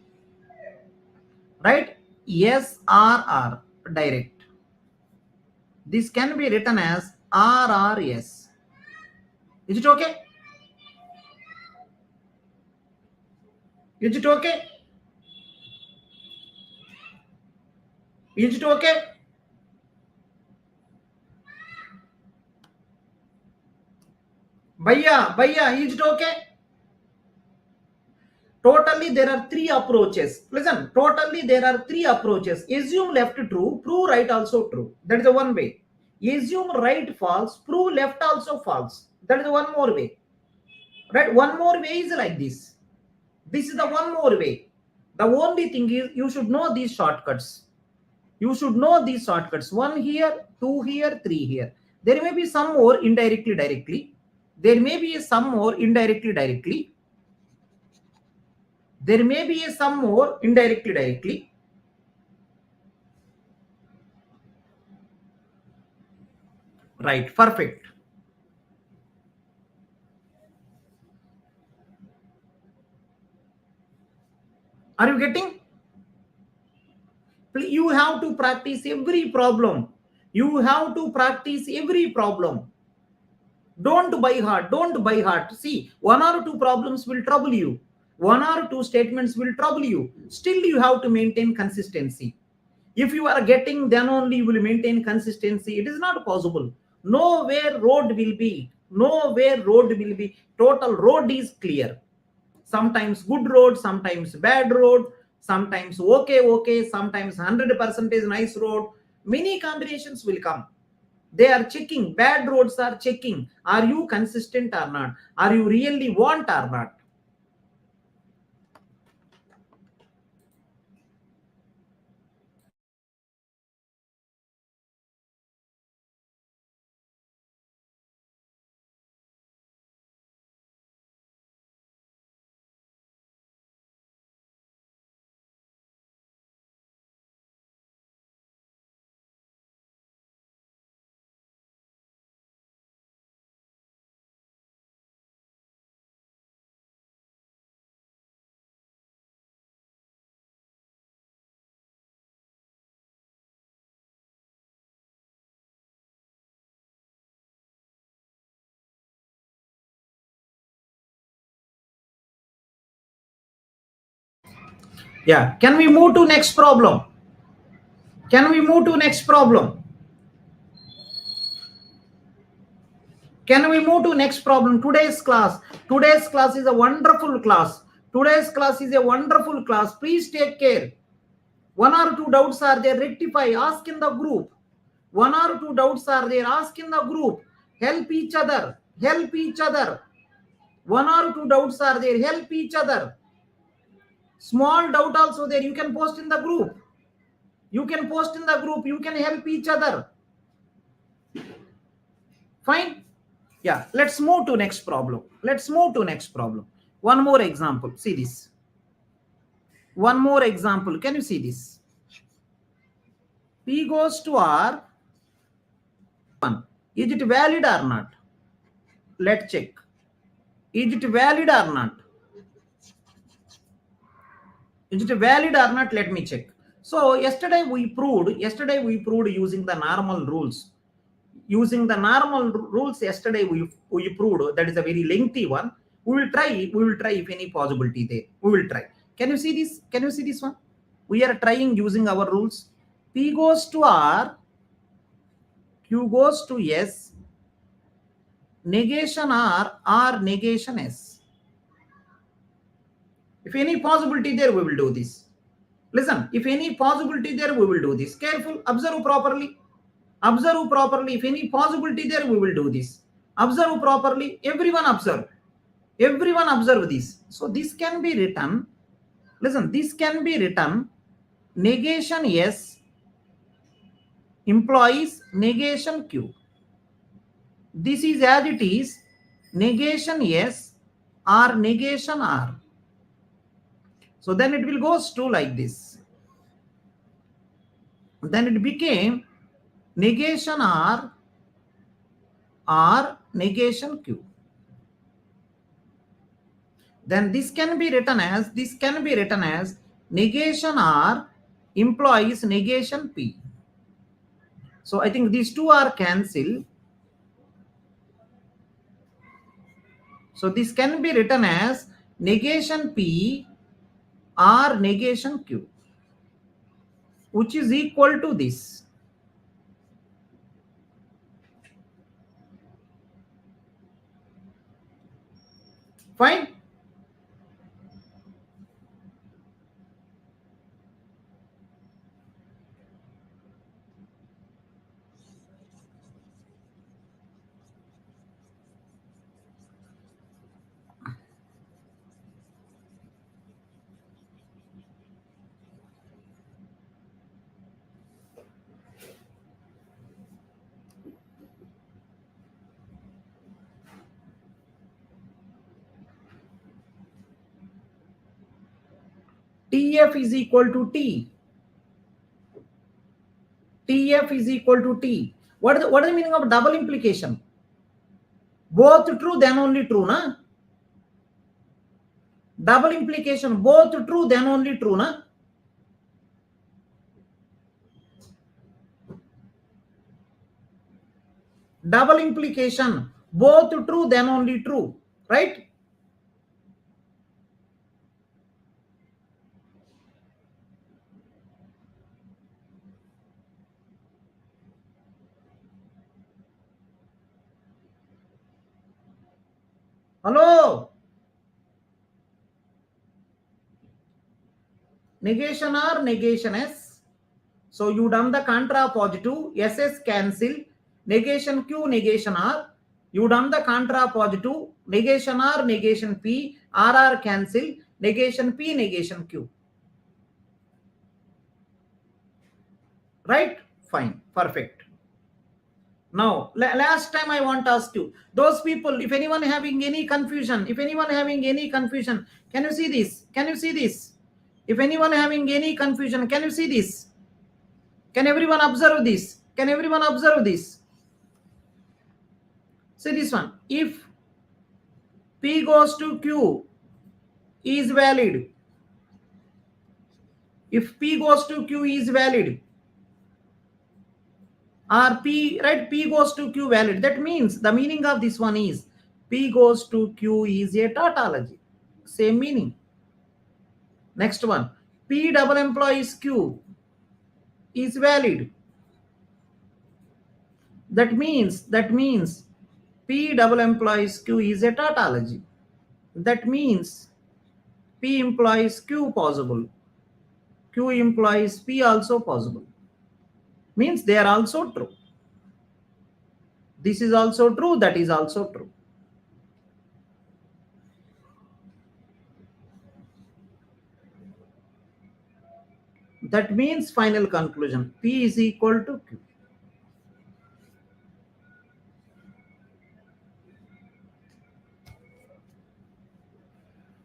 right, SRR direct. This can be written as RRS. Is it okay? Is it okay? Is it okay? Bhaiya, is it okay? Totally there are three approaches. Listen, totally there are three approaches. Assume left true, prove right also true. That is the one way. Assume right false, prove left also false. That is the one more way. Right? One more way is like this. This is the one more way. The only thing is you should know these shortcuts. You should know these shortcuts. One here, two here, three here. There may be some more indirectly, directly. There may be some more indirectly, directly. There may be some more indirectly, directly. Right, perfect. Are you getting? You have to practice every problem. You have to practice every problem. Don't buy heart. Don't buy heart. See, one or two problems will trouble you. One or two statements will trouble you. Still, you have to maintain consistency. If you are getting, then only you will maintain consistency. It is not possible. Nowhere road will be. Nowhere road will be. Total road is clear. Sometimes good road, sometimes bad road, sometimes okay, sometimes 100% nice road. Many combinations will come. They are checking. Bad roads are checking. Are you consistent or not? Are you really want or not? Yeah, can we move to next problem? Can we move to next problem? Can we move to next problem? Today's class is a wonderful class. Today's class is a wonderful class. Please take care. One or two doubts are there, rectify, ask in the group. One or two doubts are there, ask in the group. Help each other. Help each other. One or two doubts are there, help each other. Small doubt also there, you can post in the group. You can post in the group, you can help each other. Fine? Yeah, let's move to next problem. Let's move to next problem. One more example. See this. One more example. Can you see this? P goes to R. Is it valid or not? Let's check. Is it valid or not? Is it valid or not? Let me check. So yesterday we proved using the normal rules. Using the normal rules yesterday we proved. That is a very lengthy one. We will try if any possibility there. We will try. Can you see this? Can you see this one? We are trying using our rules. P goes to R, Q goes to S, negation R negation S. If any possibility there, we will do this. Listen, if any possibility there, we will do this. Careful, observe properly. Observe properly. If any possibility there, we will do this. Observe properly. Everyone observe. Everyone observe this. So this can be written. Listen, this can be written. Negation S implies negation Q. This is as it is. Negation S or negation R. So then it will goes to like this. Then it became negation R or negation Q. Then this can be written as negation R implies negation P. So I think these two are cancelled. So this can be written as negation P or negation Q, which is equal to this. Fine. TF is equal to T. TF is equal to T. What is the meaning of double implication? Both true, then only true, na? Double implication, both true, then only true, na? Double implication, both true, then only true, right? Hello? Negation R, negation S. So you done the contra positive, SS cancel, negation Q, negation R. You done the contra positive, negation R, negation P, RR cancel, negation P, negation Q. Right? Fine. Perfect. Now, last time I want to ask you, those people, if anyone having any confusion, can you see this? Can you see this? If anyone having any confusion, can you see this? Can everyone observe this? Can everyone observe this? See this one. If P goes to Q is valid, if P goes to Q is valid, or P, right, P goes to Q valid, that means the meaning of this one is P goes to Q is a tautology. Same meaning. Next one. P double implies Q is valid. That means P double implies Q is a tautology. That means P implies Q possible. Q implies P also possible. Means they are also true. This is also true, that is also true. That means final conclusion, P is equal to Q.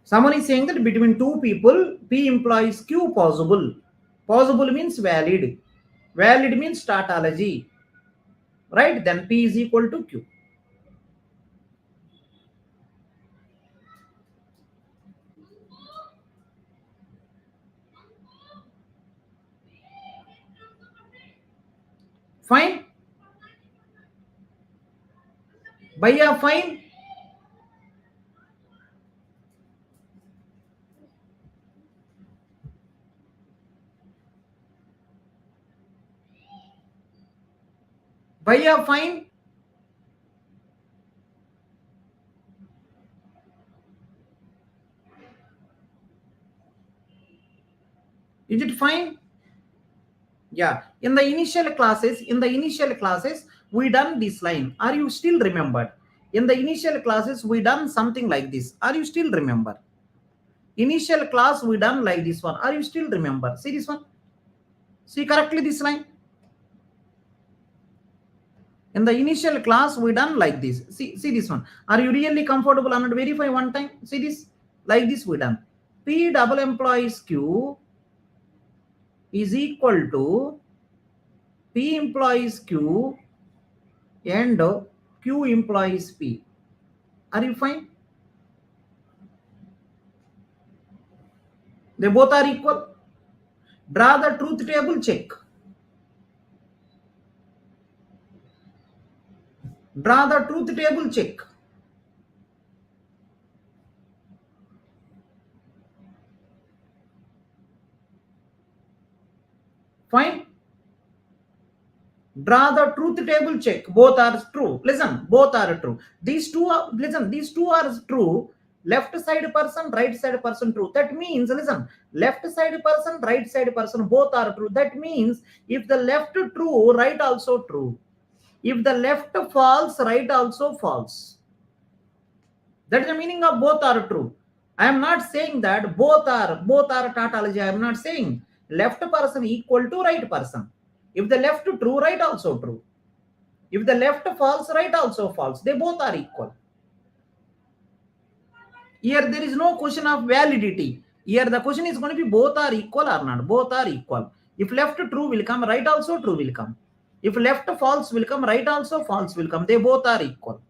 Someone is saying that between two people, P implies Q possible. Possible means valid. Valid means tautology. Right? Then P is equal to Q. Fine? Bhaiya, fine? Bhaiya, fine? Is it fine? Yeah. In the initial classes, we done this line. Are you still remembered? In the initial classes, we done something like this. Are you still remember? Initial class, we done like this one. Are you still remember? See this one? See correctly this line? In the initial class, we done like this. See this one. Are you really comfortable? And verify one time. See this? Like this we done. P double implies Q is equal to P implies Q and Q implies P. Are you fine? They both are equal. Draw the truth table, check. Draw the truth table, check. Fine? Draw the truth table, check. Both are true. Listen, both are true. These two are, listen, these two are true. Left side person, right side person true. That means, listen, left side person, right side person, both are true. That means if the left true, right also true. If the left false, right also false. That is the meaning of both are true. I am not saying that both are tautology. I am not saying left person equal to right person. If the left true, right also true. If the left false, right also false. They both are equal. Here there is no question of validity. Here the question is going to be both are equal or not. Both are equal. If left true will come, right also true will come. If left false will come, right also false will come. They both are equal.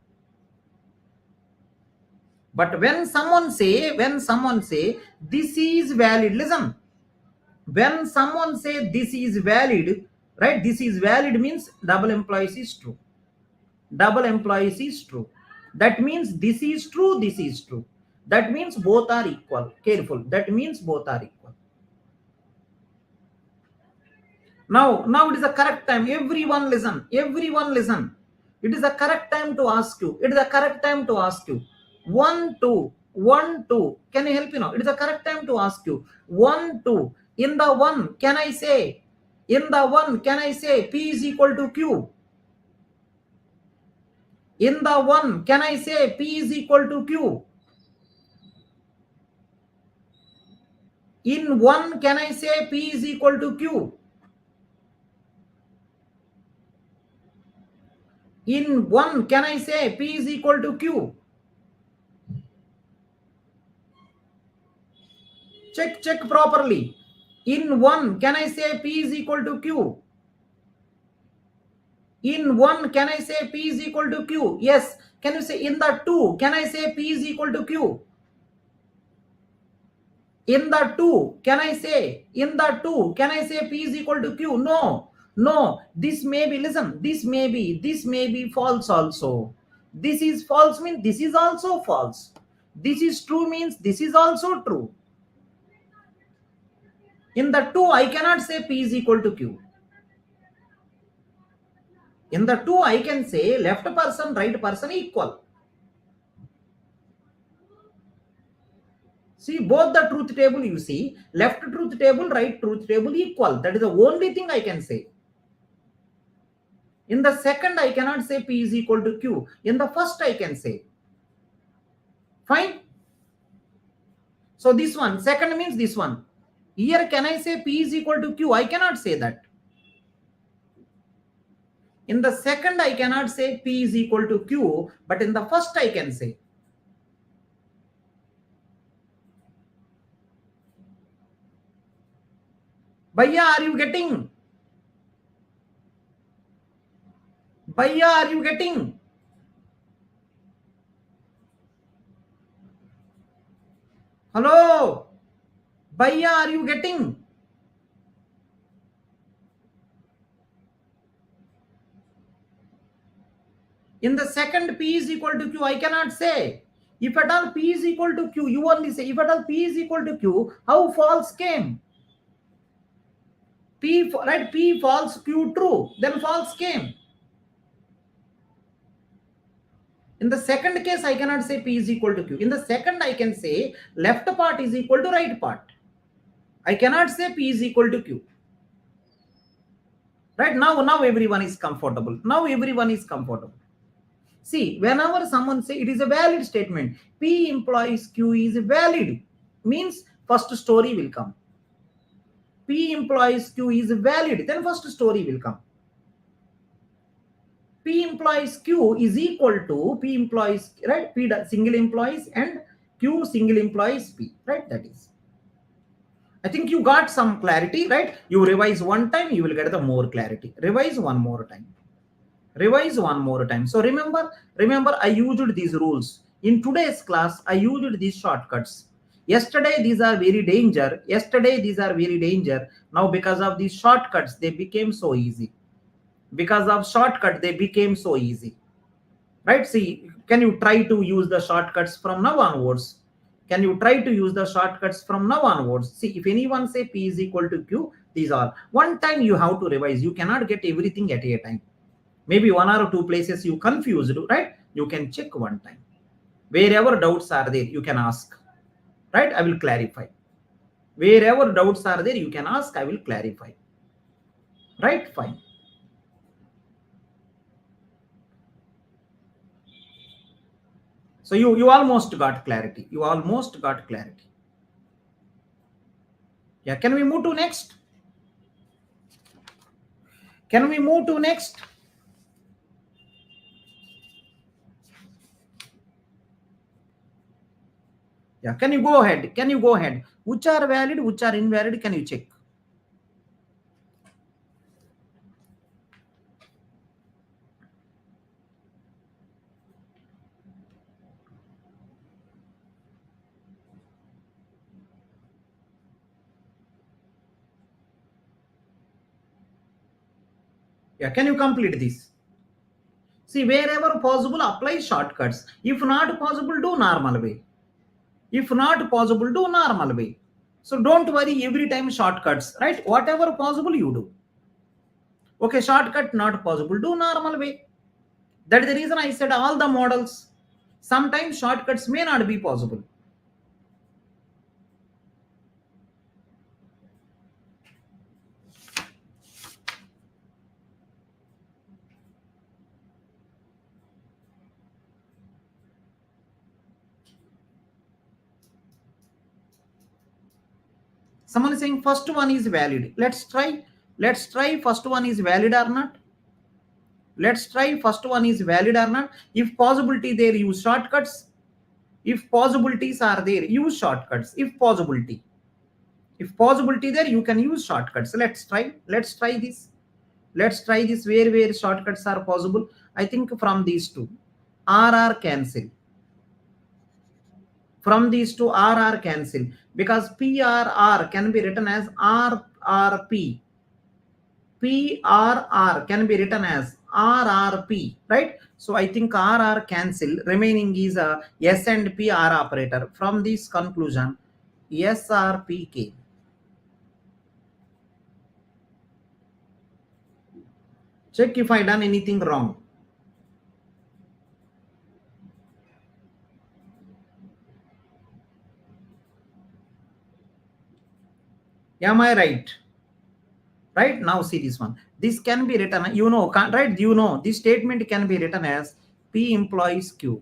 But when someone say this is valid, listen. When someone say this is valid, right? This is valid means double implies is true. Double implies is true. That means this is true, this is true. That means both are equal. Careful. That means both are equal. Now it is the correct time. Everyone listen. Everyone listen. It is the correct time to ask you. It is the correct time to ask you. 1, 2, 1, 2. Can I help you now? It is the correct time to ask you. 1, 2. In the 1, can I say? In the 1, can I say P is equal to Q? In the 1, can I say P is equal to Q? In 1, can I say P is equal to Q? In 1, can I say P is equal to Q? Check properly. In 1, can I say P is equal to Q? In 1, can I say P is equal to Q? Yes. Can you say in the 2, can I say P is equal to Q? In the 2, can I say, in the 2, can I say P is equal to Q? No. This may be, listen, this may be false also. This is false means this is also false. This is true means this is also true. In the 2, I cannot say P is equal to Q. In the 2, I can say left person, right person equal. See, both the truth table you see, left truth table, right truth table equal. That is the only thing I can say. In the second, I cannot say P is equal to Q. In the first, I can say. Fine. So this one, second means this one. Here, can I say P is equal to Q? I cannot say that. In the second, I cannot say P is equal to Q, but in the first, I can say. Bhaiya, are you getting? Bhaiya, are you getting? Hello? Bhaiya, are you getting? In the second, P is equal to Q, I cannot say. If at all P is equal to Q, you only say. If at all P is equal to Q, how false came? P, right? P false, Q true. Then false came. In the second case, I cannot say P is equal to Q. In the second, I can say left part is equal to right part. I cannot say P is equal to Q. Right? Now everyone is comfortable. Now everyone is comfortable. See, whenever someone say it is a valid statement, P implies Q is valid, means first story will come. P implies Q is valid, then first story will come. P implies Q is equal to P implies, right? P single implies and Q single implies P, right? That is. I think you got some clarity, right? You revise one time, you will get the more clarity. Revise one more time. Revise one more time. So remember, I used these rules. In today's class, I used these shortcuts. Yesterday, these are very danger. Now, because of these shortcuts, they became so easy. Because of shortcut, they became so easy. Right? See, can you try to use the shortcuts from now onwards? Can you try to use the shortcuts from now onwards? See, if anyone say P is equal to Q, these are. One time you have to revise. You cannot get everything at a time. Maybe one or two places you confused, right? You can check one time. Wherever doubts are there, you can ask. Right? I will clarify. Wherever doubts are there, you can ask. I will clarify. Right? Fine. So you almost got clarity. Yeah, can we move to next? Yeah, can you go ahead? Which are valid, which are invalid, can you check? Yeah, can you complete this? See, wherever possible, apply shortcuts. If not possible, do normal way. So don't worry every time shortcuts, right? Whatever possible, you do. Okay, shortcut not possible, do normal way. That is the reason I said all the models. Sometimes shortcuts may not be possible. Someone is saying first one is valid. Let's try first one is valid or not. If possibility there, use shortcuts. If possibilities are there, use shortcuts. If possibility there, you can use shortcuts. Let's try this. Where shortcuts are possible. I think from these two, RR cancel. From these two, RR cancel, because PRR can be written as RRP. PRR can be written as RRP, right? So I think RR cancel. Remaining is a S and PR operator. From this conclusion, SRP came. Check if I done anything wrong. Am I right? Right, now see this one. This can be written, right? This statement can be written as P implies Q.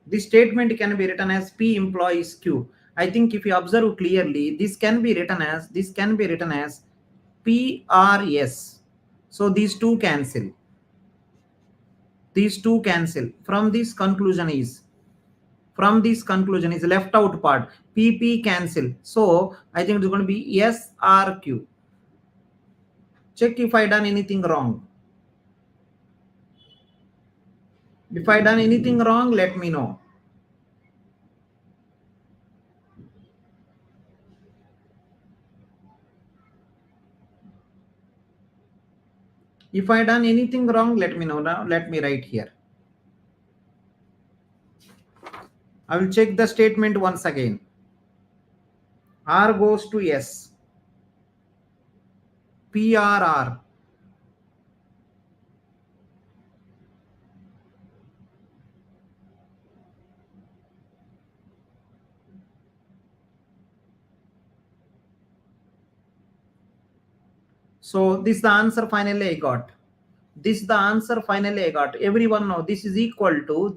This statement can be written as P implies Q. I think if you observe clearly, this can be written as PRS. So these two cancel. These two cancel. From this conclusion is left out part. PP cancel. So I think it's going to be SRQ. Check if I done anything wrong. If I done anything wrong, let me know. If I done anything wrong, let me know. Now let me write here. I will check the statement once again. R goes to S. PRR. So this is the answer finally I got. This is the answer finally I got. Everyone know this is equal to,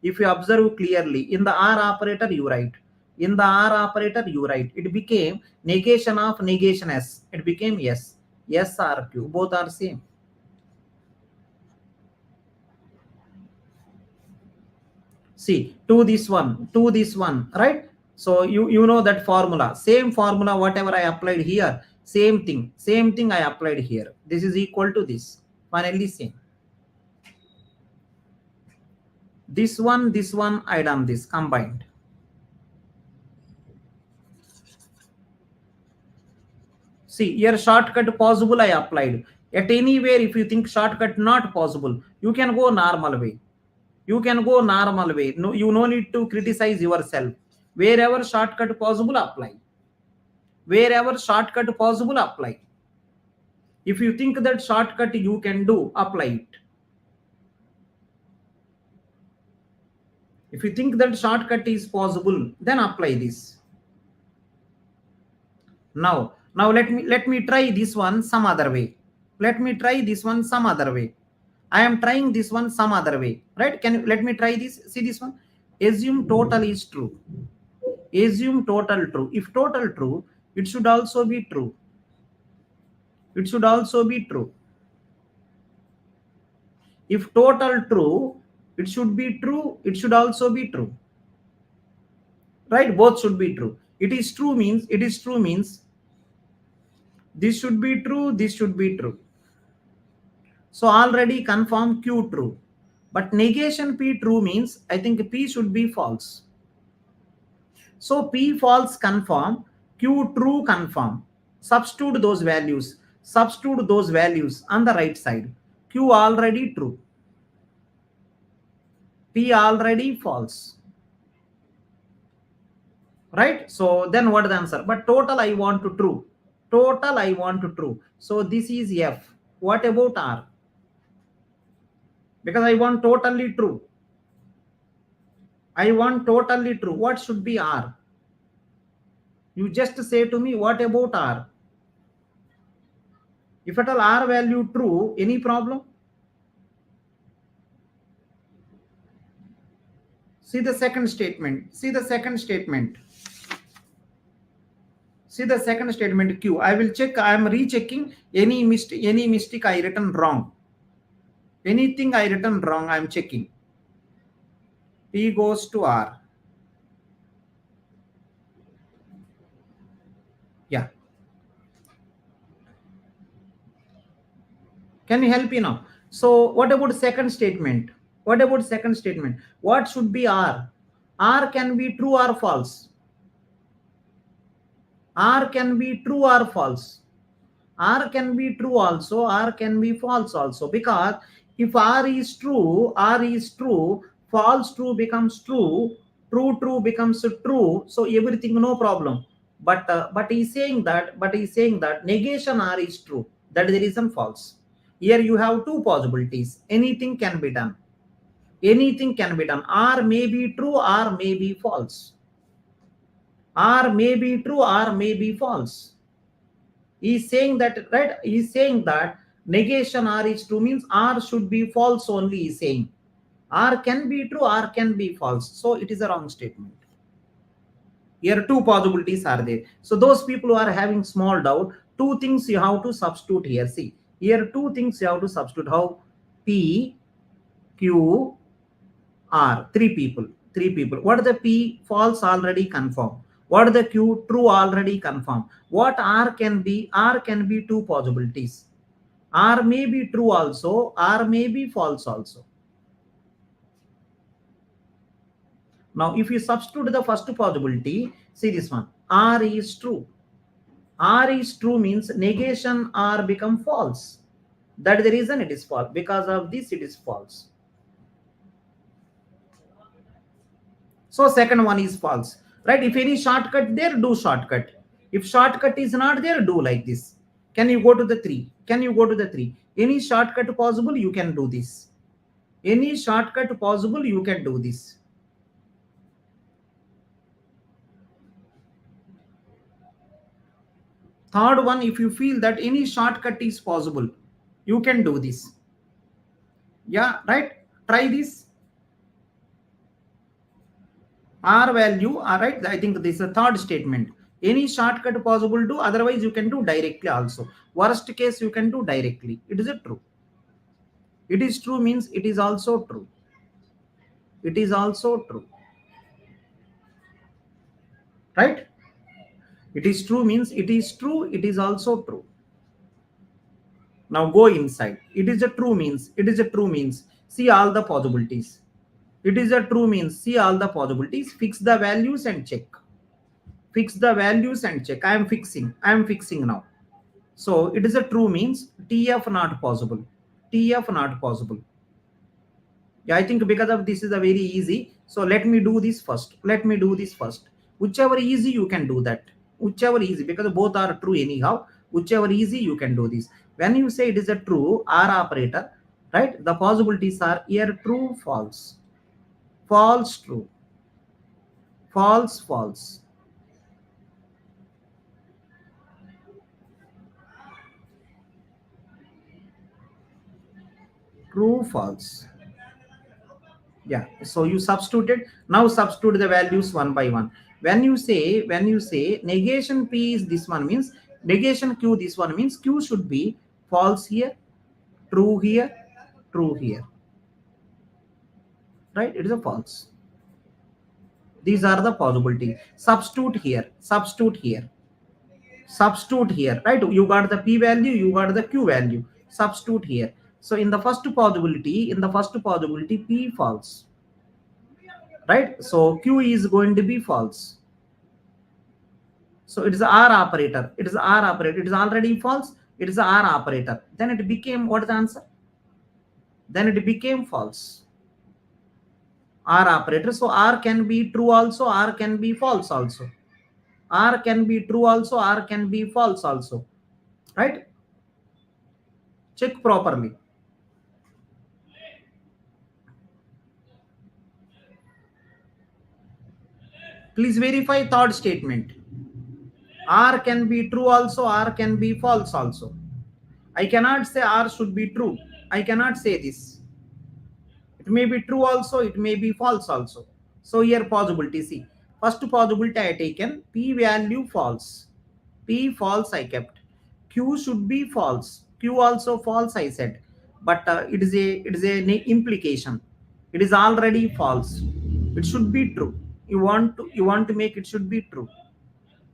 if you observe clearly, in the R operator you write. In the R operator you write. It became negation of negation S. It became S. SRQ. Both are same. See, to this one, right? So you know that formula, same formula, whatever I applied here, same thing I applied here. This is equal to this. Finally, same. This one, I done this combined. See, here shortcut possible I applied. At anywhere, if you think shortcut not possible, you can go normal way. No, you no need to criticize yourself. Wherever shortcut possible, apply. Wherever shortcut possible, apply. If you think that shortcut you can do, apply it. If you think that shortcut is possible, then apply this. Now let me try this one some other way. I am trying this one some other way, right? Can you let me try this? See this one. Assume total is true. Assume total true. If total true, it should also be true. It should also be true. If total true, it should be true. It should also be true. Right? Both should be true. It is true means this should be true. This should be true. So already confirm Q true. But negation P true means I think P should be false. So P false confirm, Q true confirm. Substitute those values on the right side. Q already true. P already false. Right? So then what is the answer? But total I want to true. So this is F. What about R? Because I want totally true. What should be R? You just say to me, what about R? If at all R value true, any problem? See the second statement. Q. I will check. I am rechecking any mistake I written wrong. Anything I written wrong, I am checking. P goes to R. Yeah. Can you help me now? So what about second statement? What should be R? R can be true or false. R can be true or false. R can be true also. R can be false also. Because if R is true, false true becomes true, true becomes true. So everything no problem. But he's saying that negation R is true. That is the reason false. Here you have two possibilities. Anything can be done. Anything can be done. Or may be true or may be false. Or may be true or may be false. He is saying that, right? He is saying that negation or is true means or should be false only, he is saying. Or can be true or can be false. So it is a wrong statement. Here two possibilities are there. So those people who are having small doubt, two things you have to substitute here. See, here two things you have to substitute. How? P, Q, R. Three people. What are the P? False already confirmed. What are the Q? True already confirmed. What R can be? R can be two possibilities. R may be true also. R may be false also. Now, if you substitute the first possibility, see this one. R is true. R is true means negation R become false. That is the reason it is false. Because of this, it is false. So second one is false, right? If any shortcut there, do shortcut. If shortcut is not there, do like this. Can you go to the 3? Can you go to the 3? Any shortcut possible, you can do this. Any shortcut possible, you can do this. Third one, if you feel that any shortcut is possible, you can do this. Yeah, right? Try this. R value, all right? I think this is the third statement. Any shortcut possible do, otherwise you can do directly also. Worst case, you can do directly. It is a true. It is true means it is also true. It is also true. Right? It is true means it is true. It is also true. Now go inside. It is a true means. It is a true means. See all the possibilities. It is a true means. See all the possibilities. Fix the values and check. Fix the values and check. I am fixing now. So it is a true means TF not possible. TF not possible. Yeah, I think because of this is a very easy. So let me do this first. Whichever easy you can do that. Whichever easy, because both are true anyhow. Whichever easy you can do this. When you say it is a true R operator, right? The possibilities are here true, false, false, true, false, false. True, false. Yeah, so you substituted. Now substitute the values one by one. When you say negation P is this one means negation Q this one means Q should be false here, true here, true here. Right? It is a false. These are the possibilities. Substitute here, right? You got the P value, you got the Q value. Substitute here. So in the first possibility, P false. Right? So Q is going to be false. So it is R operator. It is R operator. It is already false. It is R operator. Then it became, what is the answer? Then it became false. R operator. So R can be true also. R can be false also. R can be true also. R can be false also. Right? Check properly. Please verify third statement. R can be true also. R can be false also. I cannot say R should be true. I cannot say this. It may be true also. It may be false also. So here possibility. See, first possibility I taken P value false. P false I kept. Q should be false. Q also false I said. But it is a implication. It is already false. It should be true. You want to make it should be true.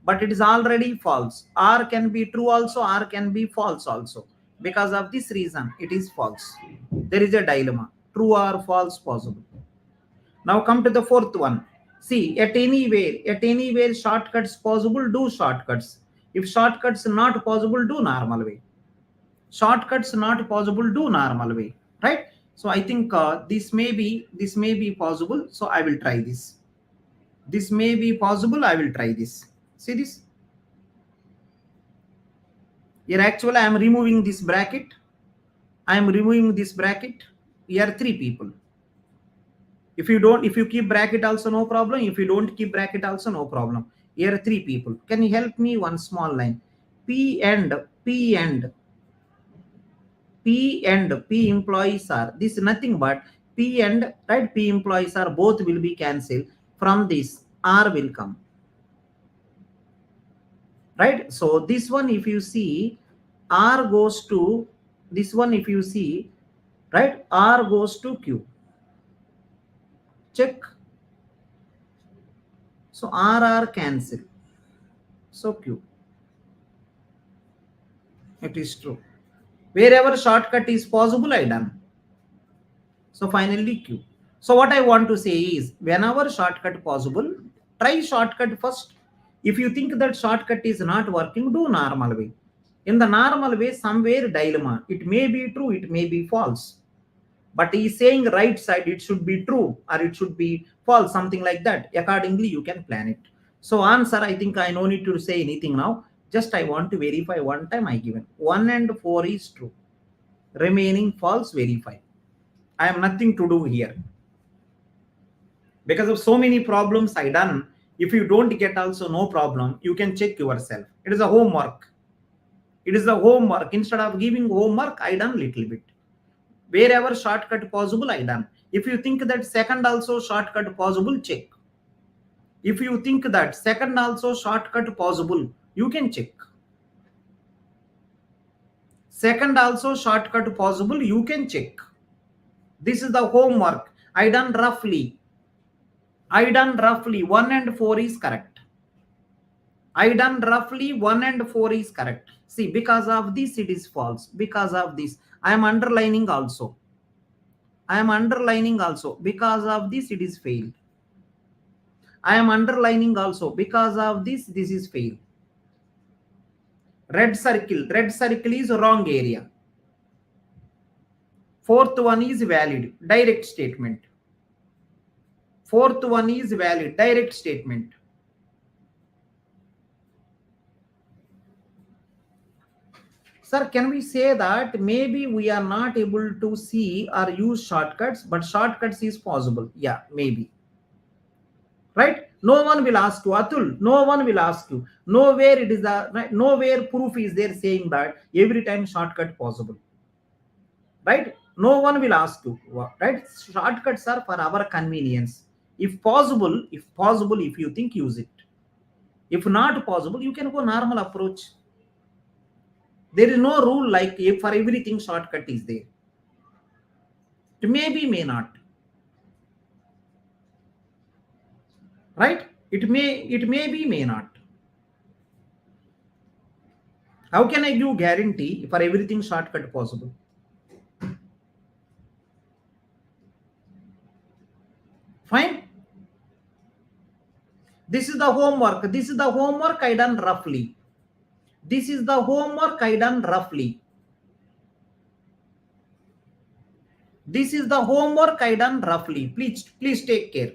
But it is already false. R can be true also. R can be false also. Because of this reason, it is false. There is a dilemma. True or false possible. Now come to the fourth one. See, at anywhere shortcuts possible, do shortcuts. If shortcuts not possible, do normal way. Shortcuts not possible, do normal way. Right? So I think this may be possible. So I will try this. This may be possible. I will try this. See this. Here actually I am removing this bracket. I am removing this bracket. Here 3 people. If you keep bracket also no problem. If you don't keep bracket also no problem. Here 3 people. Can you help me one small line? P and P employees are, this is nothing but P and, right, P employees are both will be cancelled. From this R will come. Right? So this one if you see, R goes to this one if you see, right, R goes to Q. Check. So R cancel. So Q. It is true. Wherever shortcut is possible, I done. So finally Q. So what I want to say is, whenever shortcut possible, try shortcut first. If you think that shortcut is not working, do normal way. In the normal way, somewhere dilemma. It may be true, it may be false. But he is saying right side, it should be true or it should be false, something like that. Accordingly, you can plan it. So answer, I think I no need to say anything now. Just I want to verify one time I given. 1 and 4 is true. Remaining false, verify. I have nothing to do here. Because of so many problems I done, if you don't get also no problem, you can check yourself. It is a homework. It is the homework. Instead of giving homework, I done little bit. Wherever shortcut possible, I done. If you think that second also shortcut possible, check. If you think that second also shortcut possible, you can check. Second also shortcut possible, you can check. This is the homework. I done roughly. 1 and 4 is correct. I done roughly 1 and 4 is correct. See, because of this it is false. Because of this, I am underlining also. Because of this it is failed. I am underlining also. Because of this is failed. Red circle is wrong area. Fourth one is valid, direct statement. Fourth one is valid, direct statement. Sir, can we say that maybe we are not able to see or use shortcuts, but shortcuts is possible? Yeah, maybe. Right? No one will ask you, Atul. No one will ask you. Nowhere it is a, right? Nowhere proof is there saying that every time shortcut possible. Right? No one will ask you. Right? Shortcuts are for our convenience. If possible, if you think, use it. If not possible, you can go normal approach. There is no rule like if for everything shortcut is there. It may be, may not. Right? It may be, may not. How can I give guarantee for everything shortcut possible? Fine. This is the homework. This is the homework I done roughly. This is the homework I done roughly. This is the homework I done roughly. Please take care.